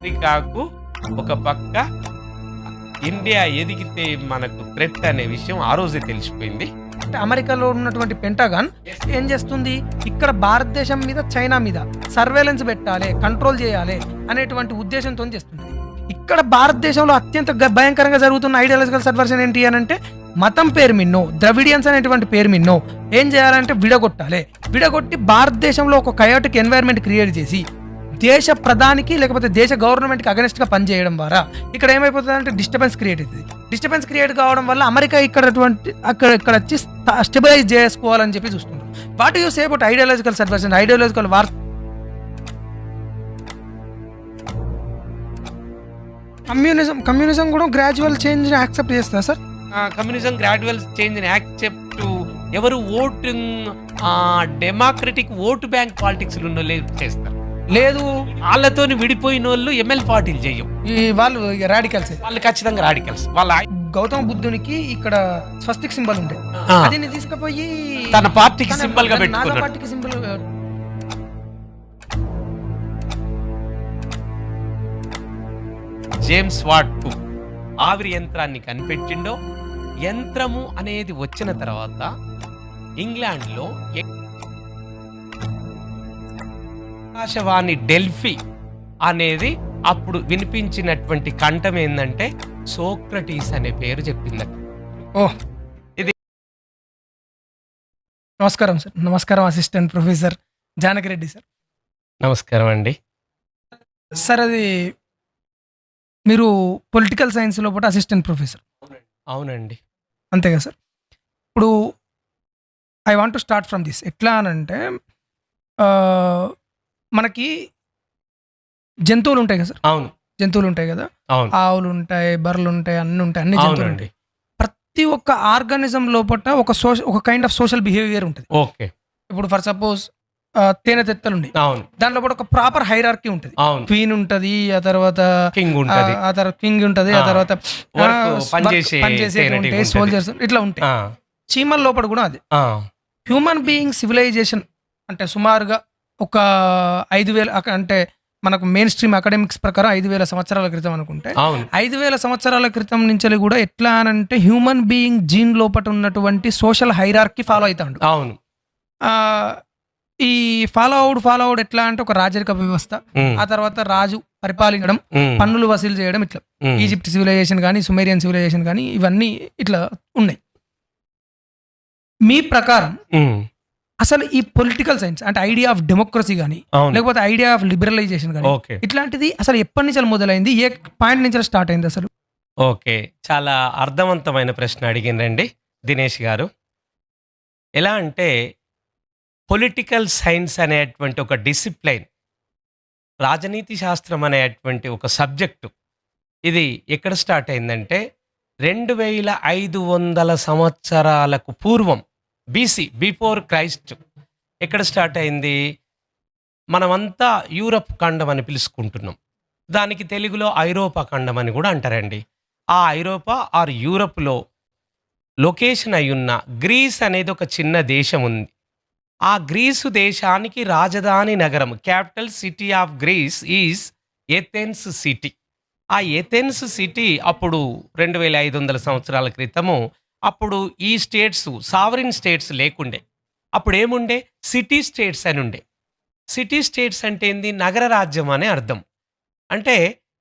అమెరికాకు ఒక పక్క ఇండియా ఎదిగితే మనకు థ్రెట్ అనే విషయం ఆ రోజే తెలిసిపోయింది. అంటే అమెరికాలో ఉన్నటువంటి పెంటగాన్ ఏం చేస్తుంది, ఇక్కడ భారతదేశం మీద చైనా మీద సర్వేలెన్స్ పెట్టాలి, కంట్రోల్ చేయాలి అనేటువంటి ఉద్దేశంతో చేస్తుంది. ఇక్కడ భారతదేశంలో అత్యంత భయంకరంగా జరుగుతున్న ఐడియాలజికల్ సబ్వర్షన్ ఏంటి అని అంటే, మతం పేరు మిన్నో ద్రవిడియన్స్ అనేటువంటి పేరు మిన్నో ఏం చేయాలంటే విడగొట్టి భారతదేశంలో ఒక కయోటిక్ ఎన్వైర్న్మెంట్ క్రియేట్ చేసి దేశ ప్రధానికి లేకపోతే దేశ గవర్నమెంట్కి అగనెస్ట్గా పనిచేయడం ద్వారా ఇక్కడ ఏమైపోతుంది అంటే డిస్టర్బెన్స్ క్రియేట్ అవుతుంది. డిస్టర్బెన్స్ క్రియేట్ కావడం వల్ల అమెరికా ఇక్కడ వచ్చి స్టెబిలైజ్ చేసుకోవాలని చెప్పి చూస్తున్నారు. What you say about ideological subversion, ideological war? Communism కూడా గ్రాడ్యువల్ చేంజ్ యాక్సెప్ట్ చేస్తా sir. Communism gradual change accept ఎవరు voting democratic vote bank politics చేస్తారు. లేదు, వాళ్ళతో విడిపోయిన వాళ్ళు ఎంఎల్ పార్టీలు చెయ్యం. వాళ్ళు రాడికల్స్, వాళ్ళు ఖచ్చితంగా రాడికల్స్. వాళ్ళ గౌతమ బుద్ధునికి ఇక్కడ స్వస్తిక్ సింబల్ ఉండే, అది తీసుకుపోయి తన పార్టీకి సింబల్ గా పెట్టుకున్నాడు. పార్టీకి సింబల్. జేమ్స్ వాట్ ఆవిరి యంత్రాన్ని కనిపెట్టిండో. యంత్రము అనేది వచ్చిన తర్వాత ఇంగ్లాండ్ లో ఆకాశవాణి డెల్ఫీ అనేది అప్పుడు వినిపించినటువంటి కంఠం ఏంటంటే సోక్రటీస్ అనే పేరు చెప్పిందట. ఇది నమస్కారం సార్. నమస్కారం అసిస్టెంట్ ప్రొఫెసర్ జానకిరెడ్డి సార్. నమస్కారం అండి సార్. అది మీరు పొలిటికల్ సైన్స్ లోపల అసిస్టెంట్ ప్రొఫెసర్? అవునండి. అంతేగా సార్. ఇప్పుడు I want to start from this. ఎట్లా అనంటే మనకి జంతువులు ఉంటాయి కదా సార్. అవును, జంతువులు ఉంటాయి కదా. ఆవులు ఉంటాయి, బర్రెలు ఉంటాయి, అన్ని ఉంటాయి, అన్ని జంతువులు ఉంటాయి. ప్రతి ఒక్క ఆర్గానిజం లోపల ఒక కైండ్ ఆఫ్ సోషల్ బిహేవియర్ ఉంటుంది. ఓకే. ఇప్పుడు ఫర్ సపోజ్ తేనె తెత్తలు ఉన్నాయి, దాంట్లో కూడా ఒక ప్రాపర్ హైరార్కీ ఉంటుంది. క్వీన్ ఉంటది, ఆ తర్వాత కింగ్ ఉంటది, ఆ తర్వాత పనిచేసే సోల్జర్స్ ఇట్లా ఉంటాయి. చీమల లోపల కూడా అది. హ్యూమన్ బీయింగ్ సివిలైజేషన్ అంటే సుమారుగా ఒక 5,000 అంటే మనకు మెయిన్ స్ట్రీమ్ అకాడమిక్స్ ప్రకారం 5,000 సంవత్సరాల క్రితం అనుకుంటే, 5,000 సంవత్సరాల క్రితం నుంచి కూడా ఎట్లా అనంటే హ్యూమన్ బీయింగ్ జీన్ లోపల ఉన్నటువంటి సోషల్ హైరార్కీ ఫాలో అవుతాడు. అవును. ఈ ఫాలో అవుడ్ ఎట్లా అంటే ఒక రాజరిక వ్యవస్థ, ఆ తర్వాత రాజు పరిపాలించడం, పన్నులు వసూలు చేయడం, ఇట్లా ఈజిప్ట్ సివిలైజేషన్ కానీ సుమేరియన్ సివిలైజేషన్ కానీ ఇవన్నీ ఇట్లా ఉన్నాయి. మీ ప్రకారం అసలు ఈ పొలిటికల్ సైన్స్ అంటే ఐడియా ఆఫ్ డెమోక్రసీ కానీ లేకపోతే ఐడియా ఆఫ్ లిబరలైజేషన్ కానీ ఇట్లాంటిది అసలు ఎప్పటి నుంచి మొదలైంది, ఏ పాయింట్ నుంచి స్టార్ట్ అయింది అసలు? ఓకే, చాలా అర్థవంతమైన ప్రశ్న అడిగిందండి దినేష్ గారు. ఎలా అంటే పొలిటికల్ సైన్స్ అనేటువంటి ఒక డిసిప్లైన్, రాజనీతి శాస్త్రం అనేటువంటి ఒక సబ్జెక్టు, ఇది ఎక్కడ స్టార్ట్ అయిందంటే 2500 సంవత్సరాలకు పూర్వం, బీసీ, బిఫోర్ క్రైస్ట్. ఎక్కడ స్టార్ట్ అయింది? మనమంతా యూరప్ ఖండం అని పిలుచుకుంటున్నాం, దానికి తెలుగులో ఐరోపా ఖండం అని కూడా అంటారండి. ఆ ఐరోపా ఆర్ యూరప్లో లొకేషన్ అయ్యున్న గ్రీస్ అనేది ఒక చిన్న దేశం ఉంది. ఆ గ్రీసు దేశానికి రాజధాని నగరం, capital city of Greece is Athens city. ఆ ఏథెన్స్ సిటీ అప్పుడు 2500 సంవత్సరాల క్రితము, అప్పుడు ఈ స్టేట్స్ సావరిన్ స్టేట్స్ లేకుండే. అప్పుడు ఏముండే? సిటీ స్టేట్స్ అని ఉండే. సిటీ స్టేట్స్ అంటే ఏంది? నగర రాజ్యం అనే అర్థం. అంటే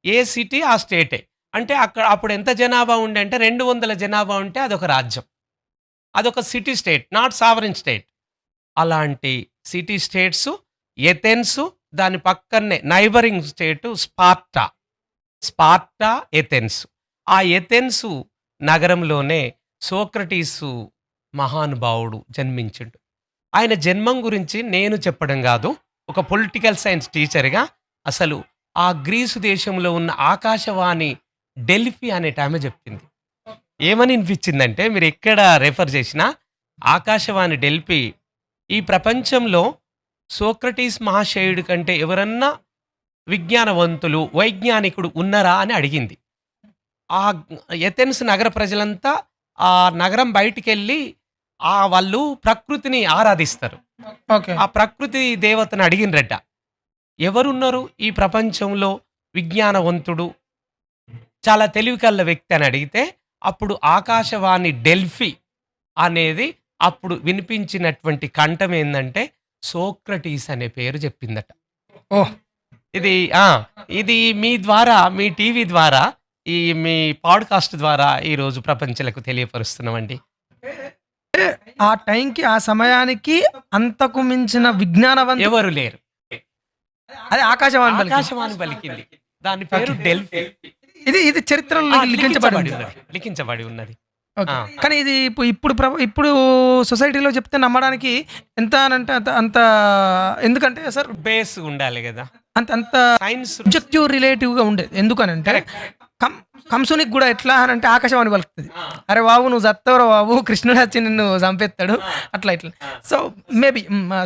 ఏ సిటీ ఆ స్టేటే. అంటే అక్కడ అప్పుడు ఎంత జనాభా ఉండే అంటే 200 జనాభా ఉంటే అదొక రాజ్యం, అదొక city state, not sovereign state. అలాంటి సిటీ స్టేట్స్ ఏథెన్స్, దాని పక్కనే నైబరింగ్ స్టేట్ స్పార్టా, ఏథెన్స్. ఆ ఏథెన్స్ నగరంలోనే సోక్రటీసు మహానుభావుడు జన్మించిండు. ఆయన జన్మం గురించి నేను చెప్పడం కాదు, ఒక పొలిటికల్ సైన్స్ టీచర్గా అసలు ఆ గ్రీసు దేశంలో ఉన్న ఆకాశవాణి డెల్ఫీ అనేట ఆమె చెప్పింది. ఏమని వినిపించిందంటే, మీరు ఎక్కడ రెఫర్ చేసినా ఆకాశవాణి డెల్ఫీ ఈ ప్రపంచంలో సోక్రటీస్ మహాశయుడి కంటే ఎవరన్నా విజ్ఞానవంతులు, వైజ్ఞానికుడు ఉన్నారా అని అడిగింది. ఆ ఏథెన్స్ నగర ప్రజలంతా ఆ నగరం బయటికి వెళ్ళి వాళ్ళు ప్రకృతిని ఆరాధిస్తారు. ఆ ప్రకృతి దేవతను అడిగినరట, ఎవరున్నారు ఈ ప్రపంచంలో విజ్ఞానవంతుడు, చాలా తెలివి కల్ల వ్యక్తి అని అడిగితే, అప్పుడు ఆకాశవాణి డెల్ఫీ అనేది అప్పుడు వినిపించినటువంటి కంఠం ఏందంటే, సోక్రటీస్ అనే పేరు చెప్పిందట. ఓహ్! ఇది ఆ! ఇది మీ ద్వారా, మీ టీవీ ద్వారా, ఈ మీ పాడ్‌కాస్ట్ ద్వారా ఈరోజు ప్రపంచాలకు తెలియపరుస్తున్నామండి. ఆ టైంకి, ఆ సమయానికి అంతకు మించిన విజ్ఞానవంతుడు ఎవరు లేరు. అదే ఆకాశవాణి పలికింది. ఆకాశవాణి పలికింది. దాని పేరు ఓకే. డెల్ఫీ. ఇది చరిత్రలో లిఖించబడి ఉంది. లిఖించబడి ఉన్నది. ఓకే. ఆ! కానీ ఇది ఇప్పుడు సొసైటీలో చెప్తే నమ్మడానికి ఎంత అనంటే అంత ఎందుకంటే సార్ బేస్ ఉండాలి గదా! అంత అంత సైన్స్ ఆబ్జెక్టివ్ రిలేటివ్‌గా ఉండేది. ఎందుకనంటే కరెక్ట్. కంసునికి గూడా ఎట్లా అనంటే ఆకాశవాణి పలుకుతది. ఆ! అరే బాబు నువ్వు సత్తవురా బాబు, కృష్ణుడు వచ్చి నిన్ను చంపేస్తాడు. అట్లా ఇట్లా. సో మేబీ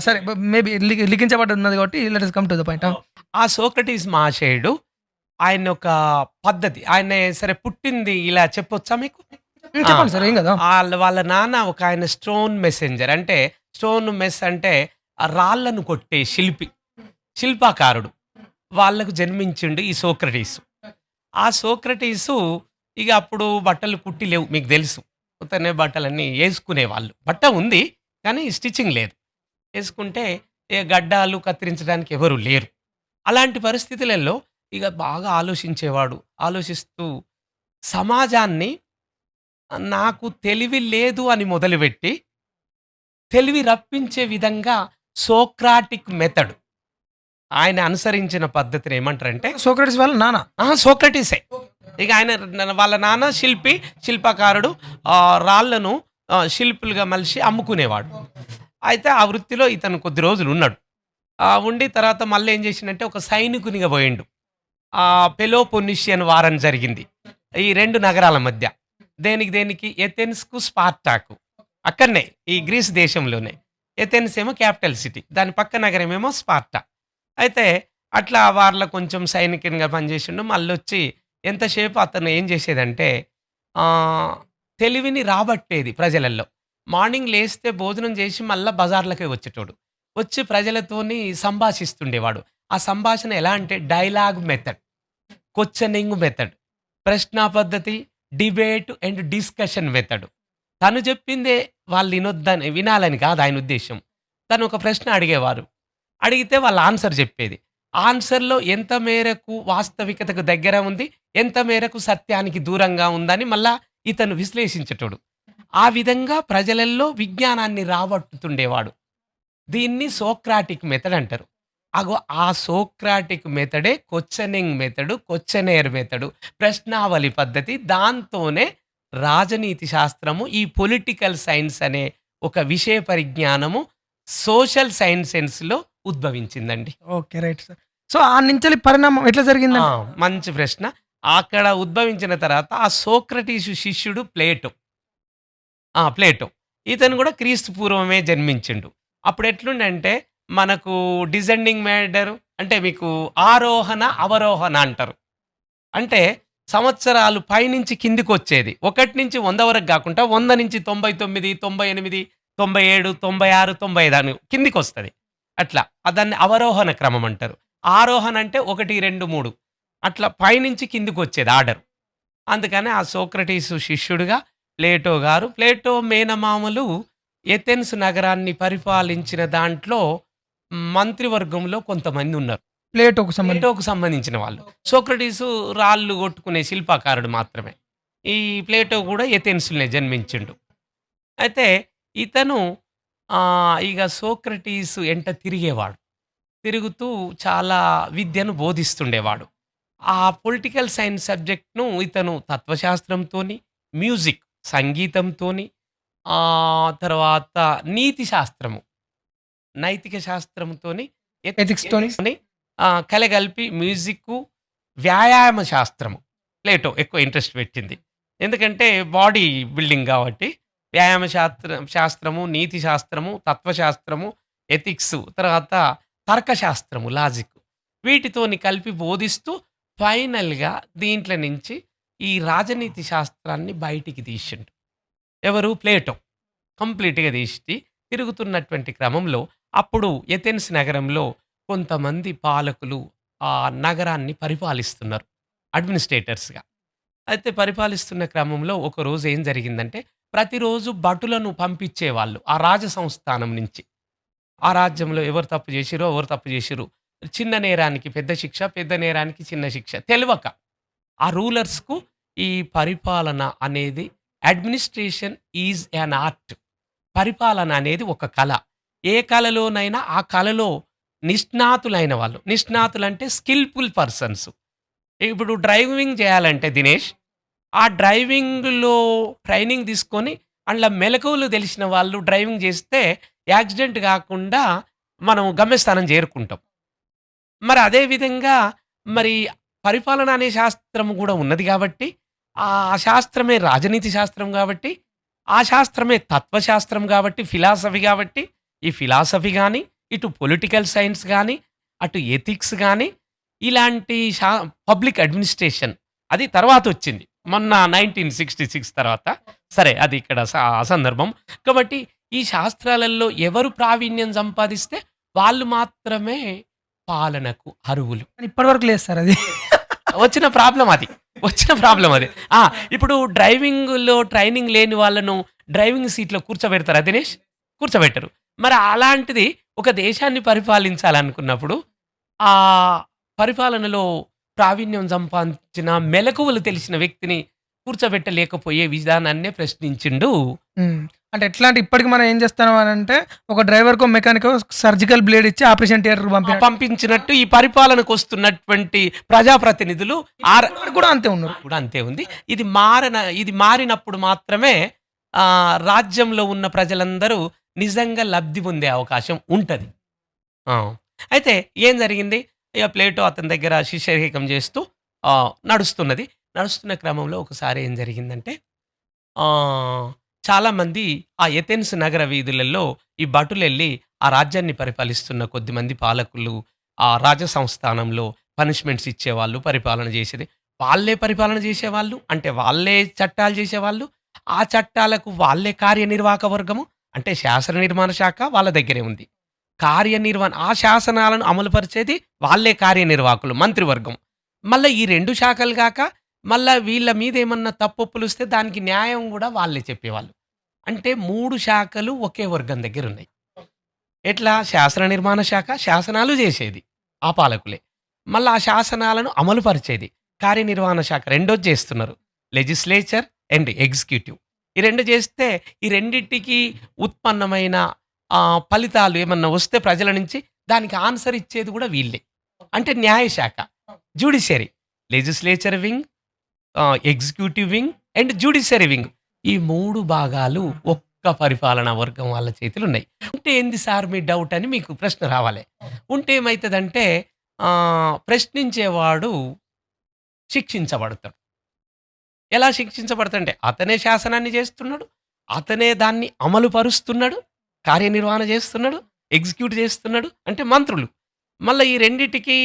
సరే మేబీ లిఖించబడి ఉన్నది కాబట్టి let us come to the point. ఆ సోక్రటీస్ మహాశయుడు ఆయన ఒక పద్ధతి. ఆయన సరే పుట్టింది ఇలా చెప్పొచ్చా మీకు? చెప్పండి సార్, ఏం కదా. వాళ్ళ నాన్న ఒక ఆయన స్టోన్ మెసెంజర్. అంటే స్టోన్ మెస్ అంటే ఆ రాళ్ళను కొట్టే శిల్పి, శిల్పాకారుడు. వాళ్ళకు జన్మించిండు ఈ సోక్రటీసు. ఆ సోక్రటీసు ఇగ అప్పుడు బట్టలు కుట్టి లేవు మీకు తెలుసు. ఉత్తనే బట్టలన్నీ యేసుకునేవాళ్ళు. బట్ట ఉంది కానీ స్టిచ్చింగ్ లేదు. యేసుకుంటే ఏ గడ్డాలు కత్తిరించడానికి ఎవరు లేరు. అలాంటి పరిస్థితులలో ఇగ బాగా ఆలోచించేవాడు. ఆలోచిస్తూ సమాజాన్ని నాకు తెలివి లేదు అని మొదలుపెట్టి, తెలివి రప్పించే విధంగా సోక్రాటిక్ మెథడ్ ఆయన అనుసరించిన పద్ధతిని ఏమంటారంటే సోక్రటీస్ వాళ్ళ నాన్న. సోక్రటీసే. ఇక ఆయన వాళ్ళ నాన్న శిల్పి, శిల్పకారుడు. రాళ్ళను శిల్పులుగా మలిచి అమ్ముకునేవాడు. అయితే ఆ వృత్తిలో ఇతను కొద్ది రోజులు ఉన్నాడు. ఉండి తర్వాత మళ్ళీ ఏం చేసిండంటే ఒక సైనికునిగా పోయిండు. పెలోపొన్నిషియన్ వారం జరిగింది ఈ 2 నగరాల మధ్య. దేనికి ఎథెన్స్‌కు, స్పార్టాకు. అక్కడనే ఈ గ్రీస్ దేశంలోనే. ఎథెన్స్ ఏమో క్యాపిటల్ సిటీ. దాని పక్క నగరమేమో స్పార్టా. అయితే అట్లా వారిలో కొంచెం సైనికునిగా పనిచేసిండు. మళ్ళొచ్చి ఎంతసేపు అతను ఏం చేసేదంటే తెలివిని రాబట్టేది ప్రజలల్లో. మార్నింగ్ లేస్తే భోజనం చేసి మళ్ళా బజార్లకే వచ్చేటోడు. వచ్చి ప్రజలతోని సంభాషిస్తుండేవాడు. ఆ సంభాషణ ఎలా అంటే డైలాగ్ మెథడ్, క్వెషనింగ్ మెథడ్, ప్రశ్న పద్ధతి, డిబేట్ అండ్ డిస్కషన్ మెథడ్. తను చెప్పిందే వాళ్ళు వినాలని కాదు ఆయన ఉద్దేశ్యం. తను ఒక ప్రశ్న అడిగేవారు. అడిగితే వాళ్ళు ఆన్సర్ చెప్పేది. ఆన్సర్‌లో ఎంత మేరకు వాస్తవికతకు దగ్గర ఉంది, ఎంత మేరకు సత్యానికి దూరంగా ఉందని మళ్ళా ఇతను విశ్లేషించేటోడు. ఆ విధంగా ప్రజలల్లో విజ్ఞానాన్ని రాబట్టుతుండేవాడు. దీన్ని సోక్రాటిక్ మెథడ్ అంటారు. అగో ఆ సోక్రాటిక్ మెథడే క్వెషనింగ్ మెథడు, క్వెషనైర్ మెథడు, ప్రశ్నావళి పద్ధతి. దాంతోనే రాజనీతి శాస్త్రము, ఈ పొలిటికల్ సైన్స్ అనే ఒక విషయ పరిజ్ఞానము సోషల్ సైన్సెస్‌లో ఉద్భవించిందండి. ఓకే. Right sir. సో ఆ నుంచెల్లి పరిణామం ఎట్లా జరిగిందండి? మంచి ప్రశ్న. అక్కడ ఉద్భవించిన తర్వాత ఆ సోక్రటీసు శిష్యుడు ప్లేటో. ప్లేటో. ఇతను కూడా క్రీస్తు పూర్వమే జన్మించిండు. అప్పుడు ఎట్లుండంటే మనకు డిసెండింగ్ మ్యాటర్ అంటే మీకు ఆరోహణ, అవరోహణ అంటారు. అంటే సంవత్సరాలు పైనుంచి కిందికొచ్చేది. 1 నుంచి 100 వరకు గాకుండా 100 నుంచి 99, 98, 97, 96, 95 అని కిందికొస్తది. అట్లా. దాన్ని అవరోహణ క్రమం అంటారు. ఆరోహణ అంటే 1, 2, 3 అట్లా పైనుంచి కిందికొచ్చేది ఆర్డర్. అందుకని ఆ సోక్రటీసు శిష్యుడుగా ప్లేటో గారు, ప్లేటో మేనమామలు ఎథెన్స్ నగరాన్ని పరిపాలించిన దాంట్లో మంత్రివర్గంలో కొంతమంది ఉన్నారు. ప్లేటోకు ప్లేటోకు సంబంధించిన వాళ్ళు. సోక్రటీసు రాళ్ళు కొట్టుకునే శిల్పాకారుడు మాత్రమే. ఈ ప్లేటో కూడా ఎథెన్స్‌లోనే జన్మించిండు. అయితే ఇతను ఇగ సోక్రటీసు ఎంట తిరిగేవాడు. తిరుగుతూ చాలా విద్యను బోధిస్తుండేవాడు. ఆ పొలిటికల్ సైన్స్ సబ్జెక్ట్‌ను ఇతను తత్వశాస్త్రంతోని, మ్యూజిక్ సంగీతంతోని, తర్వాత నీతి శాస్త్రము, నైతిక శాస్త్రంతోని, ఎథిక్స్‌తోని కలగలిపి మ్యూజిక్కు, వ్యాయామ శాస్త్రము ప్లేటో ఎక్కువ ఇంట్రెస్ట్ పెట్టింది. ఎందుకంటే బాడీ బిల్డింగ్ కాబట్టి వ్యాయామ శాస్త్రము, నీతి శాస్త్రము, తత్వశాస్త్రము, ఎథిక్స్, తర్వాత తర్కశాస్త్రము, లాజిక్ వీటితోని కలిపి బోధిస్తూ ఫైనల్‌గా దీంట్లో నుంచి ఈ రాజనీతి శాస్త్రాన్ని బయటికి తీసిండు. ఎవరు? ప్లేటో. కంప్లీట్‌గా తీసి తిరుగుతున్నటువంటి క్రమంలో అప్పుడు ఎథెన్స్ నగరంలో కొంతమంది పాలకులు, ఆ నగరాన్ని పరిపాలిస్తున్నారు అడ్మినిస్ట్రేటర్స్‌గా. అయితే పరిపాలిస్తున్న క్రమంలో ఒకరోజు ఏం జరిగిందంటే, ప్రతిరోజు భటులను పంపించేవాళ్ళు ఆ రాజసంస్థానం నుంచి. ఆ రాజ్యంలో ఎవరు తప్పు జేసిర్రో, ఎవరు తప్పు జేసిర్రు. చిన్న నేరానికి పెద్ద శిక్ష, పెద్ద నేరానికి చిన్న శిక్ష తెలవక ఆ రూలర్స్‌కు ఈ పరిపాలన అనేది అడ్మినిస్ట్రేషన్ ఈజ్ యాన్ ఆర్ట్. పరిపాలన అనేది ఒక కళ. ఏ కళలోనైనా ఆ కళలో నిష్ణాతులైన వాళ్ళు. నిష్ణాతులంటే స్కిల్‌ఫుల్ పర్సన్స్. ఇప్పుడు డ్రైవింగ్ చేయాలంటే దినేష్, ఆ డ్రైవింగ్‌లో ట్రైనింగ్ తీసుకొని అందులో మెళకువలు తెలిసిన వాళ్ళు డ్రైవింగ్ చేస్తే యాక్సిడెంట్ కాకుండా మనం గమ్యస్థానం చేరుకుంటాం. మరి అదే విధంగా మరి పరిపాలన అనే శాస్త్రం కూడా ఉన్నది కాబట్టి, ఆ శాస్త్రమే రాజనీతి శాస్త్రం కాబట్టి, ఆ శాస్త్రమే తత్వశాస్త్రం కాబట్టి, ఫిలాసఫీ కాబట్టి, ఈ ఫిలాసఫీ గాని, ఇటు పొలిటికల్ సైన్స్ గాని, అటు ఎథిక్స్ గాని, ఇలాంటి పబ్లిక్ అడ్మినిస్ట్రేషన్ అది తర్వాతొచ్చింది. మొన్న 1966 తర్వాత. సరే అది ఇక్కడ అసందర్భం. కాబట్టి ఈ శాస్త్రాలలో ఎవరు ప్రావీణ్యం సంపాదిస్తే వాళ్ళు మాత్రమే పాలనకు అర్హులు. కానీ ఇప్పటివరకు లేదు సార్ అది. వచ్చిన ప్రాబ్లమ్ అది. వచ్చిన ప్రాబ్లమ్ అది. ఆ! ఇప్పుడు డ్రైవింగ్‌లో ట్రైనింగ్ లేని వాళ్ళను డ్రైవింగ్ సీట్‌లో కూర్చోబెడతారా దినేష్? కూర్చోబెట్టరు. మరి అలాంటిది ఒక దేశాన్ని పరిపాలించాలనుకున్నప్పుడు ఆ పరిపాలనలో ప్రావీణ్యం సంపాదించిన మెలకువలు తెలిసిన వ్యక్తిని కూర్చోబెట్టలేకపోయే విధానాన్నే ప్రశ్నించిండు. హ్మ్. అంటే ఎట్లా అంటే ఇప్పటికి మనం ఏం చేస్తున్నాం అనంటే ఒక డ్రైవర్‌కో, మెకానికో సర్జికల్ బ్లేడ్ ఇచ్చి ఆపరేషన్ థియేటర్‌కి పంపించినట్టు ఈ పరిపాలనకొస్తున్నటువంటి ప్రజాప్రతినిధులు ఇప్పటికి కూడా అంతే ఉన్నారు. కూడా అంతే ఉంది. ఇది మారినప్పుడు మాత్రమే రాజ్యంలో ఉన్న ప్రజలందరూ నిజంగా లబ్ధి పొందే అవకాశం ఉంటది. ఆ! అయితే ఏం జరిగింది? ఇగ ప్లేటో అతని దగ్గర శిష్యరికం చేస్తూ నడుస్తున్నది. నడుస్తున్న క్రమంలో ఒకసారి ఏం జరిగిందంటే చాలామంది ఆ ఎథెన్స్ నగర వీధులలో ఈ భటులెళ్ళి ఆ రాజ్యాన్ని పరిపాలిస్తున్న కొద్దిమంది పాలకులు ఆ రాజ సంస్థానంలో పనిష్మెంట్స్ ఇచ్చేవాళ్ళు, పరిపాలన చేసేది. వాళ్ళే పరిపాలన చేసేవాళ్ళు. అంటే వాళ్ళే చట్టాలు చేసేవాళ్ళు. ఆ చట్టాలకు వాళ్ళే కార్యనిర్వాహక వర్గము. అంటే శాసన నిర్మాణ శాఖ వాళ్ళ దగ్గరే ఉంది. కార్యనిర్వహణ ఆ శాసనాలను అమలుపరిచేది వాళ్ళే కార్యనిర్వాహకులు, మంత్రివర్గం. మళ్ళా ఈ 2 శాఖలు గాక మళ్ళా వీళ్ళ మీదేమన్నా తప్పొప్పులొస్తే దానికి న్యాయం గూడా వాళ్ళే చెప్పేవాళ్ళు. అంటే 3 శాఖలు ఒకే వర్గం దగ్గరున్నాయి. ఎట్లా? శాసన నిర్మాణ శాఖ శాసనాలు జేసేది ఆ పాలకులే. మళ్ళా ఆ శాసనాలను అమలుపరిచేది కార్యనిర్వహణ శాఖ. రెండోది జేస్తున్నారు. Legislature and executive. ఈ 2 జేస్తే ఈ రెండిటికి ఉత్పన్నమైన ఫలితాలు ఏమన్నా వస్తే ప్రజల నుంచి దానికి ఆన్సర్ ఇచ్చేది గూడా వీళ్ళే. అంటే న్యాయశాఖ, judiciary, legislature wing, executive wing and judiciary wing. ఈ 3 భాగాలు ఒక్క పరిపాలనా వర్గం వాళ్ళ చేతులున్నాయి. ఉంటే ఏంది సార్ మీ డౌట్ అని మీకు ప్రశ్న రావాలి. ఉంటే ఏమైతదంటే ప్రశ్నించేవాడు శిక్షించబడతాడు. ఎలా శిక్షించబడతాడంటే అతనే శాసనాన్ని చేస్తున్నాడు. అతనే దాన్ని అమలు పరుస్తున్నాడు. కార్యనిర్వహణ చేస్తున్నాడు. ఎగ్జిక్యూట్ చేస్తున్నాడు. అంటే మంత్రులు. మళ్ళా ఈ రెండిటికి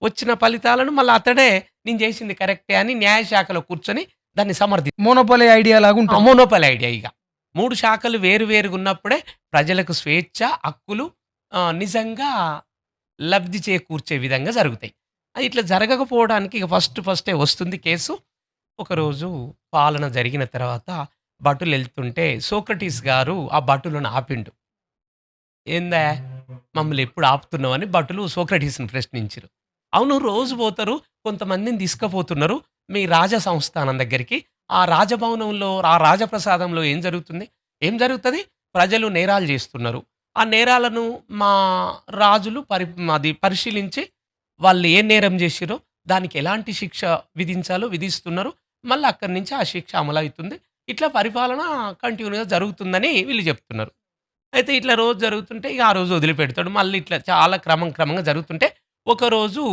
వచ్చిన ఫలితాలను మళ్ళా అతడే నేను చేసింది కరెక్టే అని న్యాయశాఖలో కూర్చొని దాన్ని మోనోపోలీ ఐడియా లాగుంటది. మోనోపలి ఐడియా ఇగ. 3 శాఖలు వేరు వేరుగున్నప్పుడే ప్రజలకు స్వేచ్ఛ, హక్కులు నిజంగా లబ్ధి చేకూర్చే విధంగా జరుగుతాయి. ఇట్లా జరగకపోవడానికి ఇక ఫస్టే వస్తుంది కేసు. ఒకరోజు పాలన జరిగిన తర్వాత భటులెళ్తుంటే సోక్రటీస్ గారు ఆ భటులను ఆపిండు. ఏందా మమ్మల్ని ఎప్పుడు ఆపుతున్నావని భటులు సోక్రటీస్‌ని ప్రశ్నించిరు. అవును రోజు పోతారు, కొంతమందిని తీసుకుపోతున్నారు మీ రాజ సంస్థానం దగ్గరికి. ఆ రాజభవనంలో, ఆ రాజప్రసాదంలో ఏం జరుగుతుంది? ఏం జరుగుతది? ప్రజలు నేరాలు చేస్తున్నారు. ఆ నేరాలను మా రాజులు పరిశీలించి వాళ్ళు ఏ నేరం చేసిర్రో దానికి ఎలాంటి శిక్ష విధించాలో విధిస్తున్నారు. మళ్ళీ అక్కడి నుంచి ఆ శిక్ష అమలవుతుంది. ఇట్లా పరిపాలన కంటిన్యూ‌గా జరుగుతుందని వీళ్ళు చెప్తున్నారు. అయితే ఇట్లా రోజు జరుగుతుంటే ఇక ఆ రోజు వదిలిపెడతాడు. మళ్ళీ ఇట్లా చాలా క్రమంగా జరుగుతుంటే ఒకరోజు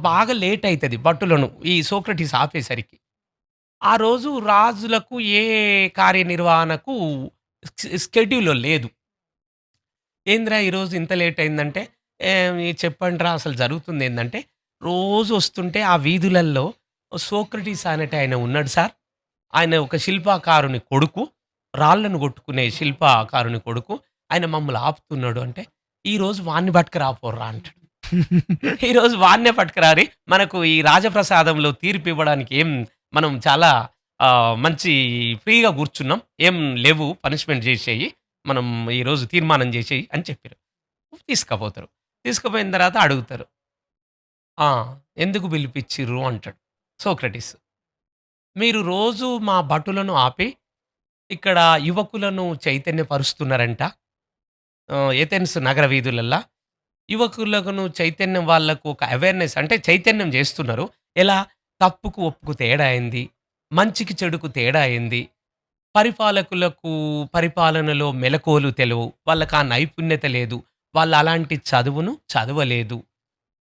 బాగా లేట్ అయితది భటులను ఈ సోక్రటీస్ ఆపేసరికి. ఆ రోజు రాజులకు ఏ కార్యనిర్వహణకు స్కెడ్యూల్‌లో లేదు. ఏందిరా ఈరోజు ఇంత లేట్ అయిందంటే, చెప్పండిరా అసలు జరుగుతుందేందంటే, రోజు వస్తుంటే ఆ వీధులల్లో సోక్రటీస్ అనేటి ఆయన ఉన్నాడు సార్. ఆయన ఒక శిల్పకారుని కొడుకు. రాళ్ళను కొట్టుకునే శిల్పకారుని కొడుకు. ఆయన మమ్మల్ని ఆపుతున్నాడు అంటే, ఈరోజు వాడిని పట్టుకురాపోర్రా అంటాడు. ఈరోజు వాడినే పట్టుకురారి మనకు ఈ రాజప్రసాదంలో తీర్పు ఇవ్వడానికి మనం చాలా మంచి ఫ్రీగా కూర్చున్నాం. ఏం లేవు పనిష్మెంట్ చేసేయి. మనం ఈరోజు తీర్మానం చేసేయి అని చెప్పారు. తీసుకపోతారు. తీసుకుపోయిన తర్వాత అడుగుతారు. "ఆ! ఎందుకు పిలిపిచ్చిర్రు?" అంటాడు సోక్రటీస్. "మీరు రోజు మా భటులను ఆపి ఇక్కడ యువకులను చైతన్యపరుస్తున్నారంట. ఏథెన్స్ నగర వీధులల్లా. యువకులను చైతన్యం వాళ్ళకు ఒక అవేర్‌నెస్ అంటే చైతన్యం చేస్తున్నారు. ఎలా? తప్పుకు, ఒప్పుకు తేడా ఏంది? మంచికి, చెడుకు తేడా ఏంది? పరిపాలకులకు పరిపాలనలో మెళకువలు తెలవు. వాళ్ళకా నైపుణ్యత లేదు. వాళ్ళు అలాంటి చదువును చదవలేదు.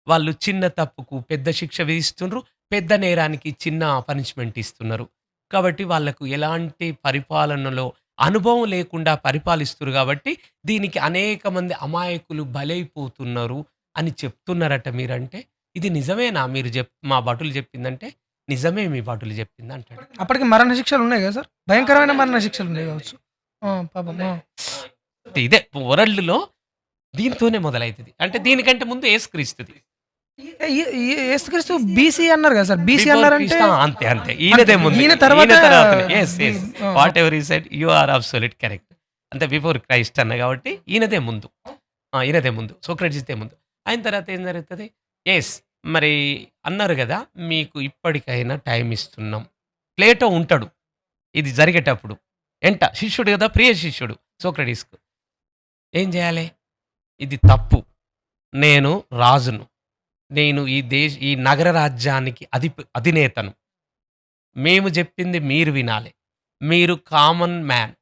వాళ్ళు చిన్న తప్పుకు పెద్ద శిక్ష విధిస్తుండ్రు. పెద్ద నేరానికి చిన్న పనిష్మెంట్ ఇస్తున్నారు. కాబట్టి వాళ్ళకు ఎలాంటి పరిపాలనలో అనుభవం లేకుండా పరిపాలిస్తుర్రు గాబట్టి, దీనికి అనేక మంది అమాయకులు బలైపోతున్నారు అని చెప్తున్నారట మీరంటే, ఇది నిజమేనా మీరు మా భటులు జెప్పిందంటే, నిజమే మీ భటులు జెప్పిందంటాడు. అప్పటికి మరణ శిక్షలు ఉన్నాయి కదా సార్? భయంకరమైన మరణ శిక్షలు ఉన్నాయి కావచ్చు. పాపం. ఇదే వరల్డ్‌లో దీంతోనే మొదలైతది. అంటే దీనికంటే ముందు యేసుక్రీస్తుది. యేసుక్రీస్తు బీసీ అన్నారు కదా సార్? బీసీ బిఫోర్ అన్నారంటే క్రిస్ట్ అంతే. ఈయనదే ముందు. ఈయన తర్వాత తర్వాతనే. యెస్. ఆ, whatever you said you are absolute correct. అంతే బిఫోర్ క్రైస్ట్ అన్నా కాబట్టి ఈయనదే ముందు. ఈయనదే ముందు. సోక్రటీస్‌దే ముందు. అయిన తర్వాత ఏం జరుగుతది? యెస్. మరి అన్నారు గదా! మీకు ఇప్పటికైనా టైమ్ ఇస్తున్నాం. ప్లేటో ఉంటాడు. ఇది జరిగేటప్పుడు. శిష్యుడు గదా! ప్రియ శిష్యుడు సోక్రటీస్‌కు. ఏం జేయాలి? ఇది తప్పు. నేను రాజును. నేను ఈ నగర రాజ్యానికి అధినేతను. మేము జెప్పింది మీరు వినాలి. మీరు కామన్ మ్యాన్.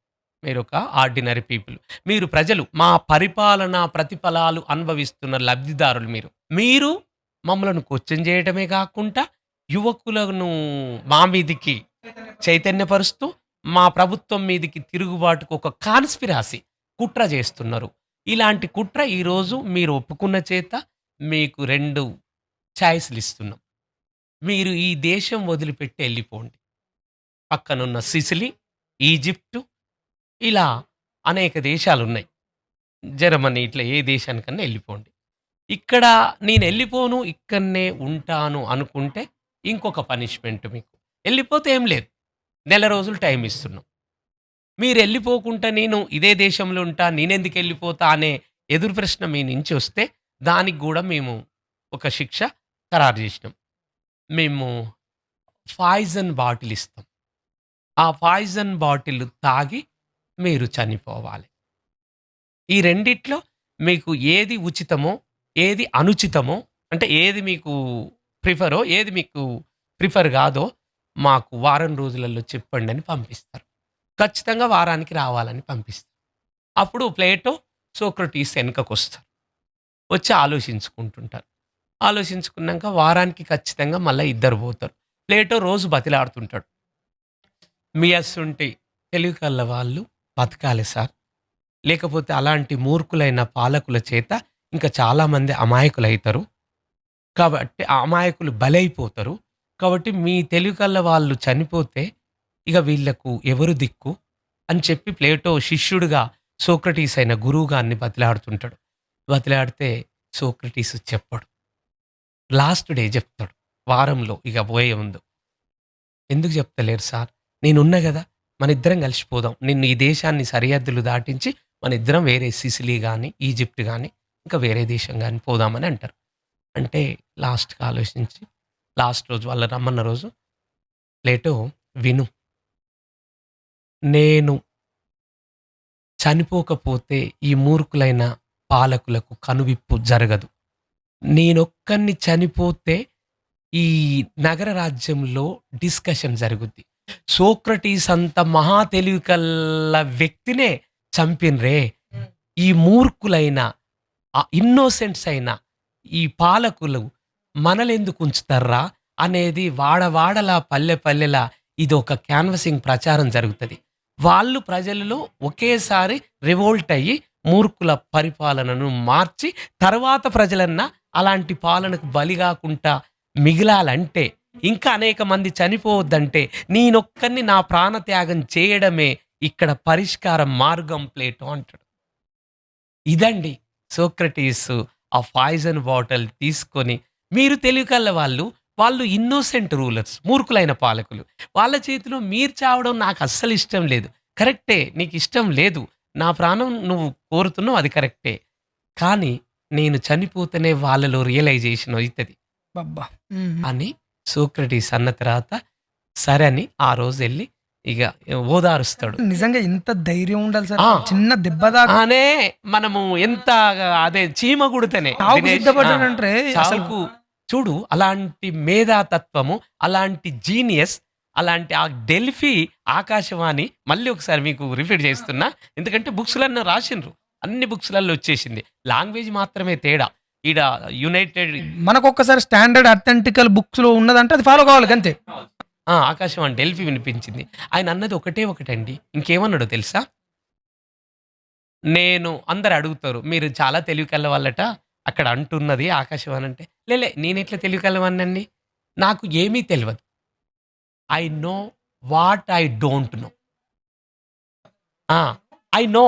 మీరొక ఆర్డినరీ పీపుల్. మీరు ప్రజలు. మా పరిపాలనా ప్రతిఫలాలు అనుభవిస్తున్న లబ్ధిదారులు మీరు. మీరు మమ్మలను క్వెశ్చన్ జేయటమే గాకుండా, యువకులను మా మీదికి చైతన్యపరుస్తూ, మా ప్రభుత్వం మీదికి తిరుగుబాటుకు ఒక కాన్స్పిరసీ కుట్ర జేస్తున్నారు. ఇలాంటి కుట్ర ఈరోజు మీరు ఒప్పుకున్న చేత మీకు 2 చాయిస్‌లిస్తున్నాం. మీరు ఈ దేశం వదిలిపెట్టి ఎళ్ళిపోండి. పక్కనున్న సిసిలీ, ఈజిప్టు ఇలా అనేక దేశాలున్నాయి. జర్మనీ ఇట్లా ఏ దేశానికన్నా ఎళ్ళిపోండి. ఇక్కడ నేనెళ్ళిపోను, ఇక్కడనే ఉంటాను అనుకుంటే ఇంకొక పనిష్మెంట్ మీకు. ఎళ్ళిపోతే ఏం లేదు. నెల రోజులు టైమ్ ఇస్తున్నాం. మీరెళ్ళిపోకుండా నేను ఇదే దేశంలో ఉంటా, నేనెందుకెళ్ళిపోతా అనే ఎదురు ప్రశ్న మీ నుంచి వస్తే దానికి గూడా మేము ఒక శిక్ష ఖరారు జేసినాం. మేము పాయిజన్ బాటిల్ ఇస్తాం. ఆ పాయిజన్ బాటిల్ తాగి మీరు చనిపోవాలి. ఈ రెండిట్లో మీకు ఏది ఉచితమో, ఏది అనుచితమో అంటే ఏది మీకు ప్రిఫరో, ఏది మీకు ప్రిఫర్ గాదో మాకు వారం రోజులలో చెప్పండని పంపిస్తారు. ఖచ్చితంగా వారానికి రావాలని పంపిస్తారు. అప్పుడు ప్లేటో, సోక్రటీస్ ఎనకకొస్తారు. వచ్చి ఆలోచించుకుంటుంటారు. ఆలోచించుకున్నాక వారానికి ఖచ్చితంగా మళ్ళా ఇద్దరు పోతారు. ప్లేటో రోజు బతిలాడుతుంటాడు. మీ అసుంటి తెలివి కల్ల వాళ్ళు బతకాలి సార్. లేకపోతే అలాంటి మూర్ఖులైన పాలకుల చేత ఇంకా చాలామంది అమాయకులైతారు. కాబట్టి ఆ అమాయకులు బలైపోతారు. కాబట్టి మీ తెలివి కల్ల వాళ్ళు చనిపోతే ఇక వీళ్ళకు ఎవరు దిక్కు అని చెప్పి ప్లేటో శిష్యుడిగా సోక్రటీస్ అయిన గురువుగారిని బతిలాడుతుంటాడు. బతిలాడితే సోక్రటీస్ చెప్పడు. లాస్ట్ డే చెప్తాడు. వారంలో ఇక పోయే ముందు. ఎందుకు చెప్తలేరు సార్? నేనున్నా గదా! మనిద్దరం కలిసిపోదాం. నిన్ను ఈ దేశాన్ని సరిహద్దులు దాటించి మనిద్దరం వేరే సిసిలీ గానీ, ఈజిప్ట్ గానీ, ఇంకా వేరే దేశం గానీ పోదామని అంటారు. అంటే లాస్ట్‌కి ఆలోచించి లాస్ట్ రోజు వాళ్ళు రమ్మన్న రోజు ప్లేటో విను. నేను చనిపోకపోతే ఈ మూర్ఖులైన పాలకులకు కనువిప్పు జరగదు. నేనొక్కడిని చనిపోతే ఈ నగర రాజ్యంలో డిస్కషన్ జరుగుద్ది. సోక్రటీస్ అంత మహా తెలివి కల్ల వ్యక్తినే చంపిన్రే. ఈ మూర్ఖులైన ఇన్నోసెంట్స్ అయిన ఈ పాలకులు మనలెందుకు ఉంచుతార్రా అనేది వాడవాడలా పల్లె పల్లెలా ఇది ఒక క్యాన్వసింగ్ ప్రచారం జరుగుతుంది. వాళ్ళు ప్రజలలో ఒకేసారి రివోల్ట్ అయ్యి మూర్ఖుల పరిపాలనను మార్చి తర్వాత ప్రజలన్నా అలాంటి పాలనకు బలిగాకుండా మిగిలాలంటే ఇంకా అనేక మంది చనిపోవద్దంటే నేనొక్కడిని నా ప్రాణత్యాగం చేయడమే ఇక్కడ పరిష్కార మార్గం ప్లేటో అంటాడు. ఇదండి సోక్రటీస్ ఆ పాయిజన్ బాటిల్ తీసుకొని మీరు తెలివికల్ల వాళ్ళు, వాళ్ళు ఇన్నోసెంట్ రూలర్స్ మూర్ఖులైన పాలకులు. వాళ్ళ చేతిలో మీరు చావడం నాకు అస్సలు ఇష్టం లేదు. కరెక్టే నీకిష్టం లేదు. నా ప్రాణం నువ్వు కోరుతున్నావు అది కరెక్టే. కానీ నేను చనిపోతేనే వాళ్ళలో రియలైజేషన్ అయితది అబ్బబ్బా! హ్మ్. అని సోక్రటీస్ అన్న తర్వాత సరే అని ఆ రోజెళ్ళి ఇగ ఓదారుస్తాడు. నిజంగా ఎంత ధైర్యం ఉండాలి సార్. ఆ! చిన్న దెబ్బ దాకా ఆనే మనము ఎంత అదే చీమ గుడితేనే చావుకు దినేష్ సిద్ధపడ్డాడంటే అసలు చావుకు చూడు అలాంటి మేధాతత్వము, అలాంటి జీనియస్, అలాంటి ఆ డెల్ఫీ ఆకాశవాణి మళ్ళీ ఒకసారి మీకు రిపీట్ చేస్తున్నా. ఎందుకంటే బుక్స్‌లన్నీ రాసిండ్రు. అన్ని బుక్స్‌లలో వచ్చేసింది. లాంగ్వేజ్ మాత్రమే తేడా. ఈడ యునైటెడ్ మనకొక్కసారి స్టాండర్డ్ అథెంటికల్ బుక్స్‌లో ఉన్నదంటే అది ఫాలో కావాలి గంతే. ఆకాశవాణి డెల్ఫీ వినిపించింది. ఆయన అన్నది ఒకటే ఒకటండి. ఇంకేమన్నాడో తెలుసా? నేను అందరు అడుగుతారు. మీరు చాలా తెలివి కల్లవాళ్ళట. అక్కడ అంటున్నది ఆకాశవాణి అంటే, నేనెట్లా తెలివి కల్లవాడినండి? నాకు ఏమీ తెలవదు. I know what I don't know. ఆ! ఐ నో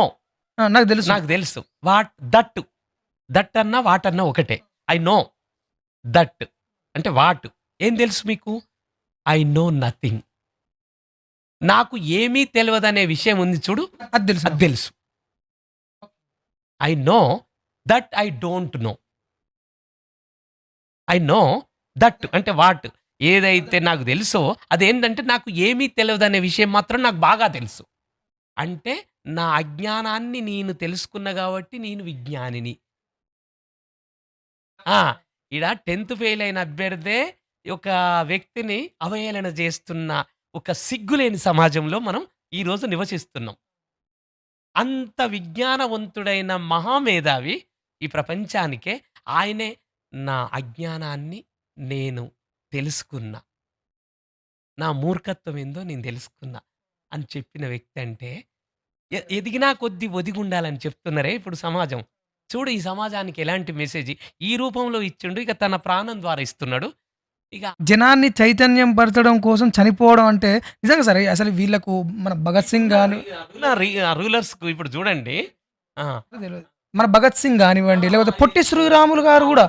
నాకు తెలుసు. నాకు తెలుసు. దట్. దట్ అన్నా, వాట్ అన్నా ఒకటే. ఐ నో దట్ అంటే వాట్. ఏం తెలుసు మీకు? I know nothing. నాకు ఏమీ తెలవదనే విషయం ఉంది చూడు. అది తెలుసు. అది తెలుసు. I know that I don't know. I know that అంటే వాట్. ఏదైతే నాకు తెలుసో అదేంటంటే నాకు ఏమీ తెలవదనే విషయం మాత్రం నాకు బాగా తెలుసు. అంటే నా అజ్ఞానాన్ని నేను తెలుసుకున్నా గాబట్టి నేను విజ్ఞానిని. ఆ! ఈడ 10థ్ ఫెయిల్ అయిన అభ్యర్థే ఒక వ్యక్తిని అవహేళన చేస్తున్న ఒక సిగ్గులేని సమాజంలో మనం ఈరోజు నివసిస్తున్నాం. అంత విజ్ఞానవంతుడైన మహామేధావి ఈ ప్రపంచానికే ఆయనే నా అజ్ఞానాన్ని నేను తెలుసుకున్నా. నా మూర్ఖత్వం ఏందో నేను తెలుసుకున్నా అని చెప్పిన వ్యక్తి అంటే ఎదిగినా కొద్దీ ఒదిగుండాలని చెప్తున్నారే ఇప్పుడు సమాజం. చూడు ఈ సమాజానికి ఎలాంటి మెసేజ్ ఈ రూపంలో ఇచ్చిండు. ఇక తన ప్రాణం ద్వారా ఇస్తున్నాడు. ఇక జనాన్ని చైతన్యం పరచడం కోసం చనిపోవడం అంటే నిజంగా సరే అసలు వీళ్ళకు మన భగత్ సింగ్ గాని రూలర్స్‌కు ఇప్పుడు చూడండి. ఆ! తెలవదు. మన భగత్ సింగ్ గానివ్వండి, లేకపోతే పొట్టి శ్రీరాములు గారు గూడా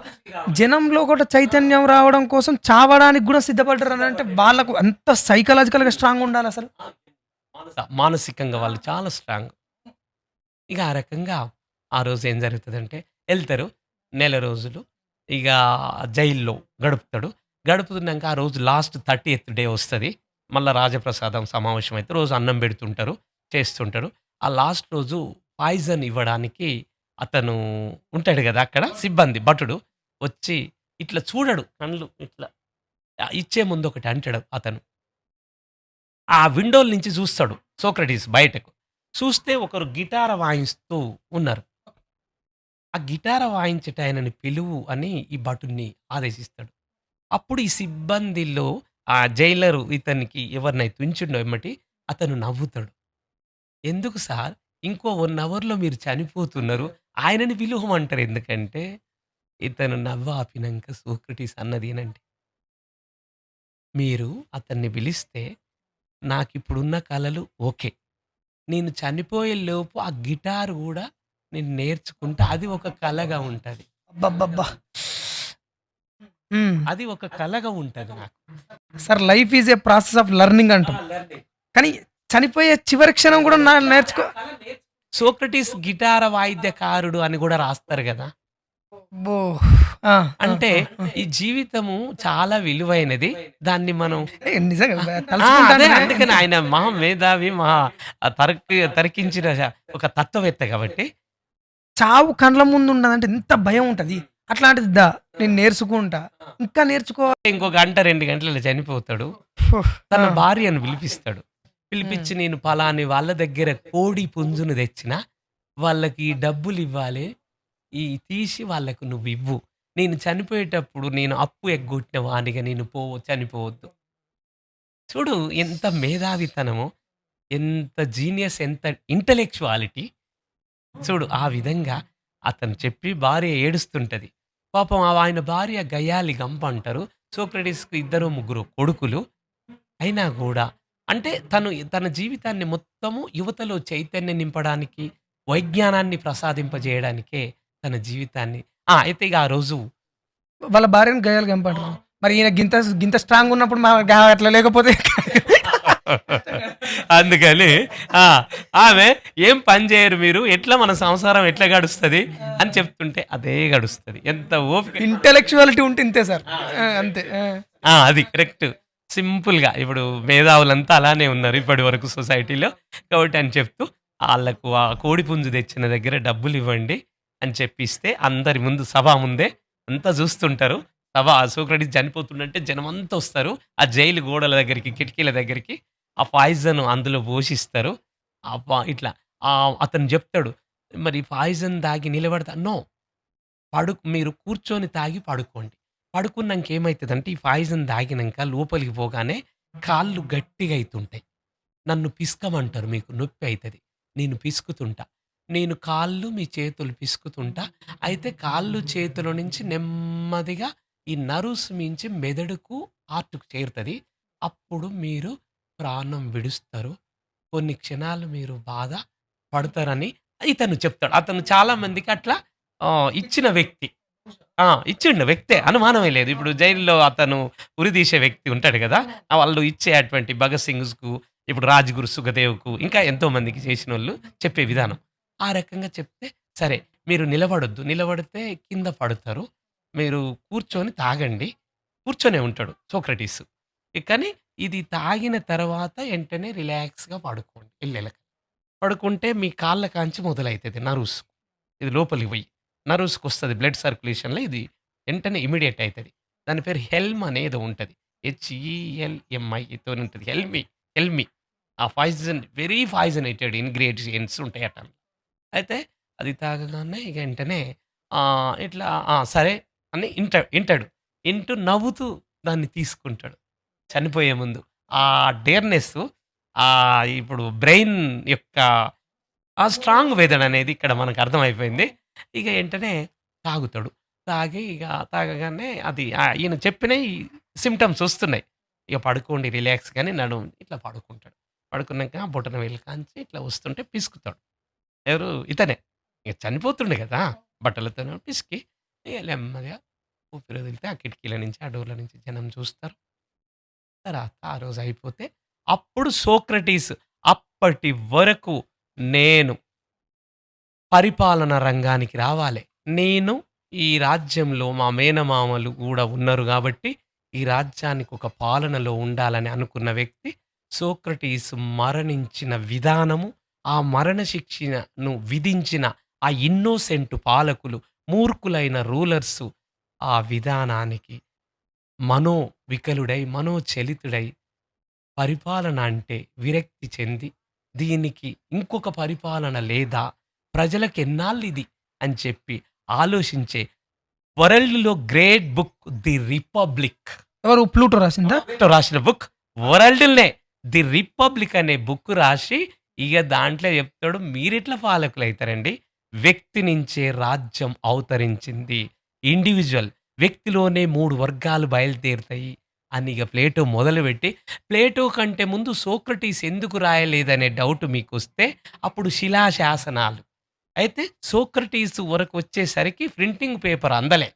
జనంలో కూడా చైతన్యం రావడం కోసం చావడానికి గూడా సిద్ధపడ్డారు అంటే వాళ్ళకు అంత సైకలాజికల్‌గా స్ట్రాంగ్ ఉండాలసలు. మానసికంగా వాళ్ళు చాలా స్ట్రాంగ్. ఇక ఆ రకంగా ఆ రోజు ఏం జరుగుతదంటే ఎళ్తారు. నెల రోజులు ఇక జైల్లో గడుపుతాడు. గడుపుతున్నాక ఆ రోజు లాస్ట్ 30థ్ డే వస్తది. మళ్ళా రాజప్రసాదం సమావేశం అయితే రోజు అన్నం పెడుతుంటారు. చేస్తుంటారు. ఆ లాస్ట్ రోజు పాయిజన్ ఇవ్వడానికి అతను ఉంటాడు గదా! అక్కడ సిబ్బంది భటుడు వచ్చి ఇట్లా చూడడు. కళ్ళు ఇట్లా ఇచ్చే ముందు ఒకటి అంటాడు అతను. ఆ విండోల నుంచి చూస్తాడు సోక్రటీస్ బయటకు. చూస్తే ఒకరు గిటార్ వాయిస్తూ ఉన్నారు. ఆ గిటార్ వాయించేటాయనని పిలువు అని ఈ భటుడిని ఆదేశిస్తాడు. అప్పుడు ఈ సిబ్బందిలో ఆ జైలరు ఇతనికి ఎవరినైతే ఉంచిండో ఎమ్మటి అతను నవ్వుతాడు. "ఎందుకు సార్ ఇంకో 1 అవర్‌లో మీరు చనిపోతున్నారు. ఆయనని పిలువమంటారు ఎందుకంటే" ఇతను నవ్వు ఆపినంక సోక్రటీస్ అన్నదేనండి. "మీరు అతన్ని పిలిస్తే నాకిప్పుడున్న కలలు ఓకే. నేను చనిపోయే లోపు ఆ గిటార్ గూడా నేను నేర్చుకుంటా. అది ఒక కలగా ఉంటది. అబ్బబ్బబ్బా! హ్మ్. అది ఒక కలగా ఉంటది నాకు." Sir life is a process of learning అంటాం. కానీ చనిపోయే చివరి క్షణం కూడా నేర్చుకో సోక్రటీస్ గిటార వాయిద్యకారుడు అని గూడా రాస్తారు గదా! అబ్బో! ఆ! అంటే ఈ జీవితము చాలా విలువైనది. దాన్ని మనం నిజంగా అదే తలుచుకుంటానే అందుకని ఆయన మహా మేధావి, మహా తరికించిన ఒక తత్వవేత్త గాబట్టి చావు కండ్ల ముందు ఉన్నదంటే ఎంత భయం ఉంటది. అట్లాంటిది నేను నేర్చుకుంటా. ఇంకా నేర్చుకోవాలి. ఇంకో గంట, 2 గంటలలో చనిపోతాడు. తన ఆ! భార్యను పిలిపిస్తాడు. పిలిపిచ్చి హ్మ్. నేను పలాని వాళ్ళ దగ్గర కోడి పుంజును తెచ్చినా, వాళ్ళకి డబ్బులివ్వాలి. తీసి వాళ్ళకు నువ్వివ్వు. నేను చనిపోయేటప్పుడు నేను అప్పు ఎగ్గొట్టిన వానిగా నేను చనిపోవద్దు. చూడు ఎంత మేధావితనమో, ఎంత జీనియస్, ఎంత ఇంటలెక్చువాలిటీ. చూడు ఆ విధంగా అతను చెప్పి భార్య ఏడుస్తుంటది. పాపం ఆయన భార్య గయ్యాళి గంప అంటారు. సోక్రటీస్‌కి ఇద్దరో, ముగ్గురో కొడుకులు. అయినా గూడా అంటే తను తన జీవితాన్ని మొత్తము యువతలో చైతన్యం నింపడానికి, వైజ్ఞానాన్ని ప్రసాదింపజేయడానికే తన జీవితాన్ని అయితే ఇక ఆ రోజు వాళ్ళ భార్యని గయ్యాలు గంపంటారు. మరి ఈయన గింత గింత స్ట్రాంగ్ ఉన్నప్పుడు అట్లా లేకపోతే అందుకని ఆ! ఆమె "ఏం పని చేయరు మీరు. ఎట్లా మన సంసారం ఎట్లా గడుస్తది" అని చెప్తుంటే అదే గడుస్తది. ఎంత ఓపిక. ఇంటెలెక్చువాలిటీ ఉంటే ఇంతే సార్. అంతే. అది కరెక్ట్. సింపుల్‌గా ఇప్పుడు మేధావులంతా అలానే ఉన్నారు ఇప్పటి వరకు సొసైటీలో. కాబట్టి అని చెప్తూ ఆళ్ళకు ఆ కోడిపుంజు తెచ్చిన దగ్గర డబ్బులివ్వండి అని చెప్పిస్తే అందరి ముందు సభ ముందే అంతా చూస్తుంటారు. సోక్రటీస్ చనిపోతుండంటే జనమంతా వస్తారు. ఆ జైలు గోడల దగ్గరికి, కిటికీల దగ్గరికి ఆ పాయిజన్ అందులో పోషిస్తారు. ఇట్లా అతను చెప్తాడు. మరి పాయిజన్ తాగి నిలబడతా నో. మీరు కూర్చొని తాగి పడుకోండి. పడుకున్నంక ఏమైతదంటే, ఈ పాయిజన్ తాగినంక లోపలికి పోగానే కాళ్ళు గట్టిగా అయితుంటాయి. నన్ను పిసకమంటారు. మీకు నొప్పి అయితది. నేను పిసుకుతుంటా. నేను కాళ్ళు, మీ చేతులు పిసుకుతుంటా. అయితే కాళ్ళు, చేతుల నుంచి నెమ్మదిగా ఈ నర్వ్స్ మించి మెదడుకు, హార్ట్‌కు చేరుతది. అప్పుడు మీరు ప్రాణం విడుస్తారు. కొన్ని క్షణాలు మీరు బాధ పడతారని ఇతను చెప్తాడు. అతను చాలా మందికి అట్లా ఇచ్చిన వ్యక్తి. ఇచ్చిండు వ్యక్తే. అనుమానమే లేదు. ఇప్పుడు జైల్‌లో అతను ఉరితీసే వ్యక్తి ఉంటాడు గదా! వాళ్ళు ఇచ్చే అటువంటి 'భగత్ సింగ్స్‌కు' ఇప్పుడు 'రాజ్‌గురు సుఖదేవ్‌కు' ఇంకా ఎంతో మందికి చేసినోళ్ళు చెప్పే విధానం. ఆ రకంగా చెప్తే, సరే మీరు నిలబడొద్దు. నిలబడితే కింద పడతారు. మీరు కూర్చొని తాగండి. కూర్చొనే ఉంటాడు సోక్రటీస్. కానీ ఇది తాగిన తర్వాత ఎంటనే రిలాక్స్‌గా పడుకోండి ఎల్లెలక. పడుకుంటే మీ కాళ్ళ కాంచి మొదలైతది నర్వ్స్. ఇది లోపలికి పోయి. నర్వ్స్‌కొస్తది బ్లడ్ సర్క్యులేషన్‌లో ఇది వెంటనే ఇమ్మీడియేట్ అయితది. దాని పేరు హెల్మ్ అనేదో ఉంటది. హెచ్‌ఈఎల్‌ఎంఐ తోనుంటది. హెల్మి. ఆ పాయిజన్ వెరీ పాయిజనేటెడ్ ఇంగ్రీడియెంట్స్ ఉంటాయట. అయితే అది తాగగానే ఇగ వెంటనే ఇట్లా సరే అని ఇంటాడు. ఇంటూ నవ్వుతూ దాన్ని తీసుకుంటాడు. చనిపోయే ముందు. ఆ డేర్‌నెస్సు ఇప్పుడు బ్రెయిన్ యొక్క ఆ స్ట్రాంగ్ మెథడ్ అనేది ఇక్కడ మనకు అర్థమైపోయింది. ఇక ఎంటనే తాగుతాడు. తాగి ఇక తాగగానే అది ఈయన చెప్పినయి సింప్టమ్స్ వస్తున్నాయి. ఇక పడుకోండి రిలాక్స్‌గాని ఇట్లా పడుకుంటాడు. పడుకున్నాక బొటన వేలు కాంచి ఇట్లా వస్తుంటే పిసుకుతాడు. ఎవరు? ఇతనే. ఇక చనిపోతుండు గదా! బట్టలతోనే పిసికి ఇగ నెమ్మదిగా ఊపిరి వదిలితే ఆ కిటికీల నుంచి, ఆ డోర్‌ల నుంచి జనం చూస్తారు. తర్వాత ఆ రోజు అయిపోతే అప్పుడు సోక్రటీస్ అప్పటి వరకు నేను పరిపాలన రంగానికి రావాలి. నేను ఈ రాజ్యంలో మా మేనమామలు గూడా ఉన్నారు గాబట్టి, ఈ రాజ్యానికి ఒక పాలనలో ఉండాలని అనుకున్న వ్యక్తి సోక్రటీస్ మరణించిన విధానము, ఆ మరణ శిక్షను విధించిన ఆ ఇన్నోసెంట్ పాలకులు, మూర్ఖులైన రూలర్సు ఆ విధానానికి మనోవికలుడై, మనోచలితుడై పరిపాలన అంటే విరక్తి చెంది, దీనికి ఇంకొక పరిపాలన లేదా? ప్రజలకెన్నాళ్ళిది అని చెప్పి ఆలోచించే వరల్డ్‌లో గ్రేట్ బుక్ 'ది రిపబ్లిక్' ఎవరు ప్లూటో రాసిందా? రాసిన బుక్ వరల్డ్‌లోనే 'ది రిపబ్లిక్' అనే బుక్ రాసి ఇగ దాంట్లో చెప్తాడు మీరెట్లా పాలకులైతారండి? వ్యక్తి నుంచే రాజ్యం అవతరించింది. ఇండివిడ్యువల్ వ్యక్తిలోనే 3 వర్గాలు బయలుదేరుతాయి అని ఇగ ప్లేటో మొదలుపెట్టి, ప్లేటో కంటే ముందు సోక్రటీస్ ఎందుకు రాయలేదనే డౌట్ మీకొస్తే అప్పుడు శిలాశాసనాలు. అయితే సోక్రటీస్ వరకొచ్చేసరికి ప్రింటింగ్ పేపర్ అందలే.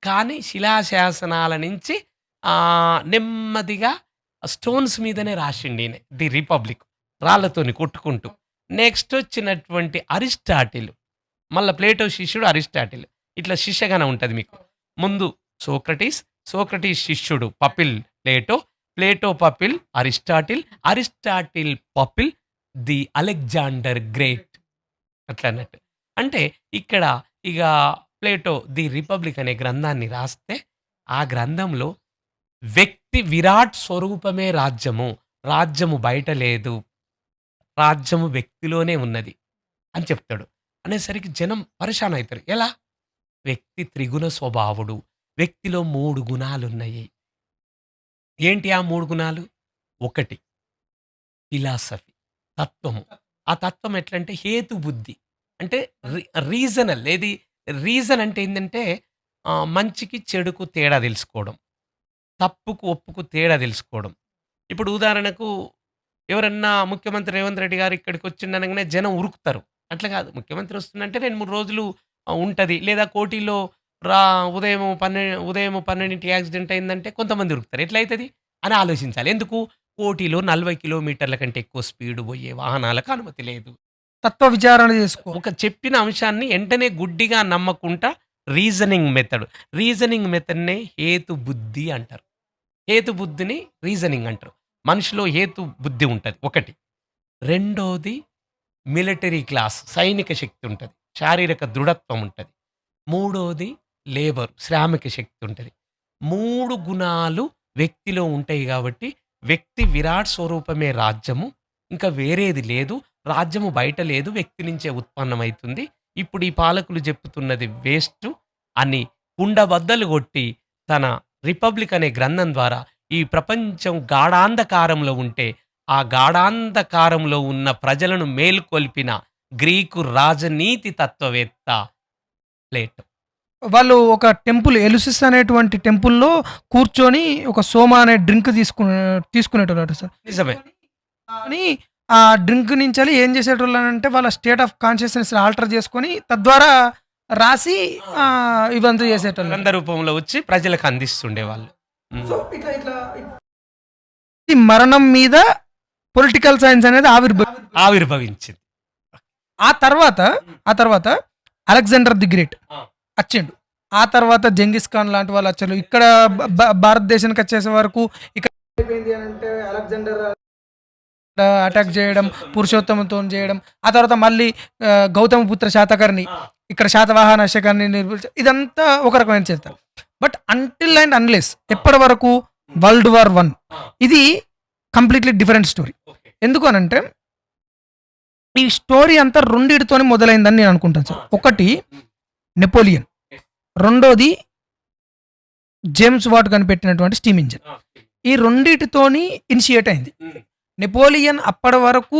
కానీ శిలాశాసనాల నుంచి నెమ్మదిగా స్టోన్స్ మీదనే రాసిండీయన 'ది రిపబ్లిక్' రాళ్ళతోని కొట్టుకుంటూ. నెక్స్ట్ వచ్చినటువంటి అరిస్టాటిల్, మళ్ళా ప్లేటో శిష్యుడు అరిస్టాటిల్. ఇట్లా శిష్యగణం ఉంటది మీకు. ముందు సోక్రటీస్, సోక్రటీస్ శిష్యుడు pupil Plato, Plato pupil Aristotle, Aristotle pupil the Alexander great అట్లన్నట్టు. అంటే ఇక్కడ ఇగ ప్లేటో 'ది రిపబ్లిక్' అనే గ్రంథాన్ని రాస్తే, ఆ గ్రంథంలో వ్యక్తి విరాట్ స్వరూపమే రాజ్యము. రాజ్యము బయట లేదు. రాజ్యము వ్యక్తిలోనే ఉన్నది అని చెప్తాడు. అనేసరికి జనం పరేషాన్ అయితారు. ఎలా? వ్యక్తి త్రిగుణ స్వభావుడు. వ్యక్తిలో 3 గుణాలున్నయి. ఏంటి ఆ 3 గుణాలు? 1 ఫిలాసఫీ తత్వము. ఆ తత్వం ఎట్లంటే హేతు బుద్ధి. అంటే రీ రీజనల్ ఏది రీజన్ అంటే ఏందంటే మంచికి, చెడుకు తేడా తెలుసుకోవడం. తప్పుకు, ఒప్పుకు తేడా తెలుసుకోవడం. ఇప్పుడు ఉదాహరణకు ఎవరన్నా ముఖ్యమంత్రి రేవంత్ రెడ్డి గారు ఇక్కడికొచ్చిండనంగానే జనం ఉరుకుతారు. అట్లా కాదు. ముఖ్యమంత్రి వస్తుండంటే 2, 3 రోజులు ఉంటది. లేదా కోఠిలో రా ఉదయం 12కి యాక్సిడెంట్ అయిందంటే కొంతమంది ఉరుకుతారు. ఎట్లయితది అని ఆలోచించాలి. ఎందుకు? కోటిలో 40 కిలోమీటర్ల కంటే ఎక్కువ స్పీడ్ పోయే వాహనాలకు అనుమతి లేదు. తత్వ విచారణ చేసుకో. ఒక చెప్పిన అంశాన్ని ఎంటనే గుడ్డిగా నమ్మకుంటా రీజనింగ్ మెథడ్. రీజనింగ్ మెథడ్‌నే హేతు బుద్ధి అంటారు. హేతు బుద్ధిని రీజనింగ్ అంటారు. మనిషిలో హేతు బుద్ధి ఉంటది ఒకటి. రెండోది మిలిటరీ క్లాస్ సైనిక శక్తి ఉంటది. శారీరక దృఢత్వం ఉంటది. మూడోది లేబర్ శ్రామిక శక్తి ఉంటది. 3 గుణాలు వ్యక్తిలో ఉంటాయి గాబట్టి, వ్యక్తి విరాట్ స్వరూపమే రాజ్యము. ఇంకా వేరేది లేదు. రాజ్యము బయట లేదు. వ్యక్తి నుంచే ఉత్పన్నమైతుంది. ఇప్పుడు ఈ పాలకులు చెప్పుతున్నది వేస్టు అని కుండబద్దలు కొట్టి, తన రిపబ్లిక్ అనే గ్రంథం ద్వారా ఈ ప్రపంచం గాఢాంధకారంలో ఉంటే, ఆ గాఢాంధకారంలో ఉన్న ప్రజలను మేలుకొల్పిన గ్రీకు రాజనీతి తత్వవేత్త ప్లేటో. వాళ్ళు ఒక టెంపుల్ ఎలుసిస్ అనేటువంటి టెంపుల్‌లో కూర్చొని ఒక సోమా అనే డ్రింక్ తీసుకునేటోళ్ళట సార్. నిజమే. కానీ ఆ డ్రింక్ నుంచెల్లి ఏం చేసేటోళ్ళనంటే వాళ్ళ స్టేట్ ఆఫ్ కాన్షియస్‌నెస్‌ని ఆల్టర్ చేసుకొని తద్వారా రాసి ఇవంతా చేసేటోళ్ళు. గ్రంథ రూపంలో వచ్చి ప్రజలకు అందిస్తుండేవాళ్ళు. సో ఇట్లా ఈ మరణం మీద పొలిటికల్ సైన్స్ అనేది ఆవిర్భవించింది. ఆ తర్వాత అలెగ్జాండర్ ది గ్రేట్ ఆ. వచ్చిండు. ఆ తర్వాత జంగిస్ ఖాన్ లాంటి వాళ్ళు వచ్చారు. ఇక్కడ భారతదేశానికి వచ్చేసే వరకు ఇక్కడ అయిపోయింది అని అంటే అలెగ్జాండర్ అటాక్ చేయడం, పురుషోత్తమంతో చేయడం, ఆ తర్వాత మళ్ళీ గౌతమపుత్ర శాతకర్ణి ఇక్కడ శాతవాహన శకాన్ని ఇదంతా ఒక రకమైన చేస్తారు. బట్ అంటిల్ అండ్ అన్లెస్ ఎప్పటి వరకు వరల్డ్ వార్ 1 ఇది కంప్లీట్లీ డిఫరెంట్ స్టోరీ. ఎందుకు అనంటే ఈ స్టోరీ అంతా రెండిటితోనే మొదలైందని నేను అనుకుంటాను సార్. ఒకటి నెపోలియన్, రెండోది జేమ్స్ వాట్ కనిపెట్టినటువంటి స్టీమ్ ఇంజిన్. ఈ రెండిటితోని ఇనిషియేట్ అయింది. నెపోలియన్ అప్పటి వరకు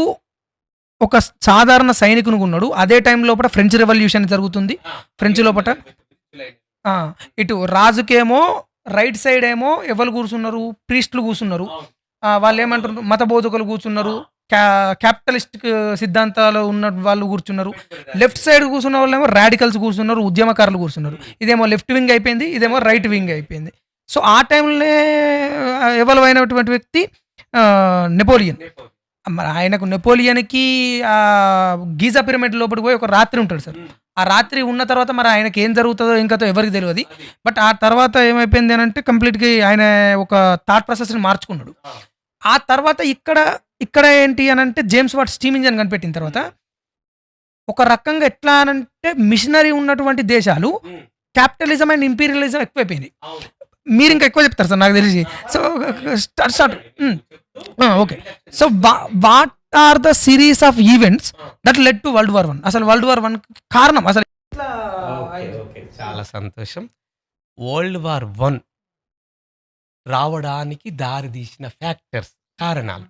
ఒక సాధారణ సైనికునిగా ఉన్నాడు. అదే టైం లోపల ఫ్రెంచ్ రెవల్యూషన్ జరుగుతుంది. ఫ్రెంచ్ లోపల ఇటు రాజుకేమో రైట్ సైడ్ ఏమో ఎవరు కూర్చున్నారు, ప్రీస్టులు కూర్చున్నారు. వాళ్ళు ఏమంటారు, మత బోధకులు కూర్చున్నారు, క్యాపిటలిస్ట్ సిద్ధాంతాలు ఉన్న వాళ్ళు కూర్చున్నారు. లెఫ్ట్ సైడ్ కూర్చున్న వాళ్ళు ఏమో రాడికల్స్ కూర్చున్నారు, ఉద్యమకారులు కూర్చున్నారు. ఇదేమో లెఫ్ట్ వింగ్ అయిపోయింది, ఇదేమో రైట్ వింగ్ అయిపోయింది. సో ఆ టైంలో ఎవరు అయినటువంటి వ్యక్తి నెపోలియన్. మరి ఆయనకు నెపోలియన్కి గీజా పిరమిడ్ లోపలికి పోయి ఒక రాత్రి ఉంటాడు సార్. ఆ రాత్రి ఉన్న తర్వాత మరి ఆయనకి ఏం జరుగుతుందో ఇంకతో ఎవరికి తెలియదు. బట్ ఆ తర్వాత ఏమైపోయింది అని అంటే కంప్లీట్గా ఆయన ఒక థాట్ ప్రాసెస్ని మార్చుకున్నాడు. ఆ తర్వాత ఇక్కడ ఏంటి అని అంటే జేమ్స్ వాట్ స్టీమ్ ఇంజన్ కనిపెట్టిన తర్వాత ఒక రకంగా ఎట్లా అనంటే మిషనరీ ఉన్నటువంటి దేశాలు క్యాపిటలిజం అండ్ ఇంపీరియలిజం ఎక్కువైపోయింది. మీరు ఇంకా ఎక్కువ చెప్తారు సార్ నాకు తెలిసి. So start okay. So what are the series of events that led to World War 1? అసలు వరల్డ్ వార్ 1 కారణం అసలు చాలా సంతోషం. వరల్డ్ వార్ 1 రావడానికి దారి తీసిన ఫ్యాక్టర్స్, కారణాలు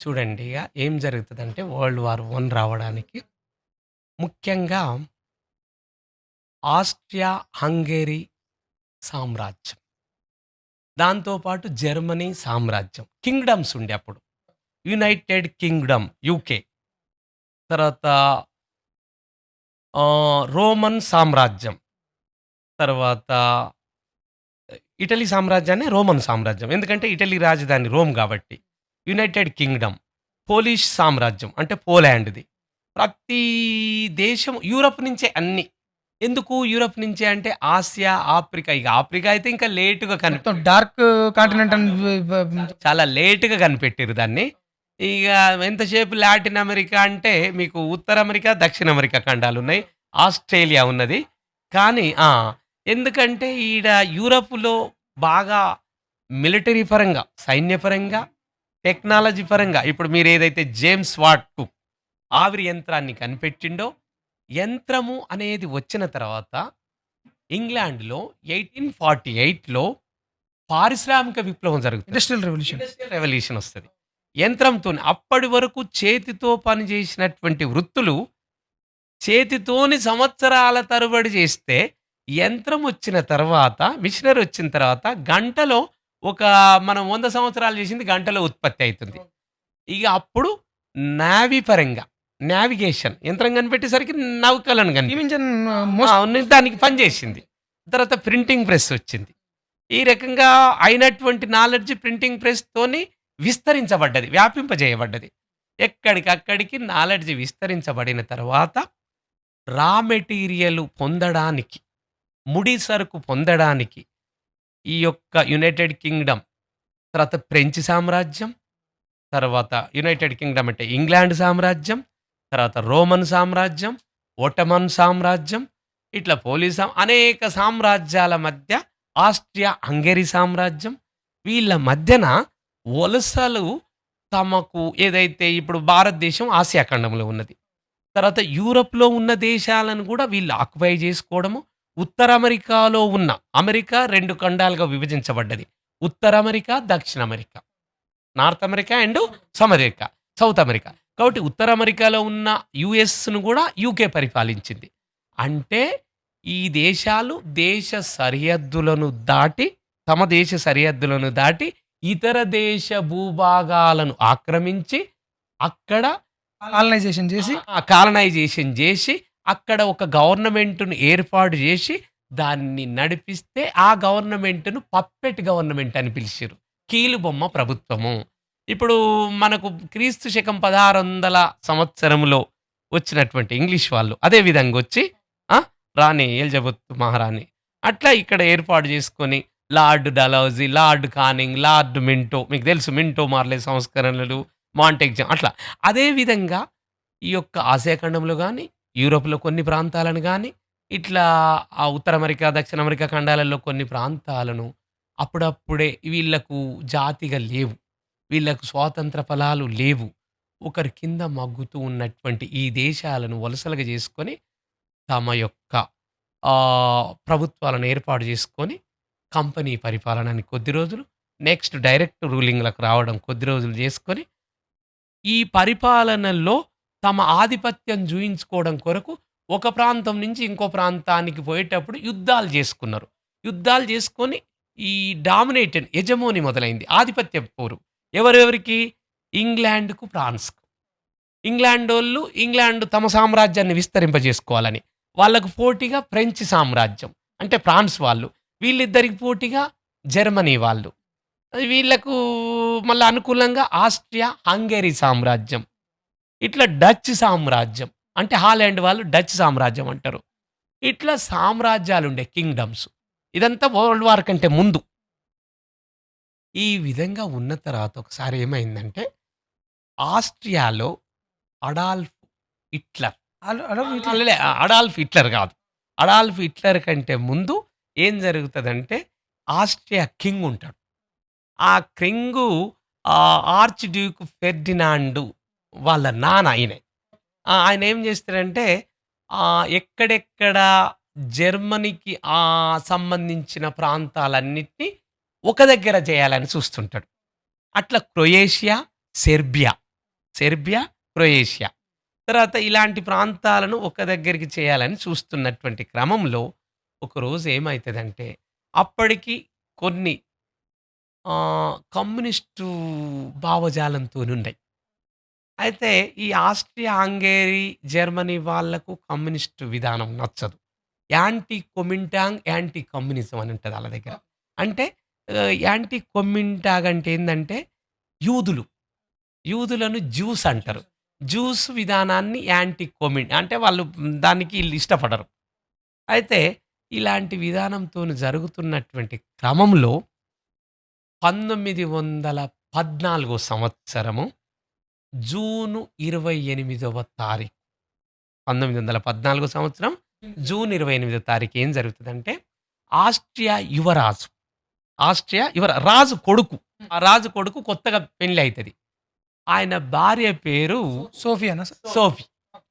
చూడండి. ఇక ఏం జరుగుతుందంటే వరల్డ్ వార్ 1 రావడానికి ముఖ్యంగా ఆస్ట్రియా హంగేరీ సామ్రాజ్యం, దాంతోపాటు జర్మనీ సామ్రాజ్యం, కింగ్డమ్స్ ఉండే అప్పుడు. యునైటెడ్ కింగ్డమ్ యూకే, తర్వాత రోమన్ సామ్రాజ్యం, తర్వాత ఇటలీ సామ్రాజ్యాన్ని రోమన్ సామ్రాజ్యం, ఎందుకంటే ఇటలీ రాజధాని రోమ్ కాబట్టి. యునైటెడ్ కింగ్డమ్, పోలిష్ సామ్రాజ్యం అంటే పోలాండ్ది. ప్రతి దేశం యూరప్ నుంచే అన్ని. ఎందుకు యూరప్ నుంచే అంటే ఆసియా, ఆఫ్రికా. ఇక ఆఫ్రికా అయితే ఇంకా లేటుగా డార్క్ కాంటినెంట్ చాలా లేటుగా కనిపెట్టారు దాన్ని. ఇక ఎంతసేపు లాటిన్ అమెరికా అంటే మీకు ఉత్తర అమెరికా, దక్షిణ అమెరికా ఖండాలు ఉన్నాయి, ఆస్ట్రేలియా ఉన్నది. కానీ ఎందుకంటే ఈడ యూరప్లో బాగా మిలిటరీ పరంగా, సైన్యపరంగా, టెక్నాలజీ పరంగా ఇప్పుడు మీరు ఏదైతే జేమ్స్ వాట్ ఆవిరి యంత్రాన్ని కనిపెట్టిండో, యంత్రము అనేది వచ్చిన తర్వాత ఇంగ్లాండ్లో 1848లో పారిశ్రామిక విప్లవం జరుగుతుంది. ఇండస్ట్రియల్ రెవల్యూషన్ వస్తుంది యంత్రంతో. అప్పటి వరకు చేతితో పనిచేసినటువంటి వృత్తులు చేతితోని సంవత్సరాల తరబడి చేస్తే, యంత్రం వచ్చిన తర్వాత, మిషనరీ వచ్చిన తర్వాత గంటలో మనం 100 సంవత్సరాలు చేసింది గంటలో ఉత్పత్తి అవుతుంది. ఇక అప్పుడు నావీ పరంగా నావిగేషన్ యంత్రం కనిపెట్టేసరికి నౌకలను దానికి పనిచేసింది. తర్వాత ప్రింటింగ్ ప్రెస్ వచ్చింది. ఈ రకంగా అయినటువంటి నాలెడ్జ్ ప్రింటింగ్ ప్రెస్‌తోని విస్తరించబడ్డది. వ్యాపింపజేయబడ్డది. ఎక్కడికక్కడికి నాలెడ్జ్ విస్తరించబడిన తర్వాత రా మెటీరియల్ పొందడానికి, ముడి సరుకు పొందడానికి ఈ యొక్క యునైటెడ్ కింగ్‌డమ్, తర్వాత ఫ్రెంచ్ సామ్రాజ్యం, తర్వాత యునైటెడ్ కింగ్‌డమ్ అంటే ఇంగ్లాండ్ సామ్రాజ్యం, తర్వాత రోమన్ సామ్రాజ్యం, ఒట్టమన్ సామ్రాజ్యం, ఇట్లా అనేక సామ్రాజ్యాల మధ్య ఆస్ట్రియా హంగరీ సామ్రాజ్యం, వీళ్ళ మధ్యన వలసలు తమకు ఏదైతే ఇప్పుడు భారతదేశం ఆసియా ఖండంలో ఉన్నది. తర్వాత యూరప్‌లో ఉన్న దేశాలను గూడా వీళ్ళు ఆక్యుపై జేసుకోవడము. ఉత్తర అమెరికాలో ఉన్న అమెరికా 2 ఖండాలుగా విభజించబడ్డది. ఉత్తర అమెరికా, దక్షిణ America. North America and south America. కాబట్టి ఉత్తర అమెరికాలో ఉన్న యూఎస్‌ను గూడా యూకే పరిపాలించింది. అంటే ఈ దేశాలు తమ దేశ సరిహద్దులను దాటి ఇతర దేశ భూభాగాలను ఆక్రమించి అక్కడ కాలనైజేషన్ చేసి కాలనైజేషన్ జేసి అక్కడ ఒక గవర్నమెంట్‌ను ఏర్పాటు జేసి దాన్ని నడిపిస్తే ఆ గవర్నమెంట్‌ను పప్పెట్ గవర్నమెంట్ అని పిలిచిర్రు. కీలుబొమ్మ ప్రభుత్వము. ఇప్పుడు మనకు క్రీస్తు శకం 1600 సంవత్సరంలో వచ్చినటువంటి ఇంగ్లీష్ వాళ్ళు అదే విధంగొచ్చి ఆ! రాణి ఎలిజబెత్ మహారాణి అట్లా ఇక్కడ ఏర్పాటు చేసుకొని lord Dalhousie, lord Canning, lord Minto మీకు తెలుసు మింటో మార్లే సంస్కరణలు, మాంటెగ్జామ్ అట్లా. అదే విధంగా ఈ యొక్క ఆసియా ఖండంలో గాని, యూరోప్‌లో కొన్ని ప్రాంతాలను గాని, ఇట్లా ఆ ఉత్తర అమెరికా, దక్షిణ అమెరికా ఖండాలలో కొన్ని ప్రాంతాలను అప్పుడప్పుడే వీళ్ళకు జాతిగా లేవు. వీళ్ళకు స్వాతంత్ర ఫలాలు లేవు. ఒకరి కింద మగ్గుతూ ఉన్నటువంటి ఈ దేశాలను వలసలుగా చేసుకొని తమ యొక్క ప్రభుత్వాలను ఏర్పాటు చేసుకొని కంపెనీ పరిపాలనని కొద్ది రోజులు, నెక్స్ట్ డైరెక్ట్ రూలింగ్‌లకు రావడం కొద్ది రోజులు చేసుకొని, ఈ పరిపాలనలో తమ ఆధిపత్యం జూయించుకోవడం కొరకు ఒక ప్రాంతం నుంచి ఇంకో ప్రాంతానికి పోయేటప్పుడు యుద్ధాలు చేసుకున్నారు. యుద్ధాలు చేసుకొని ఈ హెజమోనీ మొదలైంది. ఆధిపత్య పోరు. ఎవరెవరికి? ఇంగ్లాండ్‌కు, ఫ్రాన్స్‌కు. ఇంగ్లాండ్ తమ సామ్రాజ్యాన్ని విస్తరింపజేసుకోవాలని. వాళ్ళకు పోటీగా ఫ్రెంచ్ సామ్రాజ్యం అంటే ఫ్రాన్స్ వాళ్ళు. వీళ్ళిద్దరికి పోటీగా జర్మనీ వాళ్ళు. వీళ్ళకు మళ్ళా అనుకూలంగా ఆస్ట్రియా, హంగరీ సామ్రాజ్యం. ఇట్లా డచ్ సామ్రాజ్యం. అంటే హాలాండ్ వాళ్ళు డచ్ సామ్రాజ్యం అంటారు. ఇట్లా సామ్రాజ్యాలుండే కింగ్‌డమ్స్. ఇదంతా వరల్డ్ వార్ కంటే ముందు. ఈ విధంగా ఉన్న తర్వాత ఒకసారి ఏమైందంటే ఆస్ట్రియాలో అడాల్ఫ్ హిట్లర్ అడాల్ఫ్ హిట్లర్ కాదు. అడాల్ఫ్ హిట్లర్ కంటే ముందు ఏం జరుగుతదంటే ఆస్ట్రియా కింగ్ ఉంటాడు. ఆ కింగు ఆర్చ్ డ్యూక్ ఫెర్డినాండ్ వాళ్ళ నాన్న ఆయనే. ఆయన ఏం చేస్తాడంటే ఎక్కడెక్కడ జర్మనీకి సంబంధించిన ప్రాంతాలన్నిటిని ఒక దగ్గర చేయాలని చూస్తుంటాడు. అట్లా క్రొయేషియా, సెర్బియా, క్రొయేషియా. తర్వాత ఇలాంటి ప్రాంతాలను ఒక దగ్గరికి చేయాలని చూస్తున్నటువంటి క్రమంలో ఒకరోజు ఏమైతదంటే అప్పటికి కొన్ని కమ్యూనిస్టు భావజాలంతోనున్నాయి. అయితే ఈ ఆస్ట్రియా, హంగేరీ, జర్మనీ వాళ్ళకు కమ్యూనిస్ట్ విధానం నచ్చదు. యాంటీ కొమింటాంగ్, యాంటీ కమ్యూనిజం అని ఉంటది ఆళ్ళ దగ్గర. అంటే యాంటీ కొమింటాగ్ అంటే ఏందంటే యూదులను జ్యూస్ అంటారు. జ్యూస్ విధానాన్ని యాంటీ అంటే వాళ్ళు దానికి ఈళ్ళు ఇష్టపడరు. అయితే ఇలాంటి విధానంతోని జరుగుతున్నటువంటి క్రమంలో 1914 సంవత్సరము జూను 28వ తారీఖు 1914 సంవత్సరం జూన్ 28వ తారీఖు ఏం జరుగుతదంటే ఆస్ట్రియా రాజు కొడుకు. ఆ రాజు కొడుకు కొత్తగా పెళ్లి అయితది. ఆయన భార్య పేరు సోఫీ.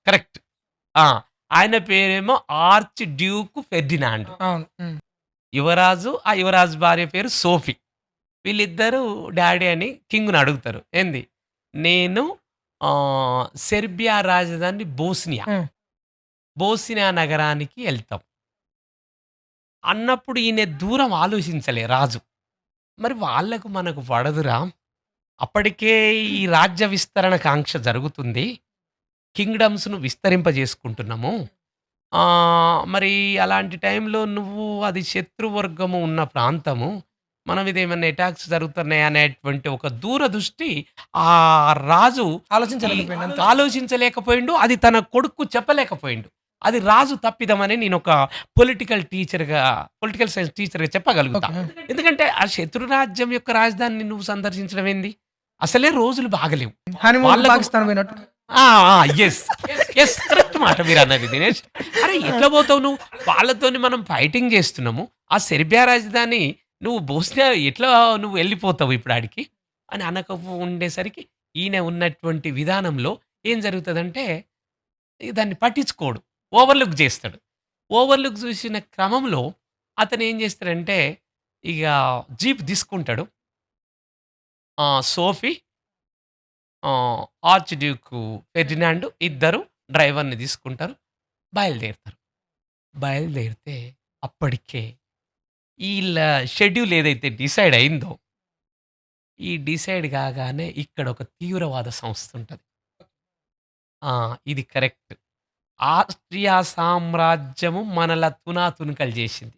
కరెక్ట్. ఆయన పేరేమో ఆర్చ్ డ్యూక్ ఫెర్డినాండ్. యువరాజు, ఆ యువరాజు భార్య పేరు సోఫీ. వీళ్ళిద్దరూ డాడీ అని కింగ్‌ని అడుగుతారు. ఏంది? నేను సెర్బియా రాజధాని బోస్నియా నగరానికి ఎళ్తాం. అన్నప్పుడు ఈయన దూరం ఆలోచించలే రాజు. మరి వాళ్ళకు మనకు పడదురా! అప్పటికే ఈ రాజ్య విస్తరణ కాంక్ష జరుగుతుంది. కింగ్‌డమ్స్‌ను విస్తరింపజేసుకుంటున్నాము. మరి అలాంటి టైంలో నువ్వు అది శత్రువర్గము ఉన్న ప్రాంతము. మన మీద ఏమన్నా అటాక్స్ జరుగుతున్నాయి అనేటువంటి ఒక దూరదృష్టి ఆ రాజు ఆలోచించలేకపోయిండు అంతే. ఆలోచించలేకపోయిండు. అది తన కొడుక్కు చెప్పలేకపోయిండు. అది రాజు తప్పిదమని నేనొక పొలిటికల్ సైన్స్ టీచర్‌గా చెప్పగలుగుతా. ఓకే. ఎందుకంటే ఆ శత్రు రాజ్యం యొక్క రాజధానిని నువ్వు సందర్శించడం ఏంది? అసలే రోజులు బాగలేవు. హనీమూన్ వాళ్ళకు పాకిస్తాన్ పోయినట్టు. ఆ! ఆ! యెస్. యెస్. కరెక్ట్ మాట మీరన్నది దినేష్. అరే! ఎట్లా పోతావు నువ్వు? వాళ్ళతోని మనం ఫైటింగ్ చేస్తున్నాము. ఆ సెర్బియా రాజధాని నువ్వు బోస్నియా ఎట్లా నువ్వు ఎళ్ళిపోతావు ఇప్పుడాడికి? అని ఉండేసరికి ఈయన ఉన్నటువంటి విధానంలో ఏం జరుగుతదంటే దాన్ని పట్టించుకోడు. ఓవర్‌లుక్ జేస్తాడు. ఓవర్‌లుక్ జూసిన క్రమంలో అతనేం జేస్తాడంటే ఇగ జీప్ తీసుకుంటాడు. సోఫీ ఆర్చ్ డ్యూక్ ఫెర్డినాండ్ ఇద్దరు డ్రైవర్‌ని తీసుకుంటారు. బయలుదేరుతారు. బయలుదేరితే అప్పటికే ఈళ్ళ షెడ్యూల్ ఏదైతే డిసైడ్ అయిందో, ఈ డిసైడ్ కాగానే ఇక్కడ ఒక తీవ్రవాద సంస్థ ఉంటది. ఆ! ఇది కరెక్ట్. ఆస్ట్రియా సామ్రాజ్యము మనల తునాతునకలు చేసింది.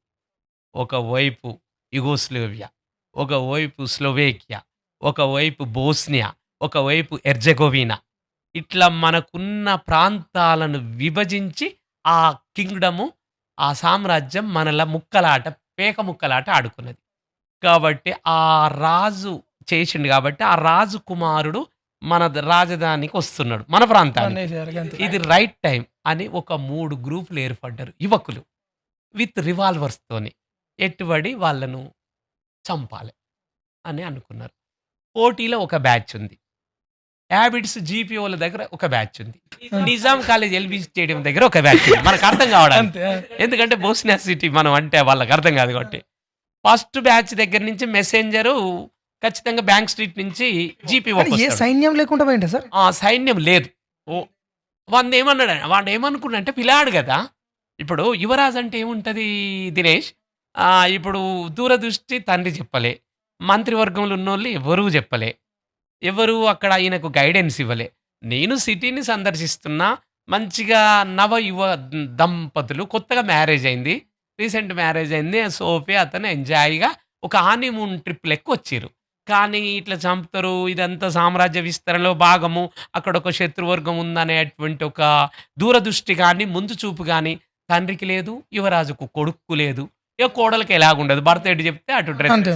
ఒకవైపు యుగోస్లోవియా, ఒకవైపు స్లోవేకియా, ఒకవైపు బోస్నియా, ఒకవైపు ఎర్జెగోవినా. ఇట్లా మనకున్న ప్రాంతాలను విభజించి ఆ కింగ్‌డము, ఆ సామ్రాజ్యం మనల ముక్కలాట, పేక ముక్కలాట ఆడుకున్నది. కాబట్టి ఆ రాజు చేసిండు కాబట్టి, ఆ రాజు కుమారుడు మన రాజధానికి వస్తున్నాడు. మన ప్రాంతానికి. అనేసారు గంతే. ఇది రైట్ టైమ్ అని ఒక 3 గ్రూపులు ఏర్పడ్డారు. యువకులు విత్ రివాల్వర్స్‌తోని. ఎట్టుబడి వాళ్ళను చంపాలి అని అనుకున్నారు. పోటీలో ఒక బ్యాచ్ ఉంది. యాబిడ్స్ జీపీఓల దగ్గర ఒక బ్యాచ్ ఉంది. నిజాం కాలేజ్ ఎల్బీ స్టేడియం దగ్గర ఒక బ్యాచ్ ఉంది. మనకు అర్థం కావడానికి. అంతే. ఎందుకంటే బోస్నియా సిటీ మనం అంటే వాళ్ళకి అర్థం కాదు కాబట్టి. ఫస్ట్ బ్యాచ్ దగ్గర నుంచి మెసెంజరు ఖచ్చితంగా బ్యాంక్ స్ట్రీట్ నుంచి జీపీఓకి కానీ ఏ వస్తాడు. సైన్యం లేకుండా పోయిందా సార్? సైన్యం లేదు. వాడేమనుకున్నాడంటే పిల్లాడు గదా! ఇప్పుడు యువరాజు అంటే ఏముంటది దినేష్? ఇప్పుడు దూరదృష్టి తండ్రి చెప్పలే. మంత్రివర్గంలో ఉన్నోళ్ళు ఎవరు చెప్పలే. ఎవరు అక్కడ ఈయనకు గైడెన్స్ ఇవ్వలే. నేను సిటీని సందర్శిస్తున్నా. మంచిగా యువ దంపతులు కొత్తగా మ్యారేజ్ అయింది. రీసెంట్ మ్యారేజ్ అయింది. సోఫీ అతను ఎంజాయ్‌గా ఒక హనీమూన్ ట్రిప్ లెక్క వచ్చిర్రు. కానీ ఇట్లా చంపుతారు. ఇదంతా సామ్రాజ్య విస్తరణలో భాగము. అక్కడొక శత్రువర్గం ఉందనేటువంటి ఒక దూరదృష్టి గాని, ముందు చూపు గాని తండ్రికి లేదు. యువరాజుకు కొడుక్కు లేదు. ఇక కోడలికి ఎలాగుండదు. భర్త ఎటు చెప్తే అటు డ్రెస్. అంతే.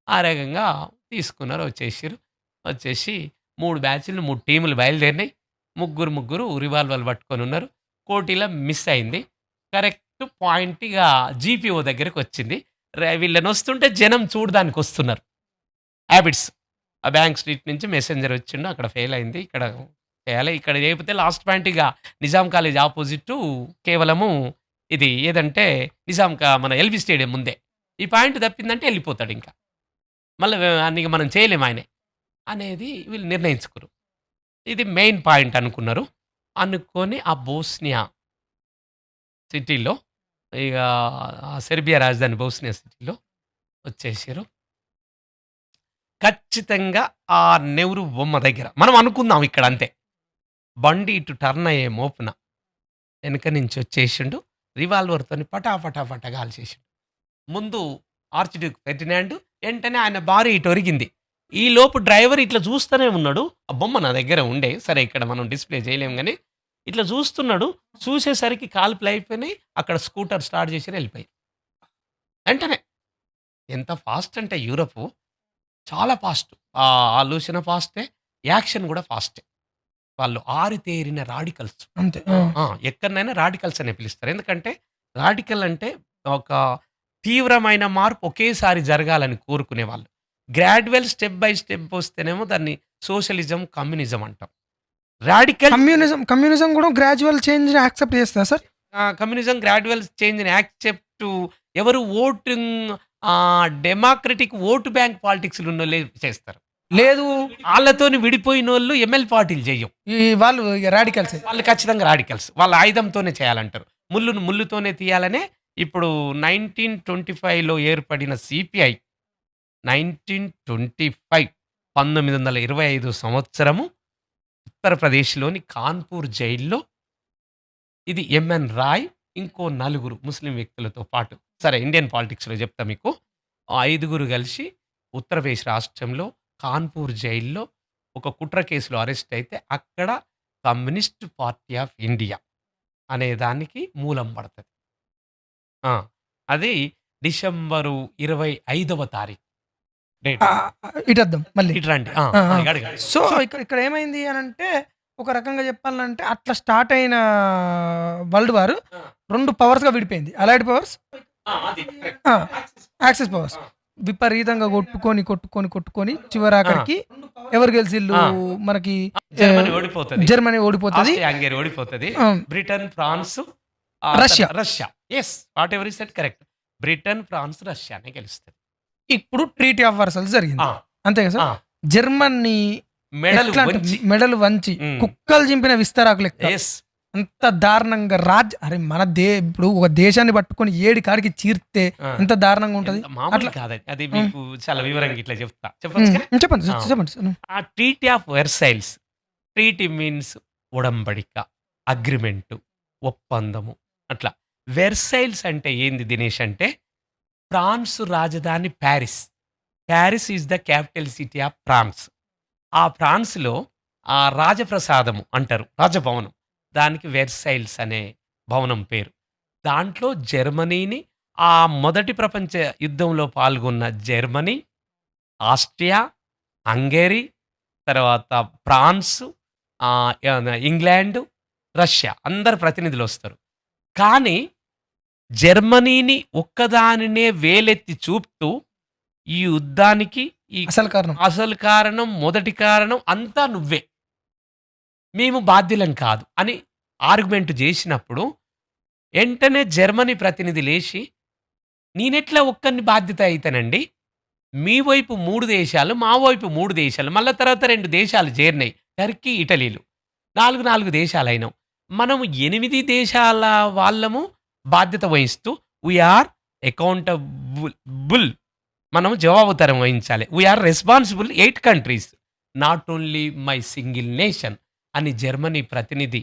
ఆ రకంగా తీసుకున్నారు. వచ్చేసిర్రు. వచ్చేసి 3 బ్యాచ్‌లు 3 టీములు బయలుదేరినాయి. ముగ్గురు రివాల్వర్‌లు పట్టుకొనున్నారు. కోటిలో మిస్ అయింది. కరెక్ట్ పాయింట్ ఇగ జీపీఓ దగ్గరికొచ్చింది. వీళ్ళనొస్తుంటే జనం చూడడానికొస్తున్నారు. హాబిట్స్. ఆ బ్యాంక్ స్ట్రీట్ నుంచి మెసెంజర్ వచ్చిండు. అక్కడ ఫెయిల్ అయింది. ఇక్కడ చేయాలి. ఇక్కడ చేయకపోతే లాస్ట్ పాయింట్ ఇగ నిజాం కాలేజ్ అపోజిట్టు కేవలము ఇది ఏదంటే మన ఎల్బీ స్టేడియం ముందే. ఈ పాయింట్ తప్పిందంటే ఎళ్ళిపోతాడింక. మళ్ళా ఇగ మనం చేయలేము ఆయనే. అనేది వీళ్ళు నిర్ణయించుకుర్రు. ఇది మెయిన్ పాయింట్ అనుకున్నారు. అనుకోని ఆ బోస్నియా సిటీలో ఇగ ఆ సెర్బియా రాజధాని బోస్నియా సిటీలో వచ్చేసిర్రు. ఖచ్చితంగా ఆ నెహ్రూ బొమ్మ దగ్గర మనం అనుకుందాం ఇక్కడ అంతే. బండి ఇటు టర్న్ అయ్యే మోపున వెనక నుంచి వచ్చేసిండు. రివాల్వర్‌తోని పటా కాల్చేసిండు. ముందు ఆర్చ్ డ్యూక్ ఫెర్డినాండ్ వెంటనే ఆయన భార్య ఇటు ఒరిగింది. ఈలోపు డ్రైవర్ ఇట్లా చూస్తూనే ఉన్నాడు. ఆ బొమ్మ నా దగ్గర ఉండే. సరే ఇక్కడ మనం డిస్‌ప్లే చేయలేం గానీ, ఇట్లా చూస్తున్నాడు. చూసేసరికి కాల్పులయిపోయినాయి. అక్కడ స్కూటర్ స్టార్ట్ చేసిర్రు ఎళ్ళిపోయారు. వెంటనే ఎంత ఫాస్ట్ అంటే యూరపు చాలా ఫాస్ట్. ఆలోచన ఫాస్టే. యాక్షన్ గూడా ఫాస్టే. వాళ్ళు ఆరితేరిన రాడికల్స్. అంతే. ఎక్కడనైనా రాడికల్స్ అనే పిలుస్తారు. ఎందుకంటే రాడికల్ అంటే ఒక తీవ్రమైన మార్పు ఒకేసారి జరగాలని కోరుకునేవాళ్ళు. గ్రాడ్యువల్ స్టెప్ బై స్టెప్ వస్తేనేమో దాన్ని సోషలిజం, కమ్యూనిజం అంటాం. రాడికల్ కమ్యూనిజం కూడా గ్రాడ్యువల్ చేంజ్ యాక్సెప్ట్ చేస్తదా సార్? కమ్యూనిజం గ్రాడ్యువల్ చేంజ్‌ని యాక్సెప్ట్ ఎవరు డెమోక్రటిక్ ఓటు బ్యాంక్ పాలిటిక్స్‌లో ఉన్నోళ్ళే చేస్తారు. లేదు. ఆళ్ళతోని విడిపోయినోళ్ళు ఎంఎల్ పార్టీలు చెయ్యం. వాళ్ళు ఇగ రాడికల్సే. వాళ్ళు ఖచ్చితంగా రాడికల్స్. వాళ్ళ ఆయుధంతోనే చేయాలంటారు. ముల్లును ముల్లుతోనే తీయాలనే ఇప్పుడు 1925లో ఏర్పడిన సిపిఐ 1925 1925 సంవత్సరము ఉత్తరప్రదేశ్‌లోని కాన్పూర్ జైల్‌లో ఇది ఎంఎన్ రాయ్ ఇంకో నలుగురు ముస్లిం వ్యక్తులతో పాటు సరే ఇండియన్ పాలిటిక్స్‌లో చెప్తా మీకు. ఆ ఐదుగురు కలిసి ఉత్తరప్రదేశ్ రాష్ట్రంలో కాన్పూర్ జైల్‌లో ఒక కుట్ర కేసులో అరెస్ట్ అయితే అక్కడ కమ్యూనిస్ట్ పార్టీ ఆఫ్ ఇండియా అనే దానికి మూలం పడతది. ఆ! అది డిసెంబరు 25వ తారీఖు డేట్. ఆ! ఇటొద్దాం మళ్ళీ. ఇటు రండి. ఆ! ఆ! ఆ! ఆ! అడగండి. సో, ఇక్కడ ఇక్కడ ఏమైంది అనంటే, ఒక రకంగా చెప్పాలంటే అట్లా స్టార్ట్ అయిన వరల్డ్ వార్ ఆ! 2 పవర్స్‌గా విడిపోయింది. అలైడ్ పవర్స్, ఆ! అది కరెక్ట్. ఆ! యాక్సిస్. Axis powers. ఆ! విపరీతంగా కొట్టుకొని చివరాఖరికి ఎవరు గెలిసిల్లు ఆ! మనకి జర్మనీ ఓడిపోతది. జర్మనీ ఓడిపోతది. ఆస్ట్రియా, హంగరీ ఓడిపోతది. హ్మ్. Britain, France, Russia. Russia. Yes. Whatever you said correct. Britain, France, రష్యానే గెలుస్తది. ఇప్పుడు ట్రీటీ ఆఫ్ వర్సల్స్ జరిగింది. ఆ! అంతే కదా ఆ! సార్? జర్మనీ మెడలు ఎట్లా అంటే వంచి. మెడలు వంచి హ్మ్. కుక్కలు చింపిన విస్తరాకు లెక్క యెస్. అంత దారుణంగా అరే మన ఇప్పుడు ఒక దేశాన్ని పట్టుకొని ఏడి కాడికి చీర్తే ఆ! ఎంత దారుణంగా ఉంటది. ఎంత మామూలు అట్లా కాదండి. అది మీకు చాలా వివరంగా ఇట్లా చెప్తా. చెప్పొచ్చుగా? చెప్పండి ఆ! చెప్పండి సార్. ఆ treaty of Versailles. Treaty means ఉడంబడిక, అగ్రిమెంటు, ఒప్పందము అట్లా. వెర్సైల్స్ అంటే ఏంది దినేష్ అంటే ఫ్రాన్స్ రాజధాని Paris. Paris is the capital city of France. ఆ ఫ్రాన్స్‌లో ఆ రాజప్రసాదము అంటారు. రాజభవనం. దానికి వెర్సైల్స్ అనే భవనం పేరు. దాంట్లో జర్మనీని ఆ మొదటి ప్రపంచ యుద్ధంలో పాల్గొన్న జర్మనీ, ఆస్ట్రియా, హంగేరీ, తర్వాత ఫ్రాన్స్, ఇంగ్లాండ్, రష్యా అందరు ప్రతినిధులొస్తారు. కానీ జర్మనీని ఒక్కదానినే వేలెత్తి చూపుతూ ఈ యుద్ధానికి ఈ అసలు కారణం అసలు కారణం, మొదటి కారణం అంతా నువ్వే. మేము బాధ్యులం కాదు అని ఆర్గ్యుమెంట్ చేసినప్పుడు ఎంటనే జర్మనీ ప్రతినిధి లేచి, నేనెట్లా ఒక్కడిని బాధ్యత అయితానండి? మీ వైపు 3 దేశాలు, మా వైపు 3 దేశాలు, మళ్ళా తర్వాత 2 దేశాలు చేరినాయి. టర్కీ, ఇటలీలు. 4 దేశాలయినాం. మనము 8 దేశాల వాళ్ళము బాధ్యత వహిస్తూ వి ఆర్ అకౌంటబుల్. మనం జవాబుదారం వహించాలి. We are responsible 8 countries. Not only my single nation అని జర్మనీ ప్రతినిధి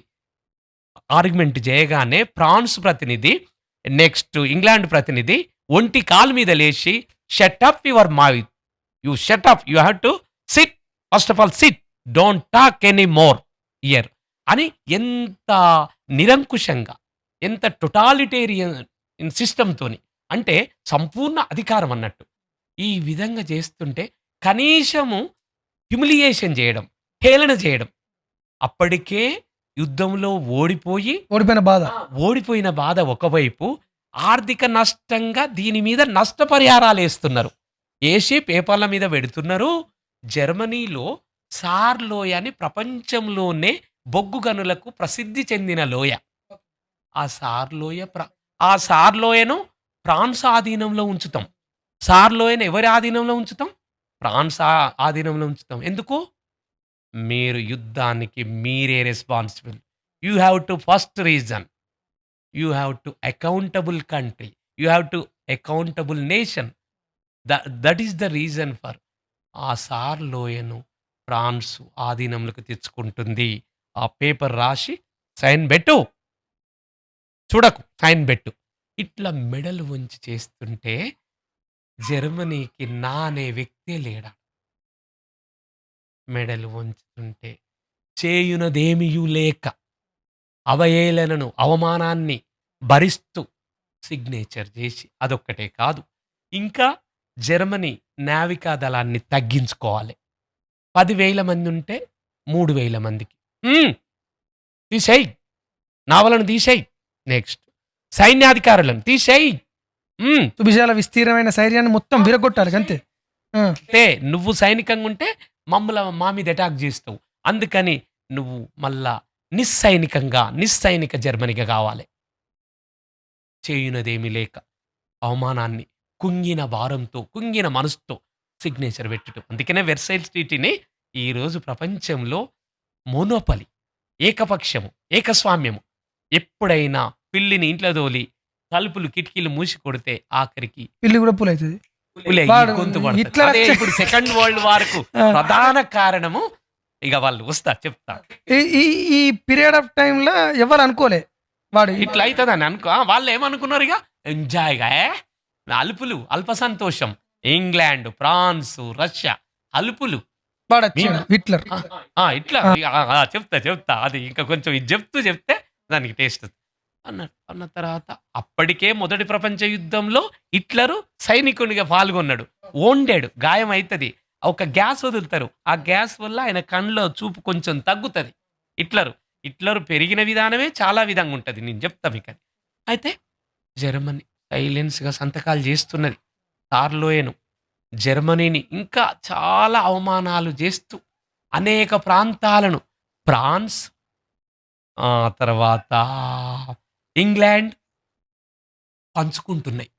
ఆర్గ్యుమెంట్ చేయగానే ఫ్రాన్స్ ప్రతినిధి, నెక్స్ట్ ఇంగ్లాండ్ ప్రతినిధి ఒంటి కాలు మీద లేచి shut up your mouth. You shut up. You have to sit. First of all sit. Don't talk any more here అని ఎంత నిరంకుశంగా, ఎంత టొటాలిటేరియన్ సిస్టమ్‌తోని అంటే సంపూర్ణ అధికారం అన్నట్టు. ఈ విధంగా చేస్తుంటే కనీసము హ్యూమిలియేషన్ చేయడం, హేళన చేయడం. అప్పటికే యుద్ధంలో ఓడిపోయిన బాధ. ఓడిపోయిన బాధ ఒకవైపు, ఆర్థిక నష్టంగా దీని మీద నష్టపరిహారాలేస్తున్నారు. ఏసి పేపర్ల మీద పెడుతున్నారు. జర్మనీలో సార్ లోయ అని ప్రపంచంలోనే బొగ్గు గనులకు ప్రసిద్ధి చెందిన లోయ. ఆ సార్ లోయను ఫ్రాన్స్ ఆధీనంలో ఉంచుతాం. సార్ లోయను ఎవరి ఆధీనంలో ఉంచుతాం? ఫ్రాన్స్ ఆధీనంలో ఉంచుతాం. ఎందుకు? మీరు యుద్ధానికి మీరే responsible. You have to first reason. You have to accountable country. You have to accountable nation. That is the reason for ఆ సార్ లోయను ఫ్రాన్స్ ఆధీనంలోకి తెచ్చుకుంటుంది. ఆ పేపర్ రాసి సైన్ బెట్టు. చూడకు సైన్ బెట్టు. ఇట్లా మెడలు వంచి చేస్తుంటే జర్మనీకి నా అనే వ్యక్తే లేడా. మెడలు వంచుతుంటే చేయునదేమియు లేక అవహేళనను, అవమానాన్ని భరిస్తూ సిగ్నేచర్ చేసి అదొక్కటే కాదు. ఇంకా జర్మనీ నావికా దళాన్ని తగ్గించుకోవాలి. 10,000 మంది ఉంటే 3,000 మందికి. తీసేయి. నావలను తీసేయి. నెక్స్ట్ సైన్యాధికారులను తీసేయి. సువిశాల విస్తీర్ణమైన శైర్యాన్ని మొత్తం విరగొట్టాలి అంతే. అంటే నువ్వు సైనికంగా ఉంటే మా మీద అటాక్ చేస్తావు. అందుకని నువ్వు మళ్ళా నిస్సైనిక జర్మనీగా కావాలి. చేయునదేమీ లేక అవమానాన్ని కుంగిన భారంతో, కుంగిన మనసుతో సిగ్నేచర్ పెట్టడం. అందుకనే వెర్సైల్స్ ట్రీటీని ఈరోజు ప్రపంచంలో మోనోపలి, ఏకపక్షము, ఏకస్వామ్యము. ఎప్పుడైనా పిల్లిని ఇంట్లో దోలి తలుపులు కిటికీలు మూసి కొడితే ఆఖరికి పిల్లి కూడా పూలవుతుంది. గొంతు పడుతుంది. అదే ఇప్పుడు సెకండ్ వరల్డ్ వార్ కు ప్రధాన కారణము. ఇక వాళ్ళు చెప్తా. ఈ పీరియడ్ ఆఫ్ టైంలో ఎవరు అనుకోలే వాడు ఇట్లా అవుతుందని అనుకో వాళ్ళు ఏమనుకున్నారు ఇక ఎంజాయ్గా అల్పులు అల్ప సంతోషం. ఇంగ్లాండ్, ఫ్రాన్స్, రష్యా అల్పులు. వాడు వచ్చిండు హిట్లర్. ఇట్లా చెప్తా అది ఇంకా కొంచెం ఇది చెప్తే దానికి టేస్ట్ అన్న తర్వాత అప్పటికే మొదటి ప్రపంచ యుద్ధంలో హిట్లరు సైనికునిగా పాల్గొన్నాడు. ఓండాడు, గాయం అవుతుంది, ఒక గ్యాస్ వదులుతారు, ఆ గ్యాస్ వల్ల ఆయన కళ్ళలో చూపు కొంచెం తగ్గుతుంది. హిట్లరు పెరిగిన విధానమే చాలా విధంగా ఉంటుంది, నేను చెప్తా మీకు అది. అయితే జర్మనీ సైలెన్స్గా సంతకాలు చేస్తున్నది. టార్లోయను జర్మనీని ఇంకా చాలా అవమానాలు చేస్తూ అనేక ప్రాంతాలను ఫ్రాన్స్, తర్వాత ఇంగ్లాండ్ పంచుకుంటున్నాయి,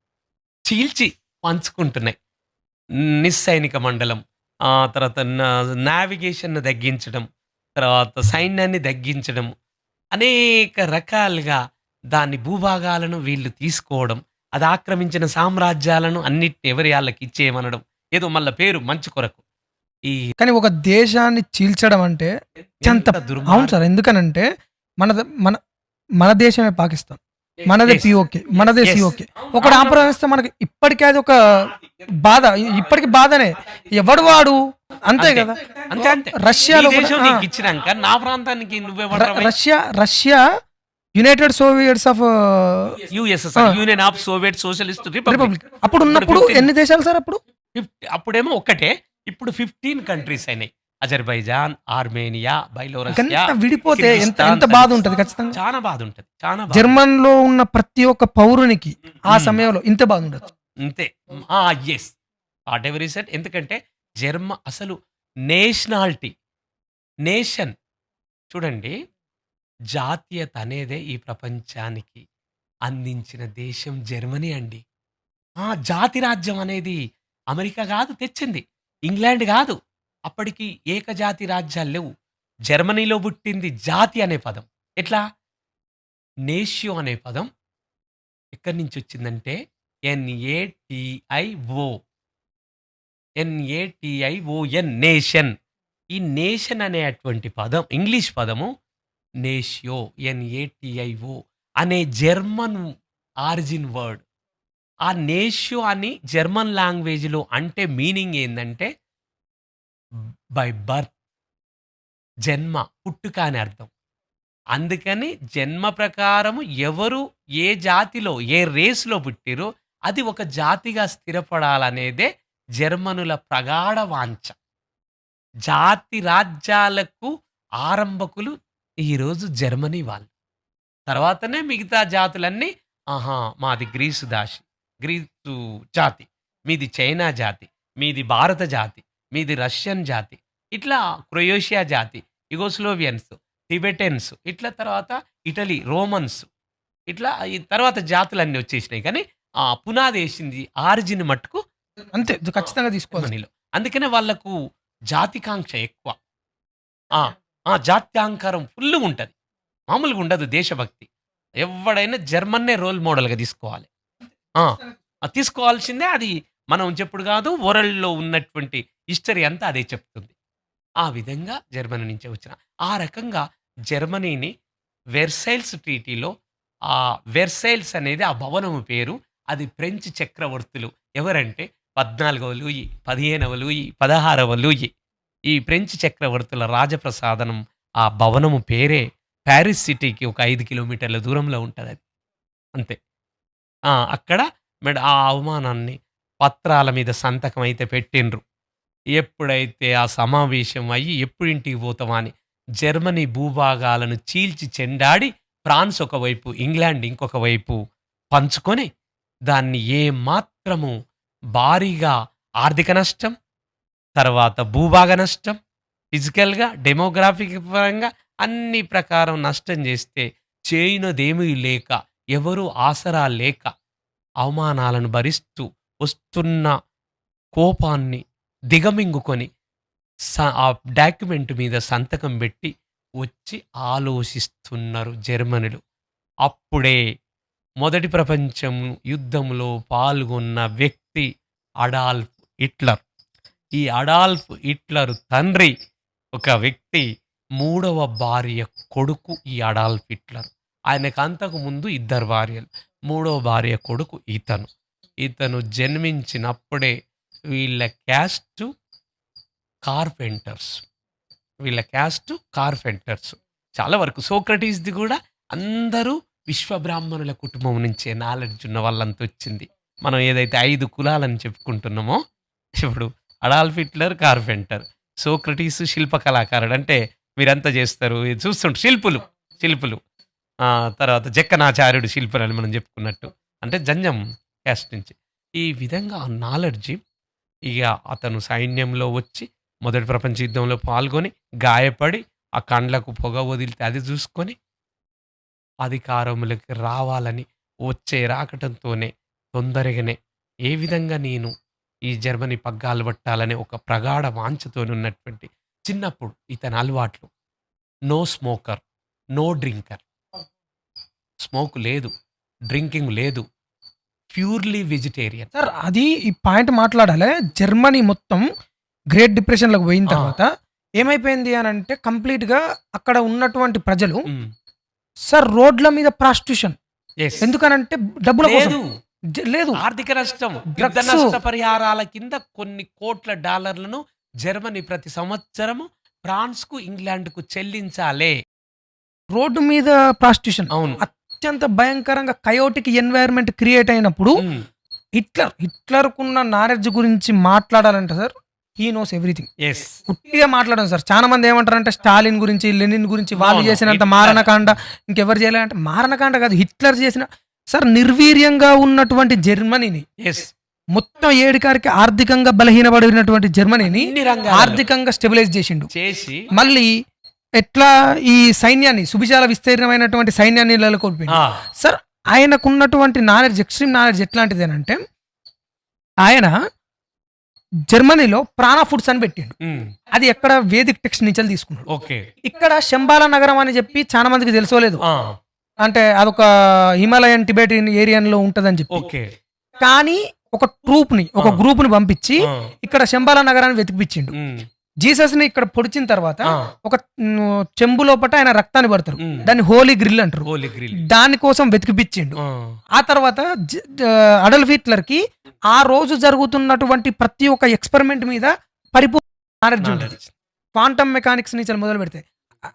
చీల్చి పంచుకుంటున్నాయి. నిస్సైనిక మండలం, తర్వాత నావిగేషన్ను తగ్గించడం, తర్వాత సైన్యాన్ని తగ్గించడం, అనేక రకాలుగా దాని భూభాగాలను వీళ్ళు తీసుకోవడం, అది ఆక్రమించిన సామ్రాజ్యాలను అన్నిటిని ఎవరి వాళ్ళకి ఇచ్చేయమనడం, ఏదో మళ్ళీ పేరు మంచి కొరకు. ఈ కానీ ఒక దేశాన్ని చీల్చడం అంటే అత్యంత ఎంత దుర్మార్గం. అవును సార్. ఎందుకనంటే మన మన దేశమే పాకిస్తాన్, మనదే Yes. పిఓకే, మనదే Yes. సిఓకే. ఒకడు ఆక్రమిస్తే మనకి ఇప్పటికే అది ఒక బాధ, ఇప్పటికి బాధనే. ఎవడు వాడు అంతే కదా. అంతే రష్యాలో ఈ కూడా, దేశం నీకు ఇచ్చినాక నా ప్రాంతానికి నువ్వే Russia United Soviets of USSR, union of Soviet Socialist republic. Republic అప్పుడు ఉన్నప్పుడు 15 ఎన్ని దేశాలు సార్ అప్పుడు? అప్పుడేమో ఒక్కటే, ఇప్పుడు 15 కంట్రీస్ అయినాయి. Azerbaijan, Armenia, Byelorussia. గంట విడిపోతే ఎంత కిర్గిస్థాన్, ఎంత బాధ ఉంటది ఖచ్చితంగా. చాలా బాధ ఉంటుంది, చాలా బాధ. జర్మన్ లో ఉన్న ప్రతి ఒక్క పౌరునికి ఆ సమయంలో ఇంత బాధ ఉండదు. అంతే. Yes, whatever said. ఎందుకంటే అసలు నేషనాలిటీ, నేషన్ చూడండి, జాతీయత అనేదే ఈ ప్రపంచానికి అందించిన దేశం జర్మనీ అండి. జాతి రాజ్యం అనేది అమెరికా కాదు తెచ్చింది, ఇంగ్లాండ్ కాదు. అప్పటికి ఏకజాతి రాజ్యాలు లేవు. జర్మనీలో పుట్టింది జాతి అనే పదం. ఎట్లా? నేషియో అనే పదం ఎక్కడి నుంచి వచ్చిందంటే NATIO, నేషన్. ఈ నేషన్ అనేటువంటి పదం ఇంగ్లీష్ పదము నేషియో, NATIO అనే జర్మన్ ఆరిజిన్ వర్డ్. ఆ నేషియో అని జర్మన్ లాంగ్వేజ్లో అంటే మీనింగ్ ఏంటంటే బై బర్త్, జన్మ, పుట్టుక అని అర్థం. అందుకని జన్మ ప్రకారము ఎవరు ఏ జాతిలో ఏ రేస్లో పుట్టిరో అది ఒక జాతిగా స్థిరపడాలనేదే జర్మనుల ప్రగాఢ వాంఛ. జాతి రాజ్యాలకు ఆరంభకులు ఈరోజు జర్మనీ వాళ్ళు. తర్వాతనే మిగతా జాతులన్నీ మాది గ్రీసు జాతి, మీది చైనా జాతి, మీది భారత జాతి, మీది రష్యన్ జాతి, ఇట్లా క్రొయేషియా జాతి, యుగోస్లోవియన్స్, టిబెటన్స్, ఇట్లా తర్వాత ఇటలీ, రోమన్స్, ఇట్లా ఈ తర్వాత జాతులన్నీ వచ్చేసినాయి. కానీ పునాది వేసింది ఆరిజిన్ మట్టుకు అంతే ఖచ్చితంగా తీసుకోవాలి. జర్మనీలో. అందుకనే వాళ్ళకు జాతికాంక్ష ఎక్కువ, జాత్యాంకారం ఫుల్గా ఉంటుంది, మామూలుగా ఉండదు దేశభక్తి. ఎవడైనా జర్మన్నే రోల్ మోడల్గా తీసుకోవాలి. తీసుకోవాల్సిందే. అది మనం చెప్పుడు కాదు, వరల్డ్లో ఉన్నటువంటి హిస్టరీ అంతా అదే చెప్తుంది. ఆ విధంగా జర్మనీ నుంచే వచ్చిన ఆ రకంగా జర్మనీని వెర్సైల్స్ ట్రీటీలో, ఆ వెర్సైల్స్ అనేది ఆ భవనము పేరు. అది ఫ్రెంచ్ చక్రవర్తులు ఎవరంటే 14వ లూయి, 15వ లూయి, 16వ లూయి, ఈ ఫ్రెంచ్ చక్రవర్తుల రాజప్రసాదనం. ఆ భవనము పేరే ప్యారిస్ సిటీకి ఒక 5 కిలోమీటర్ల దూరంలో ఉంటుంది అది. అంతే. అక్కడ ఆ అవమానాన్ని పత్రాల మీద సంతకం అయితే పెట్టిండ్రు. ఎప్పుడైతే ఆ సమావేశం అయ్యి ఎప్పుడు ఇంటికి పోతామా అని జర్మనీ భూభాగాలను చీల్చి చెండాడి ఫ్రాన్స్ ఒకవైపు, ఇంగ్లాండ్ ఇంకొక వైపు పంచుకొని దాన్ని ఏమాత్రము భారీగా ఆర్థిక నష్టం, తర్వాత భూభాగ నష్టం, ఫిజికల్గా, డెమోగ్రాఫిక్ పరంగా అన్ని ప్రకారం నష్టం చేస్తే చేయనదేమీ లేక, ఎవరు ఆసరా లేక, అవమానాలను భరిస్తూ వస్తున్న కోపాన్ని దిగమింగుకొని ఆ డాక్యుమెంట్ మీద సంతకం పెట్టి వచ్చి ఆలోచిస్తున్నారు జర్మనులు. అప్పుడే మొదటి ప్రపంచం యుద్ధంలో పాల్గొన్న వ్యక్తి అడాల్ఫ్ హిట్లర్. ఈ అడాల్ఫ్ హిట్లర్ తండ్రి ఒక వ్యక్తి, 3వ భార్య కొడుకు ఈ అడాల్ఫ్ హిట్లర్. ఆయనకు అంతకు ముందు 2 భార్యలు. మూడో భార్య కొడుకు ఇతను. ఇతను జన్మించినప్పుడే వీళ్ళ క్యాస్ట్ కార్పెంటర్స్. వీళ్ళ క్యాస్ట్ కార్పెంటర్స్. చాలా వరకు సోక్రటీస్‌ది గూడా అందరూ విశ్వబ్రాహ్మణుల కుటుంబం నుంచే నాలెడ్జ్ ఉన్న వాళ్ళంతా వచ్చింది. మనం ఏదైతే 5 కులాలని చెప్పుకుంటున్నామో, ఇప్పుడు అడాల్ఫ్ హిట్లర్ కార్పెంటర్, సోక్రటీస్ శిల్ప కళాకారుడు. అంటే మీరంతా చేస్తారు ఇది చూస్తుంటే శిల్పులు. తర్వాత జక్కనాచార్యుడు శిల్పులని మనం చెప్పుకున్నట్టు. అంటే జంజం క్యాస్ట్ నుంచి. ఈ విధంగా ఆ నాలెడ్జ్ ఇగ అతను సైన్యంలో వచ్చి మొదటి ప్రపంచ యుద్ధంలో పాల్గొని, గాయపడి, ఆ కండ్లకు పొగ వదిలితే అది చూసుకొని, అధికారములకి రావాలని వచ్చే రాకటంతోనే తొందరగానే ఏ విధంగా నేను ఈ జర్మనీ పగ్గాలు పట్టాలనే ఒక ప్రగాఢ వాంఛతోనున్నటువంటి చిన్నప్పుడు ఇతని అలవాట్లు no smoker, no drinker. Smoke లేదు, డ్రింకింగ్ లేదు. Purely vegetarian. సార్ అది ఈ పాయింట్ మాట్లాడాలి. జర్మనీ మొత్తం గ్రేట్ డిప్రెషన్‌లోకి పోయిన ఆ! తర్వాత ఏమైపోయింది అనంటే కంప్లీట్‌గా అక్కడ ఉన్నటువంటి ప్రజలు హ్మ్. సార్ రోడ్ల మీద ప్రాస్టిట్యూషన్. యెస్. ఎందుకనంటే డబ్బుల కోసం. లేదు. లేదు. ఆర్థిక నష్టం. యుద్ధ డ్రగ్స్. నష్టపరిహారాల కింద కొన్ని కోట్ల డాలర్లను జర్మనీ ప్రతి సంవత్సరము ఫ్రాన్స్‌కు, ఇంగ్లాండ్‌కు చెల్లించాలే. రోడ్డు మీద ప్రాస్టిట్యూషన్. అవును. అత్యంత భయంకరంగా కయోటిక్ ఎన్వైరన్మెంట్ క్రియేట్ అయినప్పుడు హ్మ్. హిట్లర్‌కున్న నాలెడ్జ్ గురించి మాట్లాడాలంటే sir he knows everything. Yes. ఉట్టిగా మాట్లాడడం సార్. చాలా మంది ఏమంటారంటే స్టాలిన్ గురించి, లెనిన్ గురించి వాళ్ళు No, no. చేసినంత హిట్లర్. మారణకాండ ఇంకెవరు చేయలేదంటే మారణకాండ కాదు, హిట్లర్ చేసిన సార్ నిర్వీర్యంగా ఉన్నటువంటి జర్మనీని యెస్. మొత్తం ఏడికారికి ఆర్థికంగా బలహీనపడినటువంటి జర్మనీని అన్ని రంగాలలో ఆర్థికంగా స్టెబిలైజ్ చేసిండు. చేసి మళ్ళీ ఎట్లా ఈ సైన్యాన్ని సువిశాల విస్తీర్ణమైనటువంటి సైన్యాన్ని నెలకొల్పిండు. ఆ! సార్ ఆయనకున్నటువంటి నాలెడ్జ్, ఎక్స్ట్రీమ్ నాలెడ్జ్ ఎట్లాంటిది అంటే ఆయన జర్మనీలో ప్రాణ ఫుడ్స్ అని పెట్టిండు. హ్మ్. అది ఎక్కడ వేదిక్ టెక్స్ట్ నుంచి తీసుకున్నాడు. ఓకే. ఇక్కడ శంబాల నగరం అని చెప్పి చాలా మందికి తెలుసోలేదు. ఆ! అంటే అదొక హిమాలయన్ టిబెటిన్ ఏరియాలో ఉంటదని చెప్పి. ఓకే. కానీ ఒక గ్రూప్ ని పంపించి ఆ! ఇక్కడ శంబాల నగరాన్ని వెతికిపించిండు. హ్మ్. జీసస్ ని ఇక్కడ పొడిచిన తర్వాత ఆ! ఒక చెంబు లోపట ఆయన రక్తాన్ని పడతారు. హ్మ్. దాన్ని హోలీ గ్రిల్ అంటారు. హోలీ గ్రిల్. దానికోసం వెతికిపించిండు. ఆ! ఆ తర్వాత అడల్ఫ్ హిట్లర్ కి ఆ రోజు జరుగుతున్నటువంటి ప్రతి ఒక్క ఎక్స్పెరిమెంట్ మీద పరిపూర్ణ నాలెడ్జ్ ఉండేది. నాలెడ్జ్. క్వాంటమ్ మెకానిక్స్ నుంచి మొదలు పెడితే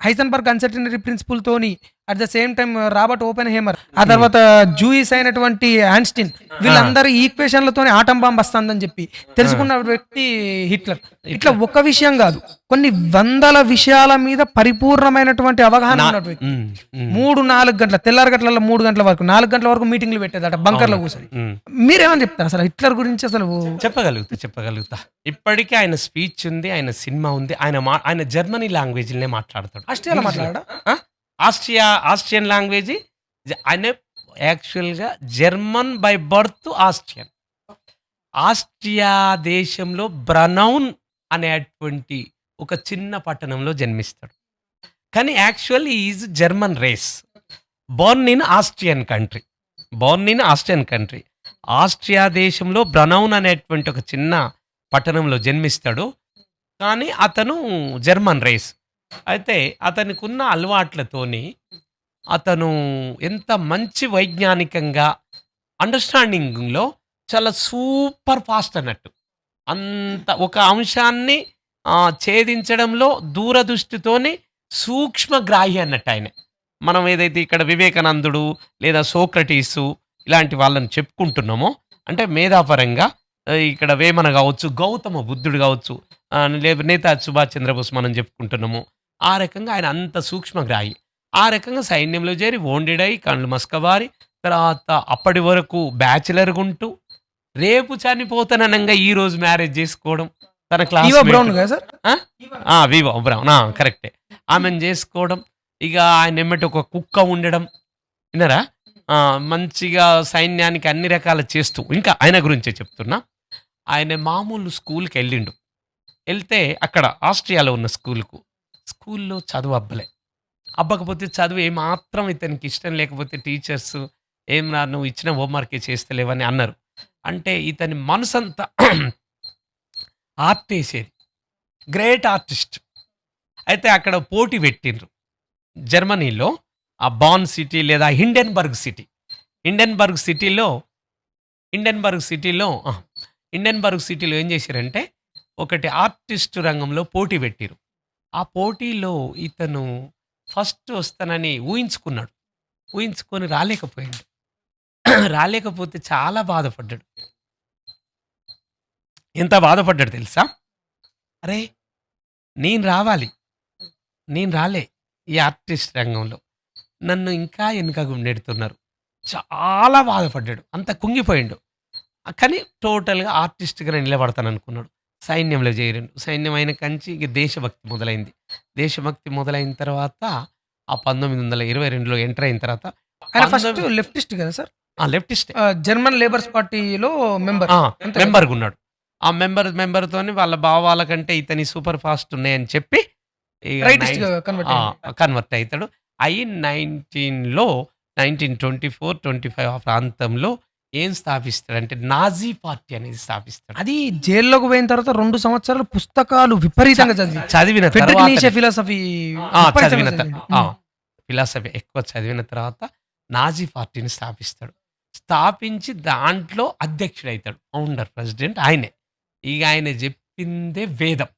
హైసెన్బర్గ్ అన్సర్టనిటీ ప్రిన్సిపల్ తోని at the same time Robert open hammer, ఆ తర్వాత జూయిస్ అయినటువంటి ఐన్స్టీన్, వీళ్ళందరి ఈక్వేషన్లతోనే ఆటం బాంబ్ వస్తుందని చెప్పి తెలుసుకున్న వ్యక్తి హిట్లర్. ఇట్లా ఒక విషయం కాదు, కొన్ని వందల విషయాల మీద పరిపూర్ణమైనటువంటి అవగాహన ఉన్న వ్యక్తి. హ్మ్. హ్మ్. 3-4 గంటల తెల్లారి గంటల 3 గంటల వరకు 4 గంటల వరకు మీటింగ్లు పెట్టేదట బంకర్లో కూర్చొని. హ్మ్. మీరేమని చెప్తారు అసలు హిట్లర్ గురించి? అసలు చెప్పగలుగుతా. ఇప్పటికీ ఆయన స్పీచ్ ఉంది, ఆయన సినిమా ఉంది. ఆయన జర్మనీ లాంగ్వేజ్‌లనే మాట్లాడతాడు. ఆస్ట్రియాలో మాట్లాడా? ఆ! Austrian language. ఆయన యాక్చువల్‌గా German by birth Austrian. Austria దేశంలో బ్రనౌన్ అనేటువంటి ఒక చిన్న పట్టణంలో జన్మిస్తాడు. కానీ actual he is German race. Born in Austrian country. Austria దేశంలో బ్రనౌన్ అనేటువంటి ఒక చిన్న పట్టణంలో జన్మిస్తాడు. కానీ అతను జర్మన్ రేస్. అయితే అతనికున్న అలవాట్లతోని అతను ఎంత మంచి వైజ్ఞానికంగా అండర్‌స్టాండింగ్‌లో చాలా సూపర్ ఫాస్ట్ అన్నట్టు. అంత ఒక అంశాన్ని ఛేదించడంలో దూరదృష్టితోని సూక్ష్మగ్రాహి అన్నట్టు ఆయన. మనం ఏదైతే ఇక్కడ వివేకానందుడు లేదా సోక్రటీసు ఇలాంటి వాళ్ళని చెప్పుకుంటున్నామో, అంటే మేధాపరంగా ఇక్కడ వేమన కావచ్చు, గౌతమ బుద్ధుడు కావచ్చు, నేతాజీ సుభాష్ చంద్రబోస్ మనం చెప్పుకుంటున్నాము. ఆ రకంగా ఆయన అంత సూక్ష్మగ్రాహి. ఆ రకంగా సైన్యంలో చేరి వోండెడై కళ్ళు మసకబారి తర్వాత అప్పటి వరకు బ్యాచిలర్‌గా ఉంటూ రేపు చనిపోతాననంగా ఈ రోజు మ్యారేజ్ చేసుకోవడం. తన ఈవో బ్రౌన్ క్లాస్‌మేట్. కదా సార్? Vivo brown. కరెక్టే. ఆమెను చేసుకోవడం. ఇక ఆయన ఎమ్మటి ఒక కుక్క ఉండడం. విన్నారా? మంచిగా సైన్యానికి అన్ని రకాల చేస్తూ ఇంకా ఆయన గురించే చెప్తున్నా. ఆయన మామూలు స్కూల్‌కెళ్ళిండు. ఎళ్తే అక్కడ ఆస్ట్రియాలో ఉన్న స్కూల్‌లో చదువు అబ్బకపోతే చదువు ఏమాత్రం ఇతనికి ఇష్టం లేకపోతే టీచర్స్ "ఏంరా నువ్వు ఇచ్చిన హోంవర్కే చేస్తలేవని" అన్నారు. అంటే ఇతని మనసంతా ఆర్టేసేది. Great artist. అయితే అక్కడ పోటీ పెట్టిండ్రు. జర్మనీలో ఆ బాన్ సిటీ లేదా హిండెన్బర్గ్ సిటీ. హిండెన్బర్గ్ సిటీలో హిండెన్బర్గ్ సిటీలో ఆ! హిండెన్బర్గ్ సిటీలో ఏం చేశారంటే, ఒకటి ఆర్టిస్ట్ రంగంలో పోటీ పెట్టిర్రు. ఆ పోటీలో ఇతను ఫస్ట్ వస్తానని ఊహించుకున్నాడు. ఊహించుకొని రాలేకపోయిండు. రాలేకపోతే చాలా బాధపడ్డాడు. ఎంత బాధపడ్డాడో తెలుసా? అరే! నేను రావాలి. నేను రాలే ఈ ఆర్టిస్ట్ రంగంలో. నన్ను ఇంకా వెనుకకు నెడుతున్నారు. చాలా బాధపడ్డాడు. అంత కుంగిపోయిండు. కానీ టోటల్‌గా ఆర్టిస్ట్‌గా నేను నిలబడతాననుకున్నాడు. సైన్యంలో చేరిండు. సైన్యం అయిన కంచి ఇక దేశభక్తి మొదలైంది. దేశభక్తి మొదలైన తర్వాత ఆ 1922లో ఎంటర్ అయిన తర్వాత ఆయన ఫస్ట్ పంతొమ్మిది లెఫ్టిస్ట్ కదా సార్? ఆ! లెఫ్టిస్టే. జర్మన్ లేబర్స్ పార్టీలో మెంబర్. ఆ! అంతే కదా? మెంబర్‌గున్నాడు. ఆ మెంబర్‌తోని వాళ్ళ భావాల కంటే ఇతని సూపర్ ఫాస్ట్ ఉన్నాయని చెప్పి ఇగ రైటిస్ట్‌గా కన్వర్ట్ ఆ! అయ్యిండు. కన్వర్ట్ అయితాడు. అయి 1924, 25 ఆ ప్రాంతంలో ఏం స్థాపిస్తాడంటే నాజీ పార్టీ అనేది స్థాపిస్తాడు. అది జైల్లోకి పోయిన తర్వాత 2 సంవత్సరాలు పుస్తకాలు విపరీతంగా చదివి చదివిన ఫెడ్రిక్ తర్వాత నీషే ఫిలాసఫీ చదివిన విపరీతంగా చదివిండు. ఫిలాసఫీ ఎక్కువ చదివిన తర్వాత నాజీ పార్టీని స్థాపిస్తాడు. స్థాపించి దాంట్లో అధ్యక్షుడైతాడు. ఫౌండర్, ప్రెసిడెంట్ ఆయనే. ఇగ ఆయన చెప్పిందే వేదం.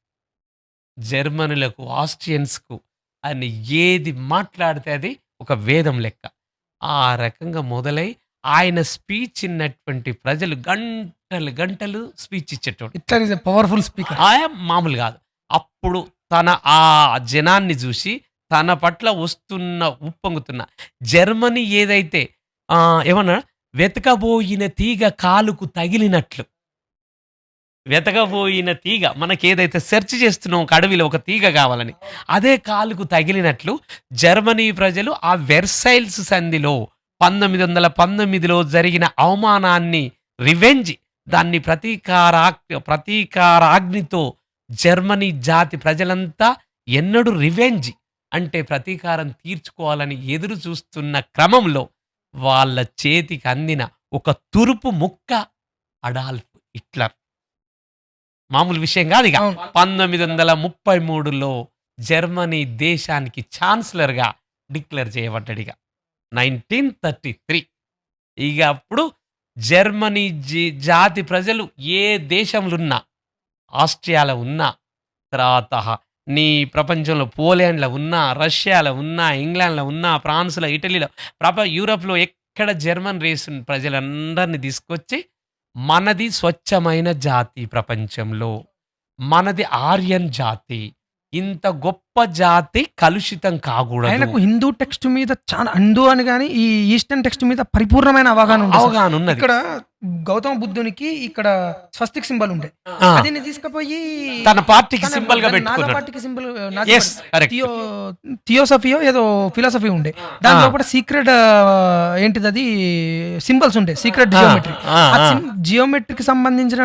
జర్మనులకు, ఆస్ట్రియన్స్‌కు ఆయన ఏది మాట్లాడితే అది ఒక వేదం లెక్క. ఆ రకంగా మొదలై ఆయన స్పీచ్ ఇన్నటువంటి ప్రజలు గంటలు, గంటలు స్పీచ్ ఇచ్చేటోడు. Hitler is a powerful speaker. మామూలు గాదు. అప్పుడు తన ఆ జనాన్ని జూసి, తన పట్ల వస్తున్న ఉప్పొంగుతున్న జర్మనీ ఏదైతే ఏమన్నా వెతకబోయిన తీగ కాలుకు తగిలినట్లు. వెతకబోయిన తీగ మనకేదైతే సెర్చ్ చేస్తున్నాం ఒక అడవిలో ఒక తీగ కావాలని, అదే కాలుకు తగిలినట్లు జర్మనీ ప్రజలు ఆ వెర్సైల్స్ సంధిలో 1919లో జరిగిన అవమానాన్ని రివెంజ్ దాన్ని ప్రతీకారాగ్నితో జర్మనీ జాతి ప్రజలంతా ఎన్నడూ రివెంజ్ అంటే ప్రతీకారం తీర్చుకోవాలని ఎదురు చూస్తున్న క్రమంలో వాళ్ళ చేతికి అందిన ఒక తురుపు ముక్క అడాల్ఫ్ హిట్లర్. మామూలు విషయం కాదు ఇక. అవును. 1933లో జర్మనీ దేశానికి ఛాన్సలర్‌గా డిక్లేర్ చేయబడ్డాడు ఇక. 1933 ఇగ అప్పుడు జర్మనీ జాతి ప్రజలు ఏ దేశంలో ఉన్నా, ఆస్ట్రియాలో ఉన్నా, తర్వాత నీ ప్రపంచంలో పోలాండ్‌లో ఉన్నా, రష్యాలో ఉన్నా, ఇంగ్లాండ్‌లో ఉన్నా, ఫ్రాన్స్‌లో, ఇటలీలో, యూరప్‌లో ఎక్కడ జర్మన్ రేస్ ప్రజలందరిని తీసుకొచ్చి మనది స్వచ్ఛమైన జాతి ప్రపంచంలో. మనది ఆర్యన్ జాతి. ఇంత గొప్ప జాతి కలుషితం కాకూడదు. ఆయనకు హిందూ టెక్స్ట్ మీద చాలా హిందూ అని గాని ఈ ఈస్టర్న్ టెక్స్ట్ మీద పరిపూర్ణమైన అవగాహన ఉంది సార్. అవగాహన ఉన్నది. ఇక్కడ గౌతమ బుద్ధునికి ఇక్కడ స్వస్తిక్ సింబల్ ఉండే. ఆ, అది తీసుకుపోయి తన పార్టీకి తన సింబల్ గా నాజా పెట్టుకున్నాడు. పార్టీకి సింబల్ Yes, correct. థియోసఫియో ఏదో ఫిలాసఫీ ఉండే. దాంట్లో కూడా సీక్రెట్ ఏంటిది అది సింబల్స్ ఉండే. Secret geometry. ఆ, ఆ. జియోమెట్రీకి సంబంధించిన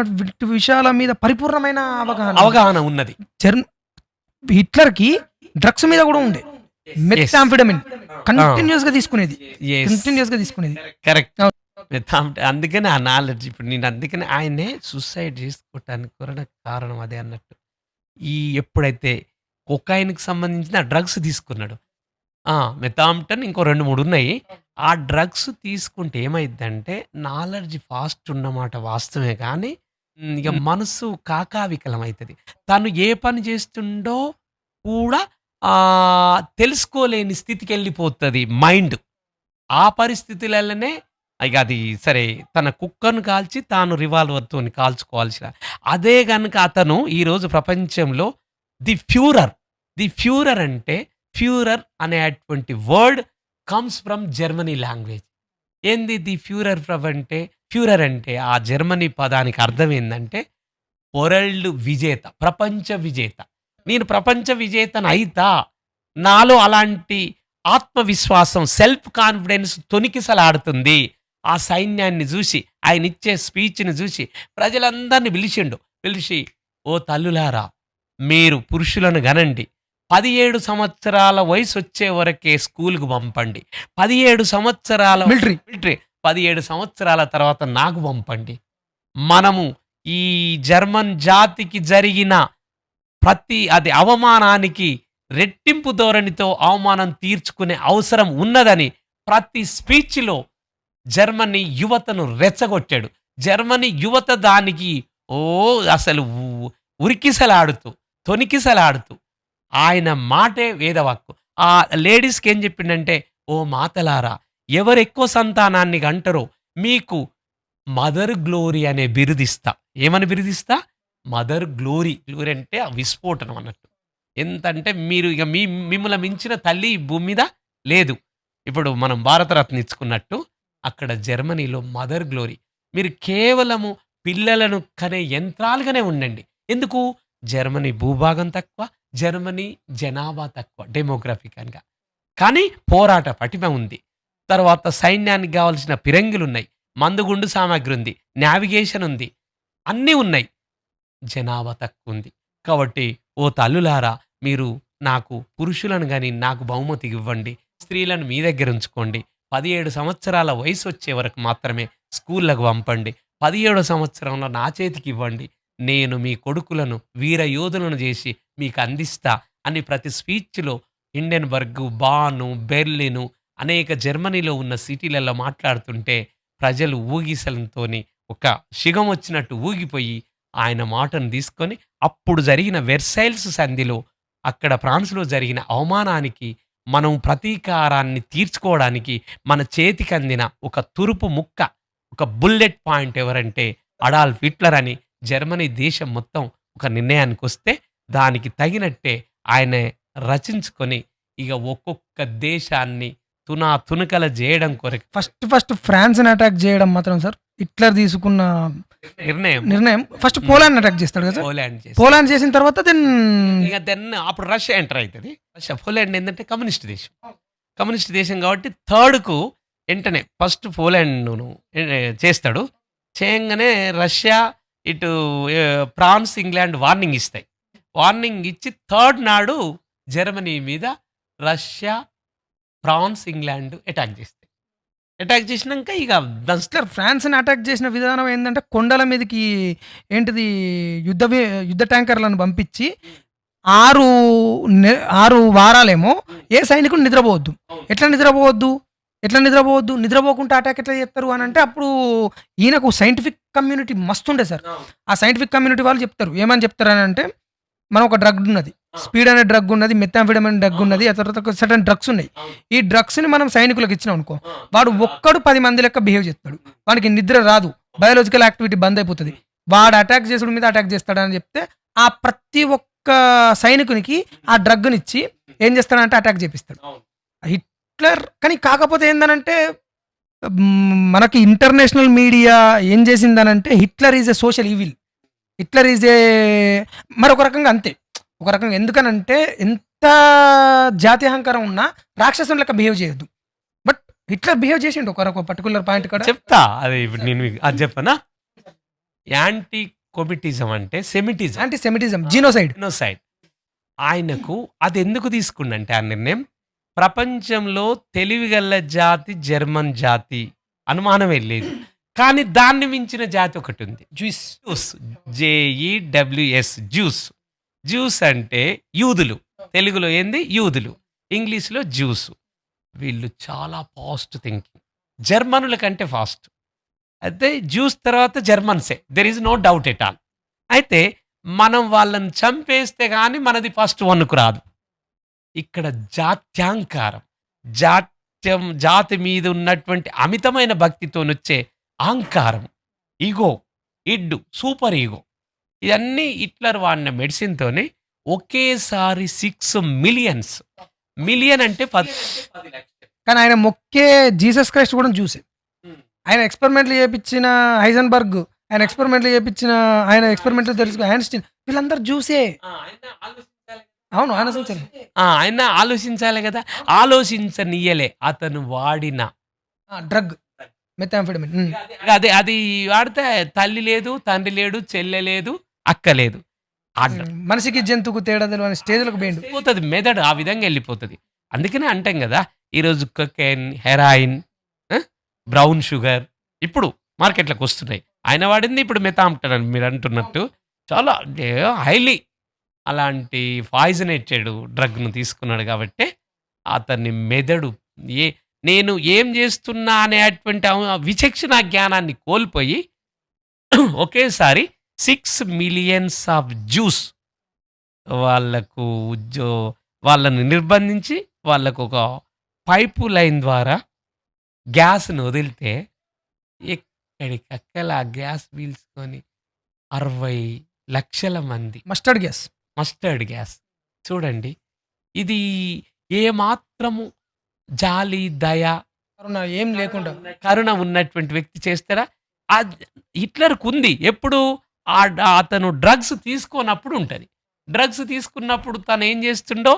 విషయాల మీద పరిపూర్ణమైన అవగాహన ఉన్నది. హిట్లర్ కి డ్రగ్స్ మీద కూడా ఉండే. మెథాంఫెటమిన్ కంటిన్యూస్ గా తీసుకునేది. Yes. కంటిన్యూస్ గా తీసుకునేది. కరెక్ట్. అందుకనే ఆ నాలెడ్జ్ ఇప్పుడు నేను అందుకనే ఆయనే సూసైడ్ చేసుకోవటానికి కూడా కారణం అదే అన్నట్టు. ఎప్పుడైతే కొకైన్‌కి సంబంధించిన డ్రగ్స్ తీసుకున్నాడు. మెథాంఫెటమిన్ ఇంకో 2, 3 ఉన్నాయి. ఆ డ్రగ్స్ తీసుకుంటే ఏమైద్దంటే నాలెడ్జ్ ఫాస్ట్ ఉన్నమాట వాస్తవమే కానీ ఇక మనసు కాకావికలం అయితది. తను ఏ పని చేస్తుండో కూడా తెలుసుకోలేని స్థితికెళ్ళిపోతది మైండ్. ఆ పరిస్థితులలోనే ఇక అది సరే తన కుక్కను కాల్చి తాను రివాల్వర్‌తోని కాల్చుకోవాల్సిన అదే గనుక అతను ఈరోజు ప్రపంచంలో ది ఫ్యూరర్ అంటే ఫ్యూరర్ అనేటువంటి word comes from Germany language. ఏంది ది ఫ్యూరర్ అంటే ఆ జర్మనీ పదానికి అర్థం ఏందంటే వరల్డ్ విజేత, ప్రపంచ విజేత. నేను ప్రపంచ విజేతను అయితా. నాలో అలాంటి ఆత్మవిశ్వాసం, సెల్ఫ్ కాన్ఫిడెన్స్ తొణికిసలాడుతుంది. ఆ సైన్యాన్ని చూసి, ఆయన ఇచ్చే స్పీచ్‌ని చూసి ప్రజలందరిని పిలిచి, ఓ తల్లులారా, మీరు పురుషులను గనండి. 17 సంవత్సరాల వయసు వచ్చే వరకే స్కూల్‌కు పంపండి. 17 సంవత్సరాల మిలిటరీ 17 సంవత్సరాల తర్వాత నాకు పంపండి. మనము ఈ జర్మన్ జాతికి జరిగిన ప్రతి అవమానానికి రెట్టింపు ధోరణితో అవమానం తీర్చుకునే అవసరం ఉన్నదని ప్రతి స్పీచ్‌లో జర్మనీ యువతను రెచ్చగొట్టాడు. జర్మనీ యువత దానికి అసలు ఉరికిసలాడుతూ, తొణికిసలాడుతూ ఆయన మాటే వేదవాక్కు. ఆ లేడీస్‌కి ఏం చెప్పిండంటే, "ఓ మాతలారా, ఎవరెక్కువ సంతానాన్ని కంటరో మీకు మదర్ గ్లోరీ అనే బిరుదిస్తా." ఏమని బిరుదిస్తా? Mother glory. గ్లోరీ అంటే ఆ విస్ఫోటనం అన్నట్టు. ఎంతంటే మీరు ఇక మిమ్మల్ని మించిన తల్లి ఈ భూమి మీద లేదు. ఇప్పుడు మనం భారతరత్న ఇచ్చుకున్నట్టు అక్కడ జర్మనీలో మదర్ గ్లోరీ. మీరు కేవలము పిల్లలను కనే యంత్రాలుగానే ఉండండి. ఎందుకు? జర్మనీ భూభాగం తక్కువ, జర్మనీ జనాభా తక్కువ డెమోగ్రాఫికల్‌గా. కానీ పోరాట పటిమ ఉంది. తర్వాత సైన్యానికి గావాల్సిన ఫిరంగులున్నాయి. మందుగుండు సామాగ్రి ఉంది. నావిగేషన్ ఉంది. అన్నీ ఉన్నాయి. జనాభా తక్కువుంది. కాబట్టి ఓ తల్లులారా, మీరు నాకు పురుషులను గాని నాకు బహుమతిగివ్వండి. స్త్రీలను మీ దగ్గర ఉంచుకోండి. 17 సంవత్సరాల వయసొచ్చే వరకు మాత్రమే స్కూళ్ళకు పంపండి. 17వ సంవత్సరంలో నా చేతికివ్వండి. నేను మీ కొడుకులను వీర యోధులను చేసి మీకు అందిస్తా అని ప్రతి స్పీచ్‌లో హిండెన్‌బర్గ్, బాను, బెర్లిను అనేక జర్మనీలో ఉన్న సిటీలలో మాట్లాడుతుంటే ప్రజలు ఊగిసలంతోని ఒక సిగం వచ్చినట్టు ఊగిపోయి ఆయన మాటను తీసుకొని అప్పుడు జరిగిన వెర్సైల్స్ సంధిలో అక్కడ ఫ్రాన్స్‌లో జరిగిన అవమానానికి మనం ప్రతీకారాన్ని తీర్చుకోవడానికి మన చేతికందిన ఒక తురుపు ముక్క, ఒక బుల్లెట్ పాయింట్ ఎవరంటే అడాల్ఫ్ హిట్లర్ అని జర్మనీ దేశం మొత్తం ఒక నిర్ణయానికొస్తే దానికి తగినట్టే ఆయన రచించుకొని ఇక ఒక్కొక్క దేశాన్ని తునకల చేయడం కొరకు ఫస్ట్ ఫ్రాన్స్‌ని అటాక్ చేయడం మాత్రం సార్ హిట్లర్ తీసుకున్న నిర్ణయం. ఫస్ట్ పోలాండ్ అటాక్ చేస్తాడు కదా సార్. పోలాండ్ చేసి పోలాండ్ చేసిన తర్వాత దెన్ అప్పుడు రష్యా ఎంటర్ అవుతుంది. రష్యా పోలాండ్ ఏంటంటే కమ్యూనిస్ట్ దేశం. కమ్యూనిస్ట్ దేశం కాబట్టి థర్డ్‌కు వెంటనే ఫస్ట్ పోలాండ్‌ను చేస్తాడు. చేయంగానే రష్యా ఇటు ఫ్రాన్స్, ఇంగ్లాండ్ వార్నింగ్ ఇస్తాయి. వార్నింగ్ ఇచ్చి థర్డ్ నాడు జర్మనీ మీద రష్యా, ఫ్రాన్స్, ఇంగ్లాండ్ అటాక్ చేస్తాయి. అటాక్ చేసినాక ఇక హిట్లర్ ఫ్రాన్స్‌ని అటాక్ చేసిన విధానం ఏందంటే కొండల మీదకి ఏంటిది యుద్ధ ట్యాంకర్లను పంపించి 6 వారాలేమో ఏ సైనికుడు నిద్రపోవద్దు. ఎట్లా నిద్రపోవద్దు? నిద్రపోకుండా అటాక్ ఎట్లా చేస్తారు అని అంటే అప్పుడు ఈయనకు సైంటిఫిక్ కమ్యూనిటీ మస్తుండే సార్. ఆ సైంటిఫిక్ కమ్యూనిటీ వాళ్ళు చెప్తారు. ఏమని చెప్తారు అని అంటే, మనం ఒక డ్రగ్ ఉన్నది, స్పీడ్ అనే డ్రగ్ ఉన్నది, మెథాంఫెటమిన్ డ్రగ్ ఉన్నది, ఆ తర్వాత సర్టన్ డ్రగ్స్ ఉన్నాయి. ఈ డ్రగ్స్ని మనం సైనికులకు ఇచ్చినాం అనుకో, వాడు ఒక్కడు 10 మంది లెక్క బిహేవ్ చేస్తాడు. వాడికి నిద్ర రాదు, బయాలజికల్ యాక్టివిటీ బంద్ అయిపోతుంది. వాడు అటాక్ చేసుడు మీద అటాక్ చేస్తాడని చెప్తే ఆ ప్రతి ఒక్క సైనికునికి ఆ డ్రగ్నిచ్చి ఏం చేస్తాడంటే అటాక్ చేపిస్తాడు హిట్లర్. కానీ కాకపోతే ఏందనంటే మనకి ఇంటర్నేషనల్ మీడియా ఏం చేసిందనంటే Hitler is a social evil, Hitler is a మరొక రకంగా అంతే. ఒక రకంగా ఎందుకనంటే ఎంత జాత్యహంకారం ఉన్నా రాక్షసుని లెక్క బిహేవ్ చేయొద్దు. బట్ హిట్లర్ బిహేవ్ చేసిండు ఒక పర్టికులర్ పాయింట్ కూడా చెప్తా. అది ఇప్పుడు నేను అది చెప్పనా? యాంటీ కొమిటిజం అంటే సెమిటిజం, యాంటీ సెమిటిజం, జీనోసైడ్. ఆయనకు అది ఎందుకు తీసుకుండంటే ఆ నిర్ణయం, ప్రపంచంలో తెలివిగల్ల జాతి జర్మన్ జాతి, అనుమానమే లేదు. కానీ దాన్ని మించిన జాతి ఒకటి ఉంది, జ్యూస్. JEWS, జ్యూస్ అంటే యూదులు. తెలుగులో ఏంది? యూదులు. ఇంగ్లీష్లో జ్యూస్. వీళ్ళు చాలా ఫాస్ట్ థింకింగ్, జర్మనుల కంటే ఫాస్ట్. అయితే జ్యూస్ తర్వాత జర్మన్సే, there is no doubt at all. అయితే మనం వాళ్ళని చంపేస్తే కానీ మనది ఫస్ట్ వన్కు రాదు. ఇక్కడ జాత్యాంకారం, జాతి మీద ఉన్నటువంటి అమితమైన భక్తితోనొచ్చే అహంకారం, ఈగో, సూపర్ ఈగో, ఇవన్నీ హిట్లర్ వాడిన మెడిసిన్‌తోనే ఒకేసారి 6 మిలియన్ అంటే 10 లక్షలు. కానీ ఆయన మొక్కే జీసస్ క్రైస్ట్ కూడా చూసే. ఆయన ఎక్స్పెరిమెంట్లు చేపించిన హైజన్బర్గ్, ఆయన ఎక్స్పెరిమెంట్లు తెలుసు ఐన్‌స్టీన్, వీళ్ళందరూ చూసే. అవును, ఆయన ఆలోచించాలి కదా, ఆలోచించనీయలే అతను వాడిన డ్రగ్ మెథాంఫెటమిన్. అది వాడితే తల్లి లేదు, తండ్రి లేడు, చెల్లె లేదు, అక్క లేదు. మనిషికి జంతువుకు తేడా తెలియని స్టేజ్లకు పోతుంది మెదడు, ఆ విధంగా వెళ్ళిపోతుంది. అందుకనే అంటాం కదా, ఈరోజు కొకైన్, హెరాయిన్, బ్రౌన్ షుగర్ ఇప్పుడు మార్కెట్లోకి వస్తున్నాయి. ఆయన వాడింది ఇప్పుడు మెథాంఫెటమిన్ మీరు అంటున్నట్టు చాలా హైలీ అలాంటి పాయిజనేటెడ్ డ్రగ్‌ను తీసుకున్నాడు గాబట్టే అతని మెదడు ఏ నేను ఏం జేస్తున్నా అనేటువంటి విచక్షణ జ్ఞానాన్ని కోల్పోయి ఒకేసారి 6 మిలియన్స్ ఆఫ్ జ్యూస్ వాళ్ళకు ఉద్యో వాళ్ళని నిర్బంధించి వాళ్ళకొక పైపు లైన్ ద్వారా గ్యాస్‌ని వదిలితే ఎక్కడికక్కడ ఆ గ్యాస్ పీల్చుకొని 60,00,000 మంది మస్టర్డ్ గ్యాస్. Mustard gas. చూడండి. ఇది ఏమాత్రము జాలి, దయ, కరుణ ఏం లేకుండా. కరుణ ఉన్నటువంటి వ్యక్తి చేస్తాడా? హిట్లర్‌కుంది. ఎప్పుడు? అతను డ్రగ్స్ తీసుకోనప్పుడు ఉంటది. డ్రగ్స్ తీసుకున్నప్పుడు తనేం చేస్తుండో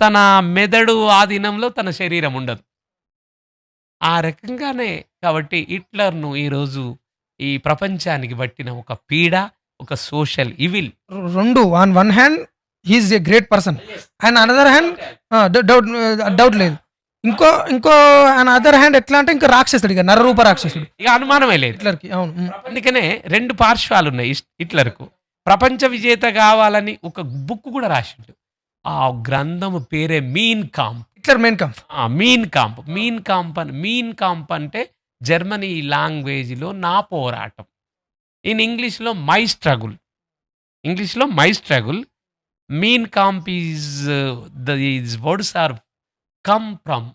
తన మెదడు ఆధీనంలో తన శరీరం ఉండదు. ఆ రకంగానే కాబట్టి హిట్లర్‌ను ఈరోజు ఈ ప్రపంచానికి పట్టిన ఒక పీడ, ఒక social evil. 2 on one hand he is a great person. And another hand doubt లేదు. ఇంకో ఆన్ అదర్ హ్యాండ్ ఎట్లా అంటే ఇంకా రాక్షసుడు, ఇక నరరూప రాక్షసుడు ఇక అనుమానమే లేదు. హిట్లర్‌కి. అవును. అందుకనే 2 పార్శ్వాలున్నాయి హిట్లర్‌కు. ప్రపంచ విజేత కావాలని ఒక బుక్ కూడా రాసిండు. ఆ గ్రంథం పేరే 'Mein Kampf'. Hitler Mein Kampf. 'Mein Kampf'. 'Mein Kampf' అంటే జర్మనీ లాంగ్వేజ్‌లో నా పోరాటం. ఇన్ ఇంగ్లీష్‌లో my struggle. My struggle. 'Mein Kampf' is words are come from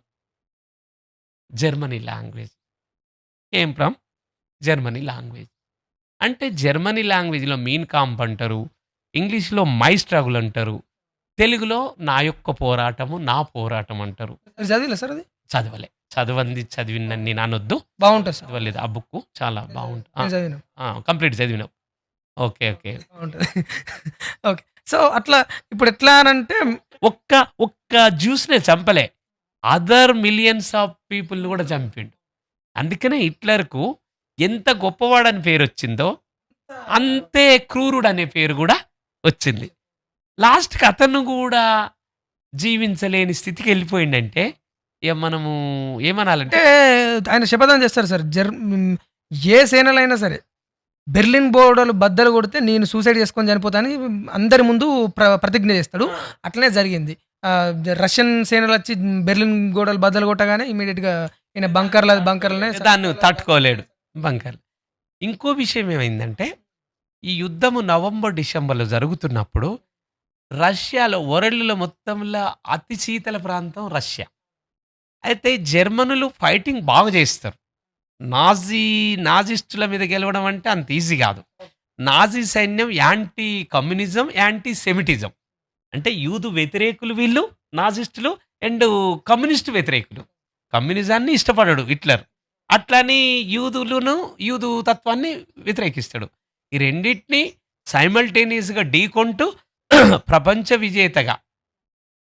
Germany language. Came from Germany language. అంటే జర్మనీ లాంగ్వేజ్‌లో 'మీన్ కాంప్' అంటారు. ఇంగ్లీష్‌లో my struggle అంటారు. తెలుగులో నా యొక్క పోరాటము, నా పోరాటం అంటారు. మీరు చదివలే సార్ అది? చదవలే. చదివినన్ని నానొద్దు. బాగుంటుంది సార్. చదవలేదు. ఆ బుక్కు చాలా బాగుంటుంది. నేను చదివినా. కంప్లీట్ చదివినావు. ఓకే. బాగుంటది. ఓకే. సో అట్లా ఇప్పుడు ఎట్లా అనంటే ఒక్క జ్యూస్‌నే చంపలే. అదర్ మిలియన్స్ ఆఫ్ పీపుల్‌ని కూడా చంపిండు. అందుకనే హిట్లర్‌కు ఎంత గొప్పవాడని పేరొచ్చిందో, అంతే క్రూరుడనే పేరు కూడా వచ్చింది. లాస్ట్‌కి అతను కూడా జీవించలేని స్థితికి వెళ్ళిపోయిండంటే ఇక మనము ఏమనాలంటే అంటే ఆయన శపథం చేస్తారు సార్. ఏ సేనలైనా సరే బెర్లిన్ గోడలు బద్దలు కొడితే నేను సూసైడ్ చేసుకొని చనిపోతానని అందరి ముందు ప్రతిజ్ఞ చేస్తాడు. అట్లనే జరిగింది. రష్యన్ సేనలు వచ్చి బెర్లిన్ గోడలు బద్దలు కొట్టగానే ఇమీడియట్‌గా ఈయన బంకర్లనే దాన్ని తట్టుకోలేడు బంకర్. ఇంకో విషయం ఏమైందంటే ఈ యుద్ధము నవంబర్, డిసెంబర్‌లో జరుగుతున్నప్పుడు రష్యాలో వరల్డ్‌లో మొత్తంలో అతి శీతల ప్రాంతం రష్యా. అయితే జర్మనులు ఫైటింగ్ బాగా చేస్తారు. నాజిస్టుల మీద గెలవడం అంటే అంత ఈజీ కాదు. నాజీ సైన్యం యాంటీ కమ్యూనిజం, యాంటీ సెమిటిజం. అంటే యూదు వ్యతిరేకులు వీళ్ళు నాజిస్టులు అండ్ కమ్యూనిస్ట్ వ్యతిరేకులు. కమ్యూనిజాన్ని ఇష్టపడడు హిట్లర్. అట్లని యూదు తత్వాన్ని వ్యతిరేకిస్తాడు. ఈ రెండిటిని సైమల్టేనియస్‌గా ఢీకొంటూ ప్రపంచ విజేతగా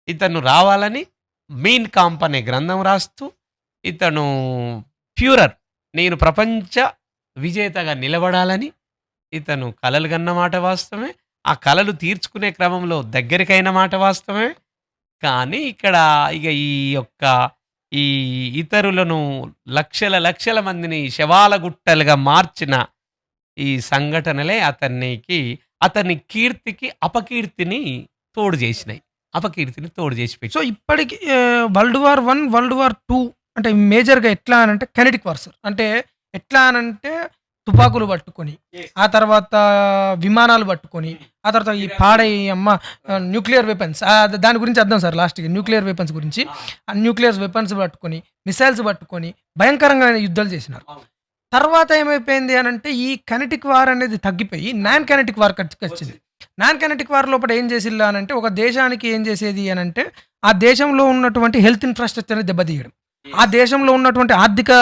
ఇతను రావాలని 'మీన్ కాంప్' అనే గ్రంథం రాస్తూ ఇతను ఫ్యూరర్, నేను ప్రపంచ విజేతగా నిలబడాలని ఇతను కలలు కన్న మాట వాస్తవమే. ఆ కలలు తీర్చుకునే క్రమంలో దగ్గరికైన మాట వాస్తవమే. కానీ ఇక్కడ ఇక ఈ ఇతరులను లక్షల మందిని శవాల గుట్టలుగా మార్చిన ఈ సంఘటనలే అతని కీర్తికి అపకీర్తిని తోడు చేసినాయి. అపకీర్తిని తోడు చేసి పెట్టి. సో ఇప్పటికి వరల్డ్ వార్ 1, వరల్డ్ వార్ 2 అంటే మేజర్‌గా ఎట్లా అనంటే కైనెటిక్ వార్ సార్. అంటే ఎట్లా అనంటే తుపాకులు పట్టుకొని, ఆ తర్వాత విమానాలు పట్టుకొని, ఆ తర్వాత ఈ న్యూక్లియర్ వెపన్స్, దాని గురించి అర్థం సార్ లాస్ట్‌కి. న్యూక్లియర్ వెపన్స్ గురించి, న్యూక్లియర్ వెపన్స్ పట్టుకొని, మిసైల్స్ పట్టుకొని భయంకరంగా యుద్ధాలు చేసినారు. తర్వాత ఏమైపోయింది అనంటే ఈ కైనెటిక్ వార్ అనేది తగ్గిపోయి నాన్ కైనెటిక్ వార్ వచ్చింది. నాన్ కైనెటిక్ వార్ లోపల ఏం చేసిల్లా అనంటే ఒక దేశానికి ఏం చేసేది అనంటే ఆ దేశంలో ఉన్నటువంటి హెల్త్ ఇన్ఫ్రాస్ట్రక్చర్‌ని దెబ్బతీయడం, ఆ దేశంలో ఉన్నటువంటి ఆర్థిక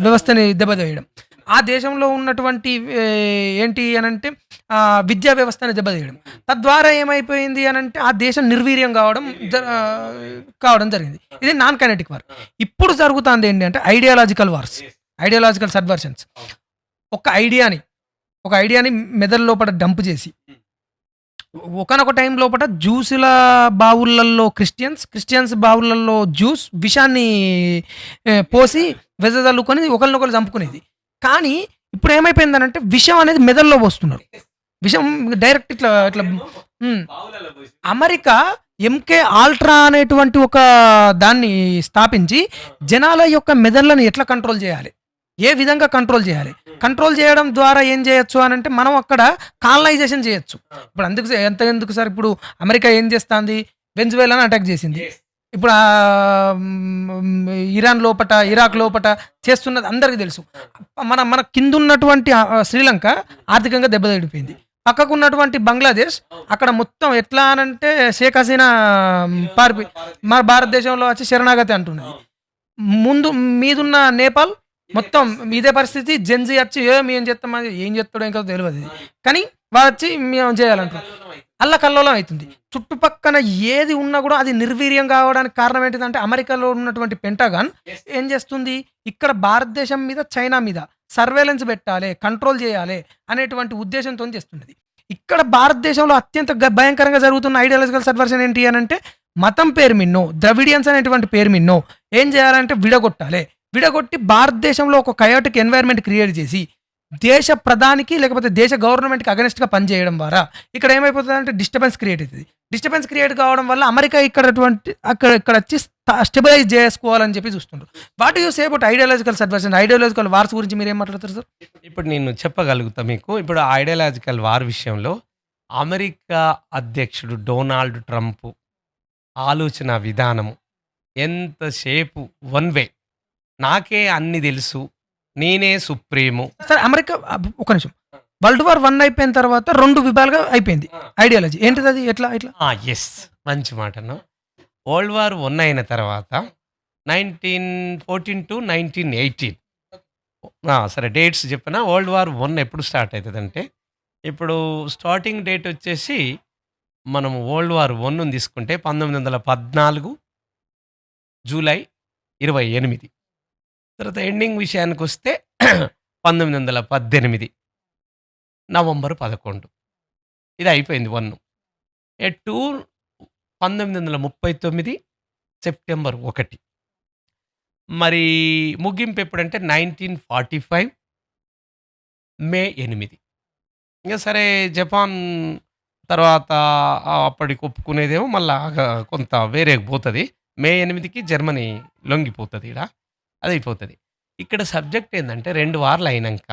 వ్యవస్థని దెబ్బతీయడం, ఆ దేశంలో ఉన్నటువంటి ఏంటి అనంటే విద్యా వ్యవస్థని దెబ్బతీయడం. తద్వారా ఏమైపోయింది అనంటే ఆ దేశం నిర్వీర్యం కావడం జరిగింది. ఇది నాన్ కైనెటిక్ వార్. ఇప్పుడు జరుగుతుంది ఏంటి అంటే ఐడియాలజికల్ వార్స్, ఐడియాలజికల్ సబ్వర్షన్స్. ఒక ఐడియాని మెదడు లోపల డంప్ చేసి ఒకానొక టైం లోపల జ్యూసుల బావులలో క్రిస్టియన్స్ బావులలో జ్యూస్ విషాన్ని పోసి వెదజల్లుకొని ఒకరినొకరు చంపుకునేది. కానీ ఇప్పుడు ఏమైపోయిందనంటే విషం అనేది మెదడులో పోస్తున్నారు. విషం డైరెక్ట్ ఇట్లా హ్మ్. అమెరికా ఎంకే ఆల్ట్రా అనేటువంటి ఒక దాన్ని స్థాపించి జనాల యొక్క మెదళ్ళని ఎట్లా కంట్రోల్ చేయాలి? ఏ విధంగా కంట్రోల్ చేయాలి? కంట్రోల్ చేయడం ద్వారా ఏం చేయొచ్చు అనంటే మనం అక్కడ కాలనైజేషన్ చేయొచ్చు. ఇప్పుడు ఎందుకు సార్ ఇప్పుడు అమెరికా ఏం చేస్తాంది? వెనిజువేలాని అటాక్ చేసింది. ఇప్పుడు ఇరాన్ లోపట, ఇరాక్ లోపట చేస్తున్నది అందరికీ తెలుసు. మన కిందున్నటువంటి శ్రీలంక ఆర్థికంగా దెబ్బతిడిపోయింది. పక్కకున్నటువంటి బంగ్లాదేశ్ అక్కడ మొత్తం ఎట్లా అనంటే షేక్ హసీనా పారిపోయి మన భారతదేశంలో వచ్చి శరణాగతి అంటున్నది. ముందు మీదున్న నేపాల్ మొత్తం ఇదే పరిస్థితి. జెన్జీ వచ్చి ఏం చేస్తాం, ఏం చేస్తాడో ఇంకా తెలియదు ఇది. కానీ వాళ్ళు వచ్చి మేము చేయాలంటారు. అల్లకల్లోలం అవుతుంది. చుట్టుపక్కన ఏది ఉన్నా కూడా అది నిర్వీర్యం కావడానికి కారణం ఏంటిదంటే అమెరికాలో ఉన్నటువంటి పెంటగాన్ ఏం చేస్తుంది, ఇక్కడ భారతదేశం మీద చైనా మీద సర్వేలెన్స్ పెట్టాలి, కంట్రోల్ చేయాలి అనేటువంటి ఉద్దేశంతో చేస్తున్నది. ఇక్కడ భారతదేశంలో అత్యంత భయంకరంగా జరుగుతున్న ఐడియాలజికల్ సబ్వర్షన్ ఏంటి అని అంటే మతం పేరు మిన్నో, ద్రవిడియన్స్ అనేటువంటి పేరు మిన్నో ఏం చేయాలంటే విడగొట్టి భారతదేశంలో ఒక కయోటిక్ ఎన్వైర్న్మెంట్ క్రియేట్ చేసి దేశ ప్రధానికి లేకపోతే దేశ గవర్నమెంట్కి అగనెస్ట్గా పనిచేయడం ద్వారా ఇక్కడ ఏమైపోతుంది అంటే డిస్టర్బెన్స్ క్రియేట్ అవుతుంది. డిస్టర్బెన్స్ క్రియేట్ కావడం వల్ల అమెరికా ఇక్కడ వచ్చి స్టెబిలైజ్ చేసుకోవాలని చెప్పి చూస్తుంటారు. What you say about ideological subversion, ideological wars గురించి మీరు ఏం మాట్లాడతారు సార్? ఇప్పుడు నేను చెప్పగలుగుతా మీకు. ఇప్పుడు ఐడియాలజికల్ వార్ విషయంలో అమెరికా అధ్యక్షుడు డొనాల్డ్ ట్రంప్ ఆలోచన విధానము ఎంతసేపు వన్ వే, నాకే అన్ని తెలుసు, నేనే సుప్రీము. సార్ అమెరికా ఒక నిమిషం, వరల్డ్ వార్ 1 అయిపోయిన తర్వాత 2 విభాగాలుగా అయిపోయింది ఐడియాలజీ. ఏంటిది అది? ఎట్లా? ఎస్, మంచి మాటను. వరల్డ్ వార్ 1 అయిన తర్వాత 1914 టు 1918, సరే డేట్స్ చెప్పిన. వరల్డ్ వార్ 1 ఎప్పుడు స్టార్ట్ అవుతుందంటే, ఇప్పుడు స్టార్టింగ్ డేట్ వచ్చేసి మనము వరల్డ్ వార్ 1 తీసుకుంటే 1914 జూలై 28. తర్వాత ఎండింగ్ విషయానికి వస్తే 1918 నవంబర్ 11. ఇది అయిపోయింది 1. 2 1939 సెప్టెంబర్ 1. మరి ముగింపు ఎప్పుడంటే 1945 మే 8. ఇంకా సరే జపాన్ తర్వాత అప్పటికి ఒప్పుకునేదేమో మళ్ళా కొంత వేరే పోతుంది. మే 8కి జర్మనీ లొంగిపోతుంది. అది అయిపోతుంది. ఇక్కడ సబ్జెక్ట్ ఏంటంటే 2 వారాలు అయినాక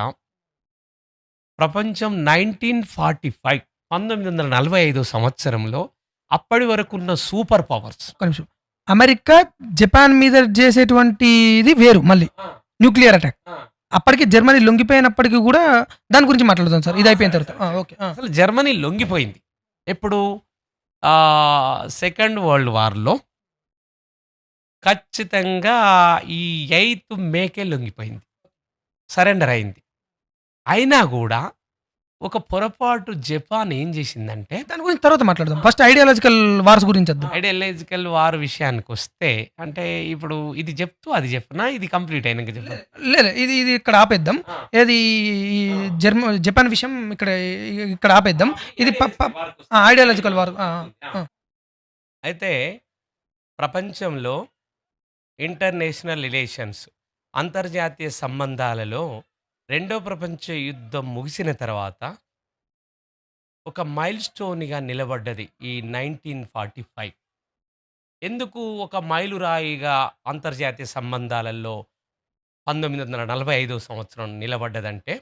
ప్రపంచం 1945 సంవత్సరంలో అప్పటి వరకు ఉన్న సూపర్ పవర్స్. ఒక నిమిషం, అమెరికా జపాన్ మీద చేసేటువంటిది వేరు, మళ్ళీ న్యూక్లియర్ అటాక్. అప్పటికి జర్మనీ లొంగిపోయినప్పటికీ కూడా దాని గురించి మాట్లాడుతాం సార్, ఇది అయిపోయిన తర్వాత. ఓకే. అసలు జర్మనీ లొంగిపోయింది ఎప్పుడు? సెకండ్ వరల్డ్ వార్లో ఖచ్చితంగా ఈ 8th మేకే లొంగిపోయింది, సరెండర్ అయింది. అయినా కూడా ఒక పొరపాటు జపాన్ ఏం చేసిందంటే, దాని గురించి తర్వాత మాట్లాడదాం. ఫస్ట్ ఐడియాలజికల్ వార్స్ గురించి వద్దాం. ఐడియాలజికల్ వార్ విషయానికి వస్తే, అంటే ఇప్పుడు ఇది చెప్తూ అది చెప్పనా, ఇది కంప్లీట్ అయినాక చెప్పనా? లేదు, ఇది ఇది ఇక్కడ ఆపేద్దాం. ఏది జపాన్ విషయం ఇక్కడ ఆపేద్దాం. ఇది ఐడియాలజికల్ వార్. అయితే ప్రపంచంలో ఇంటర్నేషనల్ రిలేషన్స్, అంతర్జాతీయ సంబంధాలలో రెండో ప్రపంచ యుద్ధం ముగిసిన తర్వాత ఒక మైల్ స్టోన్గా నిలబడ్డది ఈ 1945. ఎందుకు ఒక మైలురాయిగా అంతర్జాతీయ సంబంధాలలో 1945 సంవత్సరం నిలబడ్డదంటే,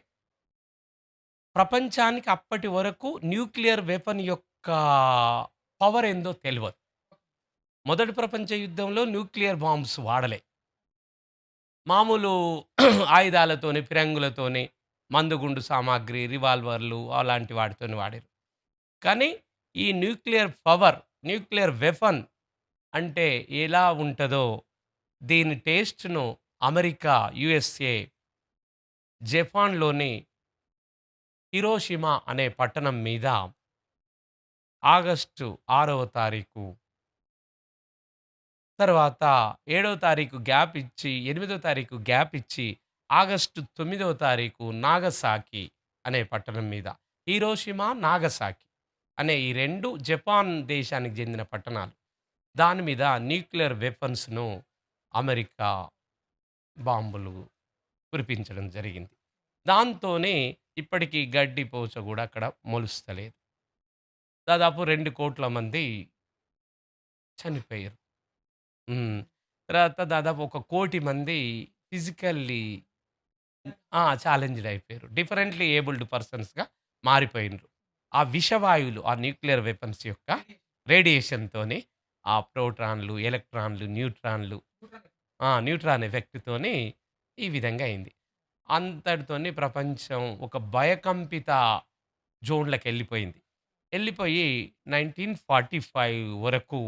ప్రపంచానికి అప్పటి వరకు న్యూక్లియర్ వెపన్ యొక్క పవర్ ఏందో తెలియదు. మొదటి ప్రపంచ యుద్ధంలో న్యూక్లియర్ బాంబ్స్ వాడలే. మామూలు ఆయుధాలతోని, ఫిరంగులతోని, మందుగుండు సామాగ్రి, రివాల్వర్లు అలాంటి వాటితోని వాడారు. కానీ ఈ న్యూక్లియర్ పవర్, న్యూక్లియర్ వెపన్ అంటే ఎలా ఉంటుందో దీని టేస్ట్‌ను అమెరికా, యూఎస్ఏ, జపాన్‌లోని హిరోషిమా అనే పట్టణం మీద ఆగస్టు 6వ తారీఖు, తర్వాత 7వ తారీఖు గ్యాప్ ఇచ్చి, 8వ తారీఖు గ్యాప్ ఇచ్చి, ఆగస్టు 9వ తారీఖు నాగసాకి అనే పట్టణం మీద, హిరోషిమా, నాగసాకి అనే ఈ 2 జపాన్ దేశానికి చెందిన పట్టణాలు. దాని మీద న్యూక్లియర్ వెపన్స్‌ను అమెరికా బాంబులు కురిపించడం జరిగింది. దాంతోనే ఇప్పటికీ గడ్డి పోచ కూడా అక్కడ మొలుస్తలేదు. దాదాపు 2,00,00,000 మంది చనిపోయారు. హ్మ్. తర్వాత దాదాపు 1,00,00,000 మంది ఫిజికల్లీ ఛాలెంజ్డ్ అయిపోయారు. డిఫరెంట్‌లీ ఏబుల్డ్ పర్సన్స్‌గా మారిపోయిండ్రు. ఆ విషవాయువులు, ఆ న్యూక్లియర్ వెపన్స్ యొక్క రేడియేషన్‌తోని ఆ ప్రోటాన్‌లు, ఎలక్ట్రాన్‌లు, న్యూట్రాన్‌లు న్యూట్రాన్ ఎఫెక్ట్‌తోని ఈ విధంగా అయింది. అంతటితోని ప్రపంచం ఒక భయకంపిత జోన్‌లకెళ్ళిపోయింది. ఎళ్ళిపోయి 1945 వరకు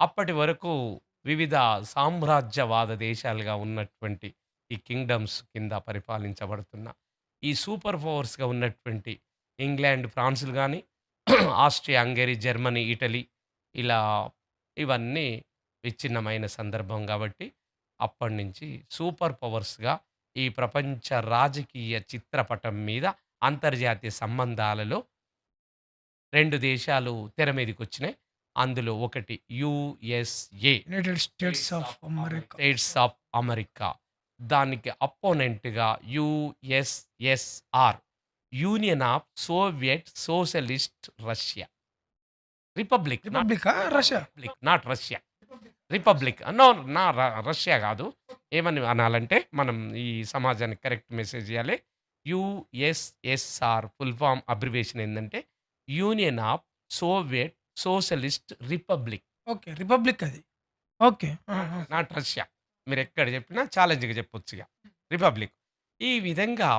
అప్పటి వరకు వివిధ సామ్రాజ్యవాద దేశాలుగా ఉన్నటువంటి ఈ కింగ్డమ్స్ కింద పరిపాలించబడుతున్న ఈ సూపర్ పవర్స్‌గా ఉన్నటువంటి ఇంగ్లాండ్, ఫ్రాన్స్‌లు గాని, ఆస్ట్రియా, హంగరీ, జర్మనీ, ఇటలీ ఇలా ఇవన్నీ విచ్ఛిన్నమైన సందర్భం గాబట్టి అప్పటినుంచి సూపర్ పవర్స్‌గా ఈ ప్రపంచ రాజకీయ చిత్రపటం మీద అంతర్జాతీయ సంబంధాలలో 2 దేశాలు తెర మీదకొచ్చినాయి. అందులో ఒకటి USA. United States of America. States of America. దానికి అపోనెంట్‌గా USSR. Union of Soviet Socialist Russia. Republic రిపబ్లికా? Russia? Not Russia. Republic. No నా ర రష్యా గాదు. ఏమని అనాలంటే మనం ఈ సమాజానికి కరెక్ట్ మెసేజ్ ఇయ్యాలి. యూఎస్ఎస్ఆర్ ఫుల్ ఫార్మ్ అబ్రివియేషన్ ఏందంటే Union of Soviet Socialist Republic. Okay. Republic అది. ఓకే. ఆ! ఆ! Not Russia. మీరెక్కడ చెప్పినా ఛాలెంజ్‌గా చెప్పొచ్చిగ. రిపబ్లిక్. ఈ విధంగా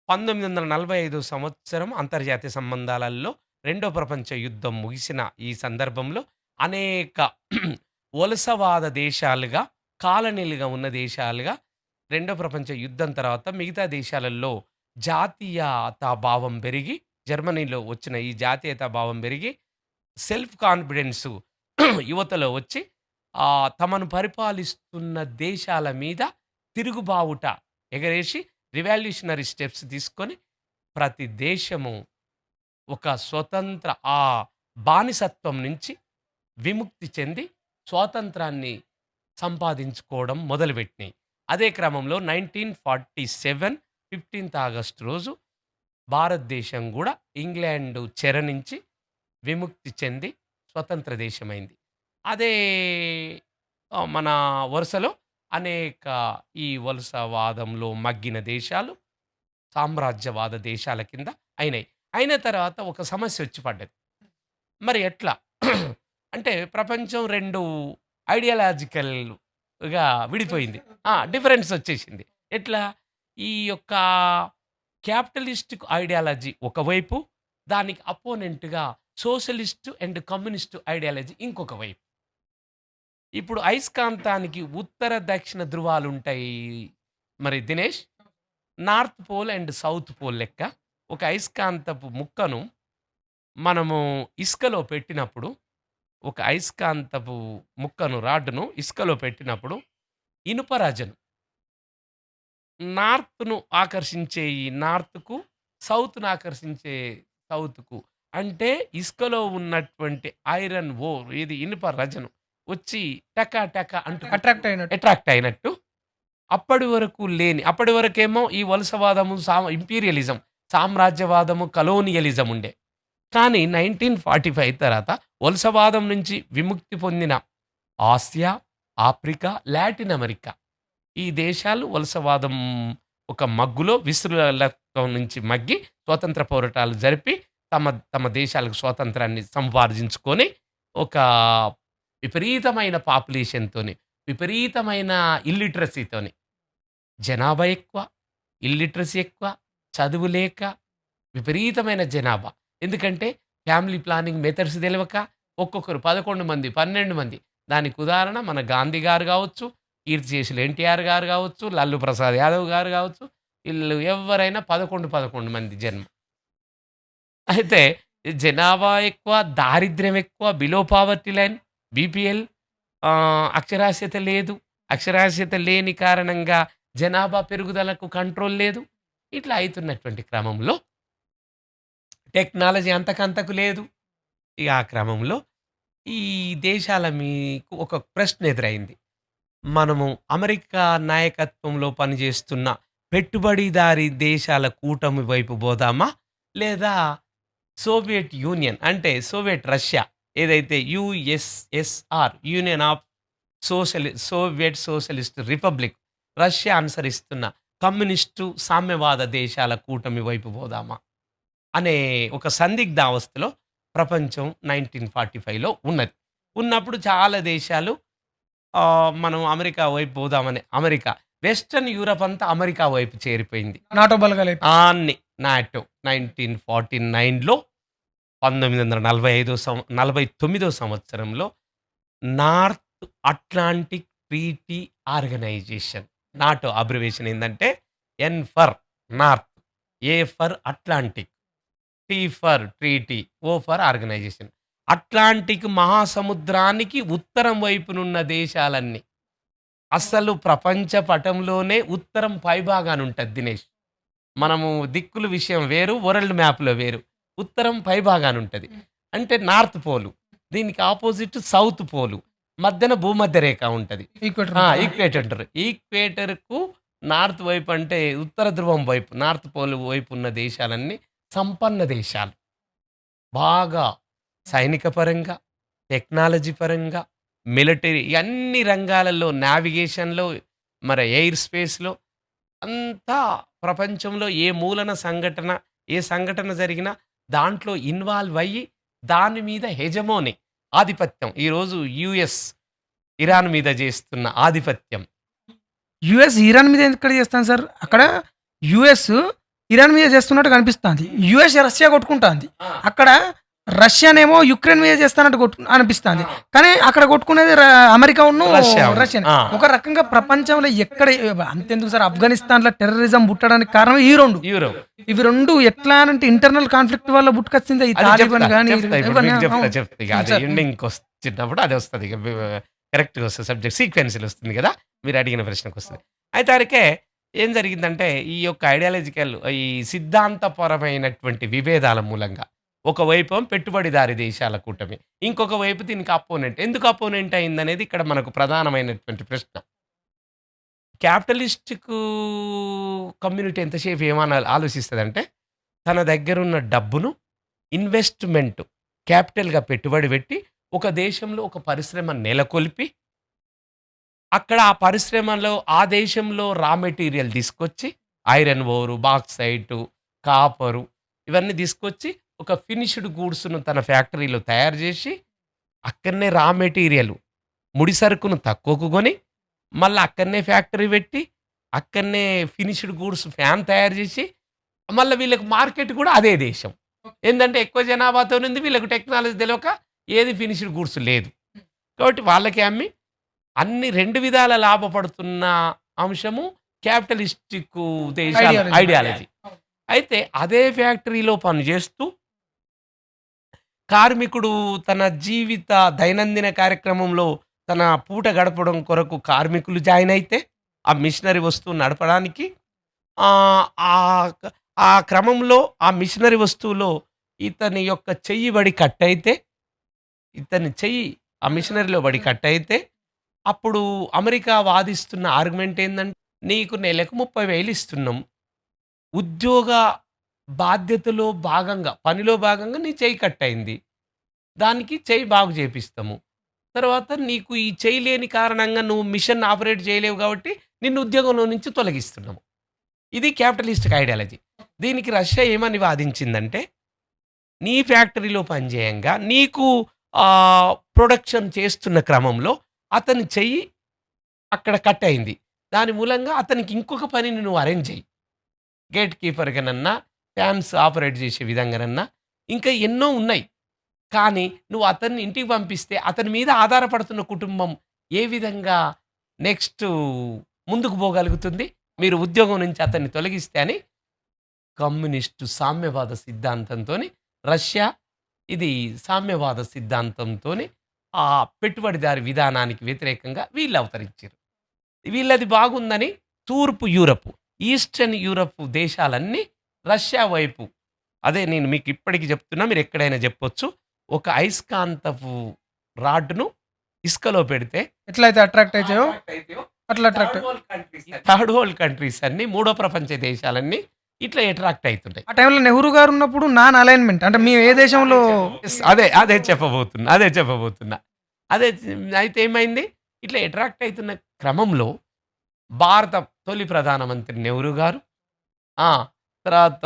1945 సంవత్సరం అంతర్జాతీయ సంబంధాలలో రెండో ప్రపంచ యుద్ధం ముగిసిన ఈ సందర్భంలో అనేక వలసవాద దేశాలుగా, కాలనీలుగా ఉన్న దేశాలుగా రెండో ప్రపంచ యుద్ధం తర్వాత మిగతా దేశాలలో జాతీయతా భావం పెరిగి, జర్మనీలో వచ్చిన ఈ జాతీయతా భావం పెరిగి సెల్ఫ్ కాన్ఫిడెన్సు యువతలో వచ్చి తమను పరిపాలిస్తున్న దేశాల మీద తిరుగుబావుట ఎగరేసి రివాల్యూషనరీ స్టెప్స్ తీసుకొని ప్రతి దేశము ఒక స్వతంత్ర బానిసత్వం నుంచి విముక్తి చెంది స్వాతంత్రాన్ని సంపాదించుకోవడం మొదలుపెట్టినాయి. అదే క్రమంలో 1947 15థ్ ఆగస్ట్ రోజు భారతదేశం గూడా ఇంగ్లాండు చెర నుంచి విముక్తి చెంది స్వతంత్ర దేశమైంది. అదే మన వరుసలో అనేక ఈ వలసవాదంలో మగ్గిన దేశాలు సామ్రాజ్యవాద దేశాల కింద అయినాయి. అయిన తర్వాత ఒక సమస్య వచ్చి పడ్డది. మరి ఎట్లా? అంటే ప్రపంచం 2 ఐడియాలజికల్‌గా విడిపోయింది. డిఫరెన్స్ వచ్చేసింది. ఎట్లా? ఈ యొక్క క్యాపిటలిస్టిక్ ఐడియాలజీ ఒకవైపు, దానికి అపోనెంట్‌గా సోషలిస్ట్ అండ్ కమ్యూనిస్ట్ ఐడియాలజీ ఇంకొక వైపు. ఇప్పుడు అయస్కాంతానికి ఉత్తర, దక్షిణ ధృవాలుంటాయి. మరి Dinesh, north pole and south pole లెక్క ఒక అయస్కాంతపు ముక్కను మనము ఇసుకలో పెట్టినప్పుడు, ఒక అయస్కాంతపు ముక్కను, రాడ్‌ను ఇసుకలో పెట్టినప్పుడు ఇనుప రజను నార్త్‌ను ఆకర్షించే ఈ నార్త్‌కు, సౌత్‌ను ఆకర్షించే సౌత్‌కు. అంటే ఇసుకలో ఉన్నటువంటి ఐరన్ ఓర్ ఇది ఇనుప రజను వచ్చి టక టక అంటూ అట్రాక్ట్ అయినట్టు. అట్రాక్ట్ అయినట్టు అప్పటి వరకు లేని అప్పటి వరకేమో ఈ వలసవాదము, ఇంపీరియలిజం, సామ్రాజ్యవాదము, కలోనియలిజం ఉండే. కానీ 1945 తర్వాత వలసవాదం నుంచి విముక్తి పొందిన ఆసియా, ఆఫ్రికా, లాటిన్ అమెరికా ఈ దేశాలు వలసవాదం ఒక మగ్గులో విస్తృలత్వం నుంచి మగ్గి స్వాతంత్ర పోరాటాలు జరిపి తమ దేశాలకు స్వాతంత్రాన్ని సంపార్జించుకొని ఒక విపరీతమైన పాపులేషన్‌తోని, విపరీతమైన ఇల్లిటరసీతోని జనాభా ఎక్కువ, ఇల్లిటరసీ ఎక్కువ, చదువు లేక విపరీతమైన జనాభా. ఎందుకంటే ఫ్యామిలీ ప్లానింగ్ మెథడ్స్ తెలవక ఒక్కొక్కరు 11 మంది, 12 మంది. దానికి ఉదాహరణ మన గాంధీ గారు గావచ్చు, కీర్తిశేషులు ఎన్టీఆర్ గారు గావచ్చు, లల్లు ప్రసాద్ యాదవ్ గారు గావచ్చు. ఈళ్ళు ఎవ్వరైనా 11 మంది జన్మ. అయితే జనాభా ఎక్కువ, దారిద్ర్యం ఎక్కువ, బిలో పావర్టీ లైన్, బీపీఎల్, అక్షరాస్యత లేదు. అక్షరాస్యత లేని కారణంగా జనాభా పెరుగుదలకు కంట్రోల్ లేదు. ఇట్లా అయితున్నటువంటి క్రమంలో టెక్నాలజీ అంతకంతకు లేదు. ఇక ఆ క్రమంలో ఈ దేశాల మీకు ఒక ప్రశ్న ఎదురైంది. మనము అమెరికా నాయకత్వంలో పనిచేస్తున్న పెట్టుబడిదారీ దేశాల కూటమి వైపు పోదామా? లేదా సోవియట్ యూనియన్ అంటే సోవియట్ రష్యా ఏదైతే USSR union of Soviet Socialist republic Russia అనుసరిస్తున్న కమ్యూనిస్టు సామ్యవాద దేశాల కూటమి వైపు పోదామా అనే ఒక సందిగ్ధ అవస్థలో ప్రపంచం 1945లో ఉన్నది. ఉన్నప్పుడు చాలా దేశాలు మనం అమెరికా వైపు పోదామని వెస్టర్న్ యూరప్ అంతా అమెరికా వైపు చేరిపోయింది. నాటో బలగాలు అన్ని నాటో 1949లో 1949 సంవత్సరంలో North Atlantic Treaty Organization NATO abbreviation ఏంటంటే N for North, A for Atlantic, T for Treaty, O for Organization. Atlantic మహాసముద్రానికి ఉత్తరం వైపునున్న దేశాలన్నీ అసలు ప్రపంచ పటంలోనే ఉత్తరం పైభాగాన ఉంటుంది దినేష్. మనము దిక్కుల విషయం వేరు, వరల్డ్ మ్యాప్లో వేరు. ఉత్తరం పైభాగాన ఉంటుంది అంటే నార్త్ పోలు, దీనికి ఆపోజిట్ సౌత్ పోలు, మధ్యన భూమధ్య రేఖ ఉంటుంది, ఈక్వేటర్ అంటారు. ఈక్వేటర్కు నార్త్ వైపు అంటే ఉత్తర ధ్రువం వైపు నార్త్ పోల్ వైపు ఉన్న దేశాలన్నీ సంపన్న దేశాలు. బాగా సైనిక పరంగా, టెక్నాలజీ పరంగా, మిలిటరీ అన్ని రంగాలలో, నావిగేషన్లో, మరి ఎయిర్ స్పేస్లో అంతా ప్రపంచంలో ఏ మూలన సంఘటన, ఏ సంఘటన జరిగినా దాంట్లో ఇన్వాల్వ్ అయ్యి దాని మీద హెజమోని ఆధిపత్యం. ఈరోజు యుఎస్ ఇరాన్ మీద చేస్తున్న ఆధిపత్యం. యుఎస్ ఇరాన్ మీద ఎక్కడ చేస్తాను సార్? అక్కడ యుఎస్ ఇరాన్ మీద చేస్తున్నట్టు కనిపిస్తుంది. యుఎస్ రష్యా కొట్టుకుంటుంది, అక్కడ రష్యానేమో యుక్రెయిన్ మీద చేస్తానట్టు అనిపిస్తుంది. కానీ అక్కడ కొట్టుకునేది అమెరికా ఉన్న రష్యా. ఒక రకంగా ప్రపంచంలో ఎక్కడ అంతెందుకు సార్, ఆఫ్ఘనిస్తాన్ లో టెర్రరిజం పుట్టడానికి కారణం ఈ రెండు. ఇవి రెండు ఎట్లా అంటే ఇంటర్నల్ కాన్ఫ్లిక్ట్ వల్ల పుట్టుకొచ్చింది. ఈ తాలిబాన్ కానీ ఎండింగ్ వచ్చినప్పుడు అది వస్తుంది, కరెక్ట్గా వస్తుంది, సబ్జెక్ట్ సీక్వెన్స్లు వస్తుంది కదా, మీరు అడిగిన ప్రశ్నకు వస్తుంది. అయితే వరకే ఏం జరిగిందంటే ఈ యొక్క ఐడియాలజికల్ ఈ సిద్ధాంతపరమైనటువంటి విభేదాల మూలంగా ఒకవైపు పెట్టుబడిదారి దేశాల కూటమి, ఇంకొక వైపు దీనికి అపోనెంట్. ఎందుకు అపోనెంట్ అయిందనేది ఇక్కడ మనకు ప్రధానమైనటువంటి ప్రశ్న. క్యాపిటలిస్టిక్ కమ్యూనిటీ ఎంతసేపు ఏమన్నా ఆలోచిస్తుందంటే తన దగ్గరున్న డబ్బును ఇన్వెస్ట్మెంట్ క్యాపిటల్గా పెట్టుబడి పెట్టి ఒక దేశంలో ఒక పరిశ్రమ నెలకొల్పి అక్కడ ఆ పరిశ్రమలో ఆ దేశంలో రా మెటీరియల్ తీసుకొచ్చి ఐరన్ ఓరు, బాక్సైటు, కాపరు ఇవన్నీ తీసుకొచ్చి ఒక ఫినిష్డ్ గూడ్స్ను తన ఫ్యాక్టరీలో తయారు చేసి అక్కడనే రా మెటీరియల్ ముడి సరుకును తక్కువకు కొని మళ్ళీ అక్కడనే ఫ్యాక్టరీ పెట్టి అక్కడనే ఫినిష్డ్ గూడ్స్ ఫ్యాన్ తయారు చేసి మళ్ళీ వీళ్ళకి మార్కెట్ కూడా అదే దేశం. ఏంటంటే ఎక్కువ జనాభాతో ఉంది, వీళ్ళకి టెక్నాలజీ తెలియక ఏది ఫినిష్డ్ గూడ్స్ లేదు కాబట్టి వాళ్ళకి అమ్మి అన్ని రెండు విధాల లాభపడుతున్న అంశము క్యాపిటలిస్టిక్ దేశాల ఐడియాలజీ. అయితే అదే ఫ్యాక్టరీలో పనిచేస్తూ కార్మికుడు తన జీవిత దైనందిన కార్యక్రమంలో తన పూట గడపడం కొరకు కార్మికులు జాయిన్ అయితే ఆ మిషనరీ వస్తువు నడపడానికి ఆ క్రమంలో ఆ మిషనరీ వస్తువులో ఇతని యొక్క చెయ్యి బడి కట్ అయితే, ఇతని చెయ్యి ఆ మిషనరీలో బడి కట్ అయితే అప్పుడు అమెరికా వాదిస్తున్న ఆర్గ్యుమెంట్ ఏంటంటే నీకు నెలకు 30,000 ఇస్తున్నాం, ఉద్యోగ బాధ్యతలో భాగంగా పనిలో భాగంగా నీ చెయ్యి కట్ అయింది, దానికి చెయ్యి బాగు చేపిస్తాము, తర్వాత నీకు ఈ చెయ్యి లేని కారణంగా నువ్వు మిషన్ ఆపరేట్ చేయలేవు కాబట్టి నిన్ను ఉద్యోగంలో నుంచి తొలగిస్తున్నాము. ఇది క్యాపిటలిస్టిక్ ఐడియాలజీ. దీనికి రష్యా ఏమని వాదించిందంటే నీ ఫ్యాక్టరీలో పనిచేయంగా నీకు ప్రొడక్షన్ చేస్తున్న క్రమంలో అతని చెయ్యి అక్కడ కట్ అయింది, దాని మూలంగా అతనికి ఇంకొక పనిని నువ్వు అరేంజ్ చేయి, గేట్ కీపర్గానన్నా ఫ్యాన్స్ ఆపరేట్ చేసే విధంగానన్నా ఇంకా ఎన్నో ఉన్నాయి. కానీ నువ్వు అతన్ని ఇంటికి పంపిస్తే అతని మీద ఆధారపడుతున్న కుటుంబం ఏ విధంగా నెక్స్ట్ ముందుకు పోగలుగుతుంది, మీరు ఉద్యోగం నుంచి అతన్ని తొలగిస్తే అని కమ్యూనిస్టు సామ్యవాద సిద్ధాంతంతో రష్యా ఇది సామ్యవాద సిద్ధాంతంతో ఆ పెట్టుబడిదారి విధానానికి వ్యతిరేకంగా వీళ్ళు అవతరించారు. వీళ్ళది బాగుందని తూర్పు యూరప్, ఈస్టర్న్ యూరప్ దేశాలన్నీ రష్యా వైపు, అదే నేను మీకు ఇప్పటికి చెప్తున్నా, మీరు ఎక్కడైనా చెప్పొచ్చు, ఒక అయస్కాంతపు రాడ్ను ఇసుకలో పెడితే ఎట్లయితే అట్రాక్ట్ అవుతాయో అట్లా అట్రాక్ట్ థర్డ్ వరల్డ్ కంట్రీస్ అన్ని, మూడో ప్రపంచ దేశాలన్నీ ఇట్లా అట్రాక్ట్ అవుతుంటాయి. ఆ టైంలో నెహ్రూ గారు ఉన్నప్పుడు నాన్ అలైన్మెంట్ అంటే మేము ఏ దేశంలో అదే చెప్పబోతున్నా. అదే అయితే ఏమైంది? ఇట్లా అట్రాక్ట్ అయితున్న క్రమంలో భారత తొలి ప్రధానమంత్రి నెహ్రూ గారు, ఆ! తర్వాత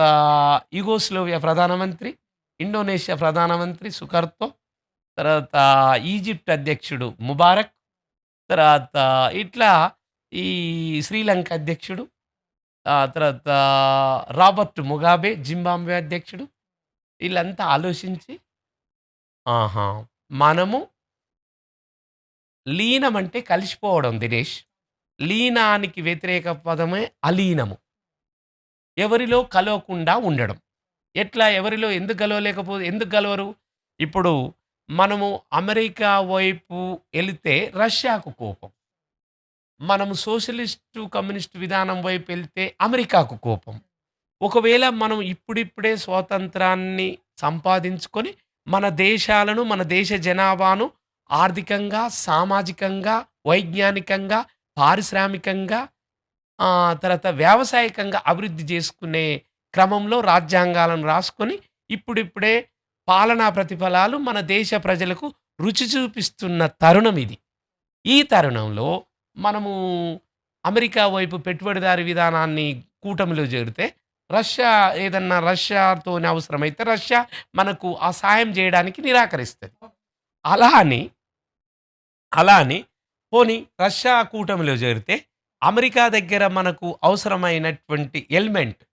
యుగోస్లోవియా ప్రధానమంత్రి, ఇండోనేషియా ప్రధానమంత్రి సుకర్తో, తర్వాత ఈజిప్ట్ అధ్యక్షుడు ముబారక్, తర్వాత ఇట్లా ఈ శ్రీలంక అధ్యక్షుడు, తర్వాత రాబర్ట్ ముగాబే జింబాబ్వే అధ్యక్షుడు, వీళ్ళంతా ఆలోచించి ఆహా! మనము లీనం అంటే కలిసిపోవడం దినేష్. లీనానికి వ్యతిరేక పదమే అలీనము. ఎవరిలో కలవకుండా ఉండడం. ఎట్లా ఎవరిలో ఎందుకు కలవరు? ఇప్పుడు మనము అమెరికా వైపు ఎళితే రష్యాకు కోపం. మనము సోషలిస్టు, కమ్యూనిస్టు విధానం వైపు ఎళ్తే అమెరికాకు కోపం. ఒకవేళ మనం ఇప్పుడిప్పుడే స్వాతంత్రాన్ని సంపాదించుకొని, మన దేశాలను, మన దేశ జనాభాను ఆర్థికంగా, సామాజికంగా, వైజ్ఞానికంగా, పారిశ్రామికంగా తర్వాత వ్యావసాయకంగా అభివృద్ధి చేసుకునే క్రమంలో రాజ్యాంగాలను రాసుకొని, ఇప్పుడిప్పుడే పాలనా ప్రతిఫలాలు మన దేశ ప్రజలకు రుచి చూపిస్తున్న తరుణం ఇది. ఈ తరుణంలో మనము అమెరికా వైపు పెట్టుబడిదారీ విధానాన్ని కూటమిలో చేరితే, రష్యాతోని అవసరమైతే రష్యా మనకు ఆ సాయం చేయడానికి నిరాకరిస్తది. అలా అని, అలా అని పోనీ రష్యా కూటమిలో చేరితే, అమెరికా దగ్గర మనకు అవసరమైనటువంటి ఎలిమెంట్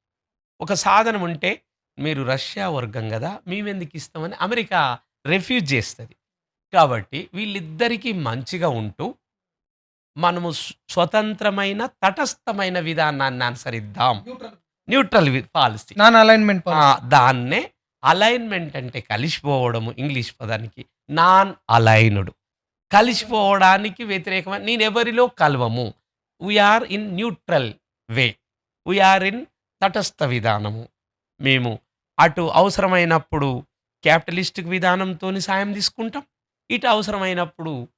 ఒక సాధనం ఉంటే, మీరు రష్యా వర్గం గదా! మేమెందుకిస్తామని అమెరికా రిఫ్యూజ్ చేస్తది. కాబట్టి వీళ్ళిద్దరికీ మంచిగా ఉంటూ మనము స్వతంత్రమైన, తటస్థమైన విధానాన్ని అనుసరిద్దాం. Neutral policy. నాన్ అలైన్మెంట్ దాన్నే అలైన్‌మెంట్ అంటే కలిసిపోవడము ఇంగ్లీష్ పదానికి. నాన్ అలైన్డ్ కలిసిపోవడానికి వ్యతిరేకమైన నేనెవరిలో కలవము. We are in neutral way. We are in తటస్థ విధానము. మేము అటు అవసరమైనప్పుడు క్యాపిటలిస్టిక్ విధానంతోని సాయం తీసుకుంటాం. ఇటు అవసరమైనప్పుడు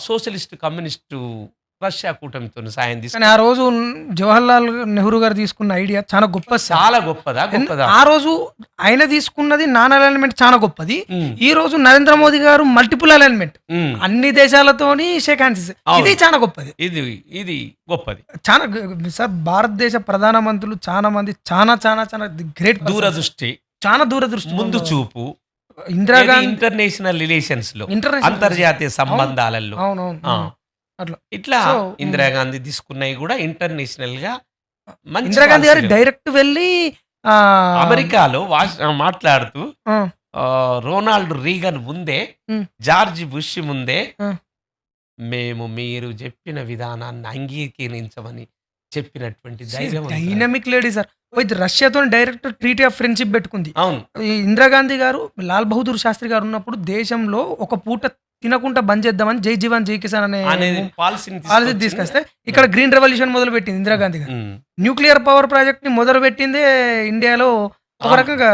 సోషలిస్ట్, కమ్యూనిస్టు రష్యా కూటమితోని సాయం కానీ తీసుకుంటాం. ఆ రోజు జవహర్లాల్ నెహ్రూ గారు తీసుకున్న ఐడియా చాలా గొప్ప సార్. చాలా గొప్పదా? గొప్పదా? ఆ రోజు ఆయన తీసుకున్నది నాన్ అలైన్మెంట్ చాలా గొప్పది. హ్మ్. ఈ రోజు నరేంద్ర మోదీ గారు మల్టిపుల్ అలైన్మెంట్ హ్మ్. అన్ని దేశాలతోని షేక్ హ్యాండ్స్. అవును. ఇది చాలా గొప్పది. ఇది ఇది గొప్పది. చాలా సార్ భారతదేశ ప్రధానమంత్రులు చాలా మంది చాలా చాలా చాలా గ్రేట్ దూరదృష్టి, చాలా దూరదృష్టి ముందు చూపు, ఇందిరాగాంధీ ఇంటర్నేషనల్ రిలేషన్స్‌లో, ఇంటర్నేషనల్ అంతర్జాతీయ సంబంధాలలో అవునవును ఆ! అట్లా ఇట్లా సో ఇందిరాగాంధీ తీసుకున్నయి గూడా ఇంటర్నేషనల్‌గా మంచి ఇందిరాగాంధీ గారు పాలసీలే. డైరెక్ట్ వెళ్ళి ఆ, అమెరికాలో మాట్లాడుతూ ఆ, రొనాల్డ్ రీగన్ ముందే, ఉమ్, జార్జ్ బుష్ ముందే ఆ. మేము మీరు చెప్పిన విధానాన్ని అంగీకరించమని చెప్పినటువంటి ధైర్యం ఉంది. Dynamic lady sir. పోయి రష్యాతో డైరెక్ట్ ట్రీటీ ఆఫ్ ఫ్రెండ్షిప్ పెట్టుకుంది. అవును. ఈ ఇందిరాగాంధీ గారు లాల్ బహదూర్ శాస్త్రి గారు ఉన్నప్పుడు దేశంలో ఒక పూట తినకుండా బంద్ చేద్దామని జై జవాన్ జై కిసాన్ అనే అనేది పాలసీని పాలసీ తీసుకొచ్చింది. తీసుకొస్తే ఇక్కడ గ్రీన్ రెవల్యూషన్ మొదలు పెట్టింది ఇందిరాగాంధీ గారు. ఉమ్. న్యూక్లియర్ పవర్ ప్రాజెక్ట్ ని మొదలు పెట్టిందే ఇండియాలో ఒక ఆ. రకంగా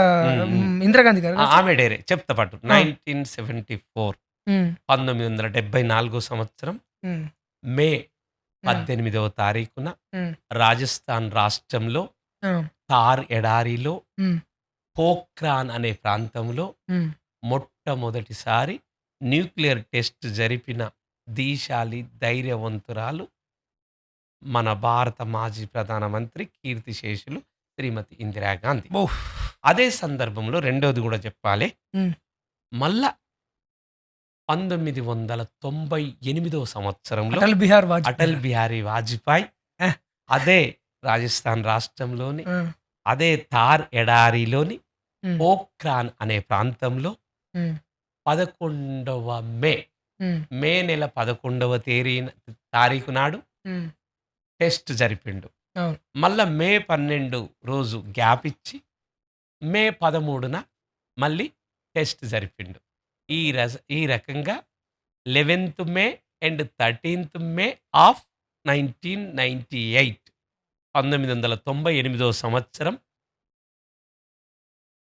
ఉమ్. ఇందిరాగాంధీ గారు. ఆమె డైరే చెప్తా పట్టు 1974 ఉమ్, 1974 సంవత్సరం ఉమ్, మే 18వ తారీఖున ఉమ్, రాజస్థాన్ రాష్ట్రంలో ఆ, థార్ ఎడారిలో ఉమ్, పోఖ్రాన్ అనే ప్రాంతంలో ఉమ్. మొట్టమొదటిసారి న్యూక్లియర్ టెస్ట్ జరిపిన దీశాలి ధైర్యవంతురాలు మన భారత మాజీ ప్రధానమంత్రి కీర్తిశేషులు శ్రీమతి ఇందిరాగాంధీ. ఓహ్. అదే సందర్భంలో రెండోది కూడా చెప్పాలి. ఉమ్, మళ్ళా 1998వ సంవత్సరంలో అటల్ బిహార్ వాజ్పేయి. అటల్ బిహారీ వాజ్పేయి ఆ. అదే రాజస్థాన్ రాష్ట్రంలోని ఆ, అదే థార్ ఎడారిలోని ఉమ్, పోఖ్రాన్ అనే ప్రాంతంలో ఉమ్, 11వ మే ఉమ్, మే నెల 11వ తారీఖు నాడు ఉమ్. టెస్ట్ జరిపిండు. అవును. మళ్ళా మే 12 రోజు గ్యాప్ ఇచ్చి మే 13న మళ్ళీ టెస్ట్ జరిపిండు. ఈ రకంగా 11th May and 13th May of 1998 1998వ సంవత్సరం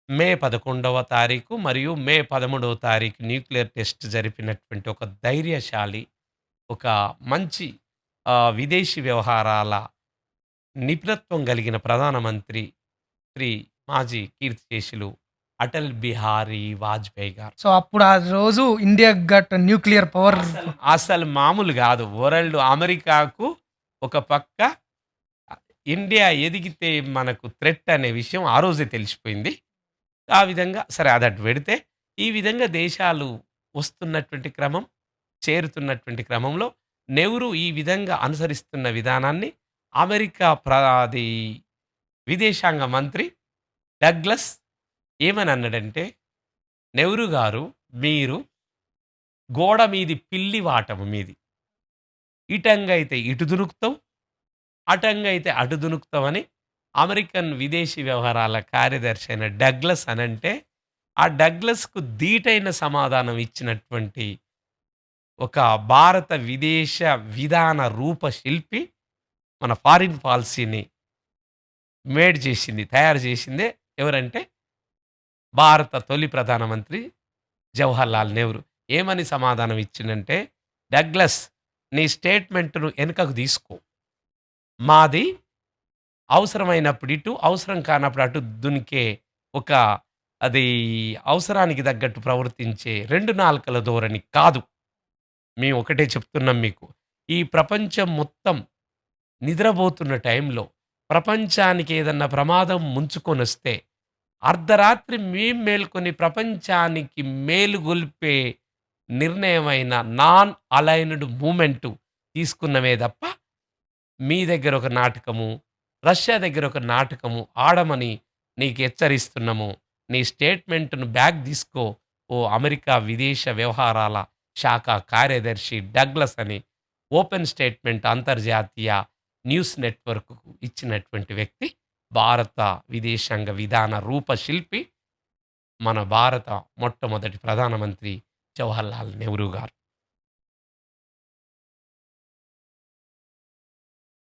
మే 11వ తారీఖు మరియు మే 13వ తారీఖు న్యూక్లియర్ టెస్ట్ జరిపినటువంటి ఒక ధైర్యశాలి, ఒక మంచి విదేశీ వ్యవహారాల నిపుణత్వం కలిగిన ప్రధానమంత్రి ప్రధానమంత్రి మాజీ కీర్తిశేషులు అటల్ బిహారీ వాజ్పేయి గారు. సో అప్పుడు ఆ రోజు ఇండియా గట్ న్యూక్లియర్ పవర్. అసలు మామూలు కాదు. వరల్డ్ అమెరికాకు ఒక పక్క ఇండియా ఎదిగితే మనకు థ్రెట్ అనే విషయం ఆ రోజే తెలిసిపోయింది. ఆ విధంగా సరే అదటు పెడితే, ఈ విధంగా దేశాలు వస్తున్నటువంటి క్రమం, చేరుతున్నటువంటి క్రమంలో నెహ్రూ ఈ విధంగా అనుసరిస్తున్న విధానాన్ని అమెరికా అది విదేశాంగ మంత్రి డగ్లస్ ఏమని అన్నాడంటే, నెహ్రూ గారు మీరు గోడ మీది పిల్లి వాటము మీది. ఇటంగా అయితే ఇటు దునుకుతావు, అటంగా అయితే అటు దునుకుతావని అమెరికన్ విదేశీ వ్యవహారాల కార్యదర్శి అయిన డగ్లస్ అనంటే, ఆ డగ్లస్‌కు ధీటైన సమాధానం ఇచ్చినటువంటి ఒక భారత విదేశ విధాన రూపశిల్పి మన ఫారిన్ పాలిసీని తయారు చేసిందే ఎవరంటే భారత తొలి ప్రధానమంత్రి జవహర్లాల్ నెహ్రూ. ఏమని సమాధానం ఇచ్చిండంటే, డగ్లస్ నీ స్టేట్మెంట్‌ను వెనకకు తీసుకో. మాది అవసరమైనప్పుడు ఇటు, అవసరం కానప్పుడు అటు దునికే ఒక అది అవసరానికి తగ్గట్టు ప్రవర్తించే 2 నాలుకల ధోరణి కాదు. మేము ఒకటే చెప్తున్నాం మీకు. ఈ ప్రపంచం మొత్తం నిద్రబోతున్న టైంలో ప్రపంచానికి ఏదన్నా ప్రమాదం ముంచుకొనొస్తే అర్ధరాత్రి మేం మేల్కొని ప్రపంచానికి మేలుగొల్పే నిర్ణయమైన నాన్ అలైన్డ్ మూవ్‌మెంటు తీసుకున్నమే తప్ప, మీ దగ్గర ఒక నాటకము, రష్యా దగ్గర ఒక నాటకము ఆడమని నీకు హెచ్చరిస్తున్నాము. నీ స్టేట్మెంట్‌ను బ్యాక్ తీసుకో ఓ అమెరికా విదేశ వ్యవహారాల శాఖ కార్యదర్శి డగ్లస్ అని ఓపెన్ స్టేట్మెంట్ అంతర్జాతీయ న్యూస్ నెట్‌వర్క్‌కు ఇచ్చినటువంటి వ్యక్తి భారత విదేశాంగ విధాన రూపశిల్పి మన భారత మొట్టమొదటి ప్రధానమంత్రి జవహర్లాల్ నెహ్రూ గారు.